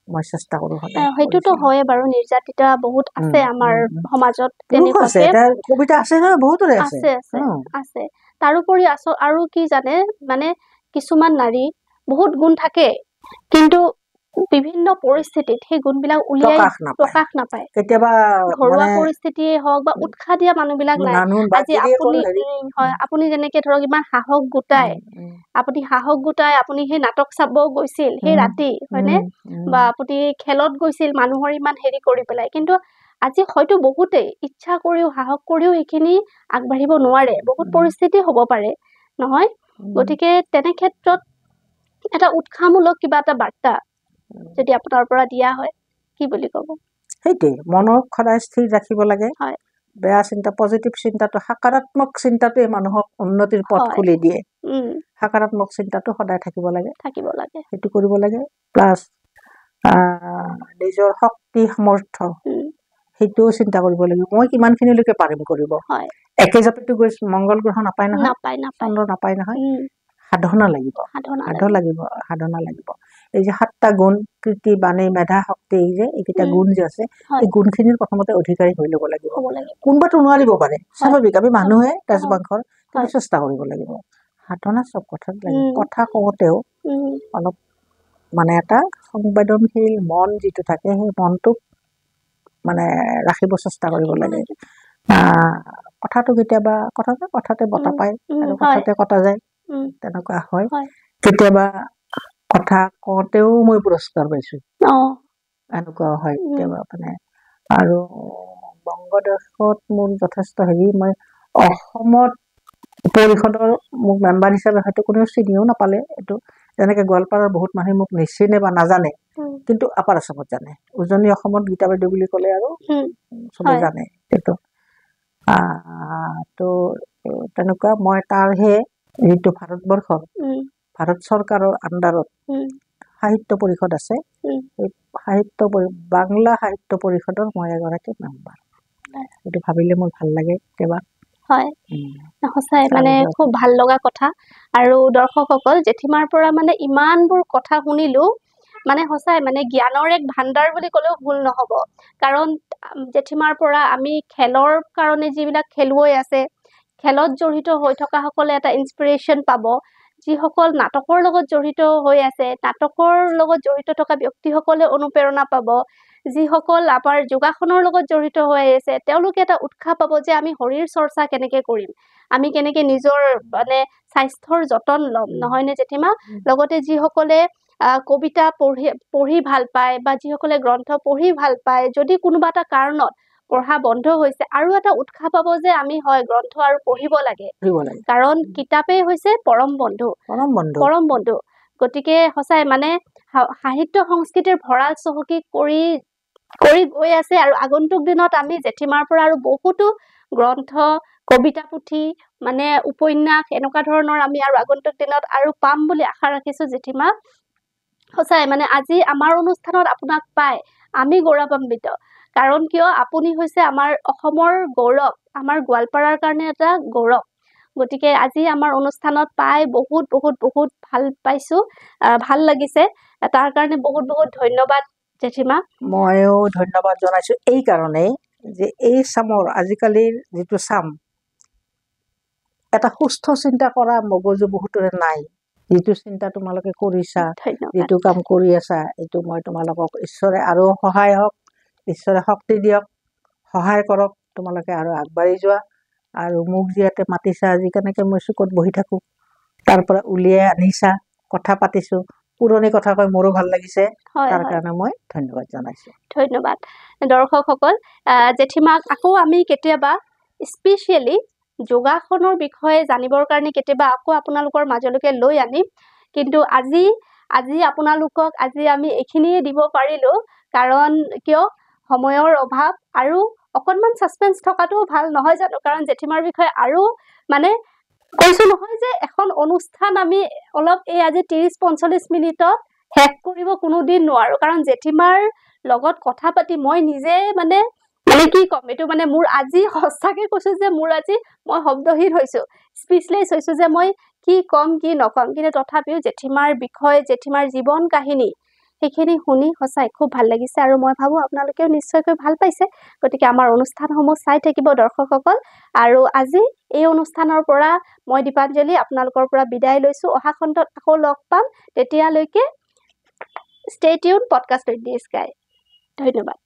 মই চেষ্টা কৰো সেইটোতো হয় বাৰু নিৰ্যাতিতা বহুত আছে আমাৰ সমাজত কবিতা আছে নহয় বহুতৰে আছে আছে তাৰোপৰি আৰু কি জানে মানে কিছুমান নাৰী বহুত গুণ থাকে কিন্তু বিভিন্ন পৰিস্থিতিত সেই গুণবিলাক উলিয়াই প্ৰকাশ নাপায় কেতিয়াবা ঘৰুৱা পৰিস্থিতিয়ে হওক বা উৎসাহ দিয়া মানুহবিলাক নাই আজি আপুনি যেনেকে ধৰক ইমান সাহস গোটাই আপুনি সেই নাটক চাব গৈছিল সেই ৰাতি হয়নে বা আপুনি খেলত গৈছিল মানুহৰ ইমান হেৰি কৰি পেলাই কিন্তু আজি হয়তো বহুতেই ইচ্ছা কৰিও সাহস কৰিও সেইখিনি আগবাঢ়িব নোৱাৰে বহুত পৰিস্থিতি হ'ব পাৰে নহয় গতিকে তেনে ক্ষেত্ৰত এটা উৎসাহমূলক কিবা এটা বাৰ্তা যদি আপোনাৰ পৰা দিয়া হয় কি বুলি ক'ব সেইটোৱে মনক সদায় স্থিৰ ৰাখিব লাগে বেয়া চিন্তা পজিটিভ চিন্তাটো সকাৰাত্মক চিন্তাটোৱে মানুহক উন্নতিৰ পথ খুলি দিয়ে সকাৰাত্মক চিন্তাটো সদায় থাকিব লাগে সেইটো কৰিব লাগে প্লাছ নিজৰ শক্তি সামৰ্থ্য সেইটোও চিন্তা কৰিব লাগিব মই কিমানখিনিলৈকে পাৰিম কৰিব একে জাপিটো গৈ মংগল গ্ৰহ নাপায় নহয় চন্দ্ৰ নাপায় নহয় সাধনা লাগিব এই যে 7টা গুণ কৃতি বাণী মেধা শক্তি এইকেইটা গুণ যে আছে এই গুণখিনিৰ প্ৰথমতে অধিকাৰী হৈ ল'ব লাগিব কোনোবাটো নোৱাৰিব পাৰে স্বাভাৱিক আমি মানুহে তেজবাংশৰ কিন্তু চেষ্টা কৰিব লাগিব সাধনা চব কথাত লাগিব কথা কওঁতেও অলপ মানে এটা সংবেদনশীল মন যিটো থাকে সেই মনটোক মানে ৰাখিব চেষ্টা কৰিব লাগে কথাটো কেতিয়াবা কথাতে বতা পায় আৰু কথাতে কটা যায় তেনেকুৱা হয় কেতিয়াবা কথা কওঁতেও মই পুৰস্কাৰ পাইছো এনেকুৱা হয় কেতিয়াবা মানে আৰু বংগদেশত মোৰ যথেষ্ট হেৰি মই অসমত পৰিষদৰ মোক মেম্বাৰ হিচাপে হয়তো কোনেও চিনিও নাপালে এইটো যেনেকে গোৱালপাৰাৰ বহুত মানুহে মোক নিচিনে বা নাজানে কিন্তু আপাৰ আছামত জানে উজনি অসমত গীতা বাইদেউ বুলি ক'লে আৰু চবে জানে সেইটো তো তেনেকুৱা মই তাৰহে যিটো ভাৰতবৰ্ষৰ ভাৰত চৰকাৰৰ আণ্ডাৰত সাহিত্য পৰিষদ আছে বাংলা সাহিত্য পৰিষদৰ মই এগৰাকী মেম্বাৰ এইটো ভাবিলে মোৰ ভাল লাগে কেতিয়াবা সঁচাই মানে খুব ভাল লগা কথা আৰু দৰ্শকসকল জেঠীমাৰ পৰা মানে ইমানবোৰ কথা শুনিলো মানে সঁচাই মানে জ্ঞানৰ এক ভাণ্ডাৰ বুলি ক'লেও ভুল নহ'ব কাৰণ জেঠীমাৰ পৰা আমি খেলৰ কাৰণে যিবিলাক খেলুৱৈ আছে খেলত জড়িত হৈ থকা সকলে এটা ইনস্পিৰেশ্যন পাব যিসকল নাটকৰ লগত জড়িত হৈ আছে নাটকৰ লগত জড়িত থকা ব্যক্তিসকলে অনুপ্ৰেৰণা পাব যিসকল আমাৰ যোগাসনৰ লগত জড়িত হৈ আছে তেওঁলোকে এটা উৎসাহ পাব যে আমি শৰীৰ চৰ্চা কেনেকে কৰিম আমি কেনেকে নিজৰ মানে স্বাস্থ্যৰ যতন ল'ম নহয়নে জেঠীমা লগতে যিসকলে কবিতা পঢ়ি ভাল পায় বা যিসকলে গ্ৰন্থ পঢ়ি ভাল পায় যদি কোনোবা এটা কাৰণত পঢ়া বন্ধ হৈছে আৰু এটা উৎসাহ পাব যে আমি হয় গ্ৰন্থ আৰু পঢ়িব লাগে কাৰণ কিতাপেই হৈছে পৰম বন্ধু গতিকে সঁচাই মানে সাহিত্য সংস্কৃতিৰ ভঁৰাল চহকী কৰি গৈ আছে আৰু আগন্তুক দিনত আমি জেঠীমাৰ পৰা আৰু বহুতো গ্ৰন্থ কবিতা পুথি মানে উপন্যাস এনেকুৱা ধৰণৰ আমি আৰু আগন্তুক দিনত আৰু পাম বুলি আশা ৰাখিছো জেঠীমা সঁচাই মানে আজি আমাৰ অনুষ্ঠানত আপোনাক পাই আমি গৌৰৱান্বিত কাৰণ কিয় আপুনি হৈছে আমাৰ অসমৰ গৌৰৱ আমাৰ গোৱালপাৰাৰ কাৰণে এটা গৌৰৱ গতিকে আজি আমাৰ অনুষ্ঠানত পাই বহুত বহুত বহুত ভাল পাইছো ভাল লাগিছে তাৰ কাৰণে বহুত বহুত ধন্যবাদ জেঠীমা ময়ো ধন্যবাদ জনাইছো এই কাৰণেই যে এই চামৰ আজিকালিৰ যিটো চাম এটা সুস্থ চিন্তা কৰা মগজু বহুতৰে নাই যিটো চিন্তা তোমালোকে কৰিছা যিটো কাম কৰি আছা এইটো মই তোমালোকক ঈশ্বৰে আৰু সহায় হওক ঈশ্বৰে শক্তি দিয়ক সহায় কৰক তোমালোকে আৰু আগবাঢ়ি যোৱা আৰু মোক যিয়াতে মাতিছা আজি কেনেকৈ মই চুকত বহি থাকোঁ তাৰ পৰা উলিয়াই আনিছা কথা পাতিছোঁ পুৰণি কথা কৈ মোৰো ভাল লাগিছে তাৰ কাৰণে মই ধন্যবাদ জনাইছোঁ ধন্যবাদ দৰ্শকসকল জেঠীমাক আকৌ আমি কেতিয়াবা স্পেচিয়েলি যোগাসনৰ বিষয়ে জানিবৰ কাৰণে কেতিয়াবা আকৌ আপোনালোকৰ মাজলৈকে লৈ আনিম কিন্তু আজি আপোনালোকক আজি আমি এইখিনিয়ে দিব পাৰিলোঁ কাৰণ কিয় সময়ৰ অভাৱ আৰু অকণমান সাসপেন্স থকাটো ভাল নহয় জানো কাৰণ জেঠিমাৰ বিষয়ে আৰু মানে কৈছো নহয় যে এখন অনুষ্ঠান আমি অলপ এই আজি 30-45 মিনিটত শেষ কৰিব কোনোদিন নোৱাৰো কাৰণ জেঠিমাৰ লগত কথা পাতি মই নিজে মানে কি কম এটো মানে মোৰ আজি সঁচাকে কৈছো যে মোৰ আজি মই শব্দহীন হৈছো স্পিচলেছ হৈছো যে মই কি কম কি নকম কিন্তু তথাপিও জেঠিমাৰ বিষয় জেঠিমাৰ জীৱন কাহিনী সেইখিনি শুনি সঁচাই খুব ভাল লাগিছে আৰু মই ভাবো আপোনালোকেও নিশ্চয়কৈ ভাল পাইছে গতিকে আমাৰ অনুষ্ঠানসমূহ চাই থাকিব দৰ্শকসকল আৰু আজি এই অনুষ্ঠানৰ পৰা মই দীপাঞ্জলি আপোনালোকৰ পৰা বিদায় লৈছো অহা খণ্ডত আকৌ লগ পাম তেতিয়ালৈকে stay tune podcast with the sky ধন্যবাদ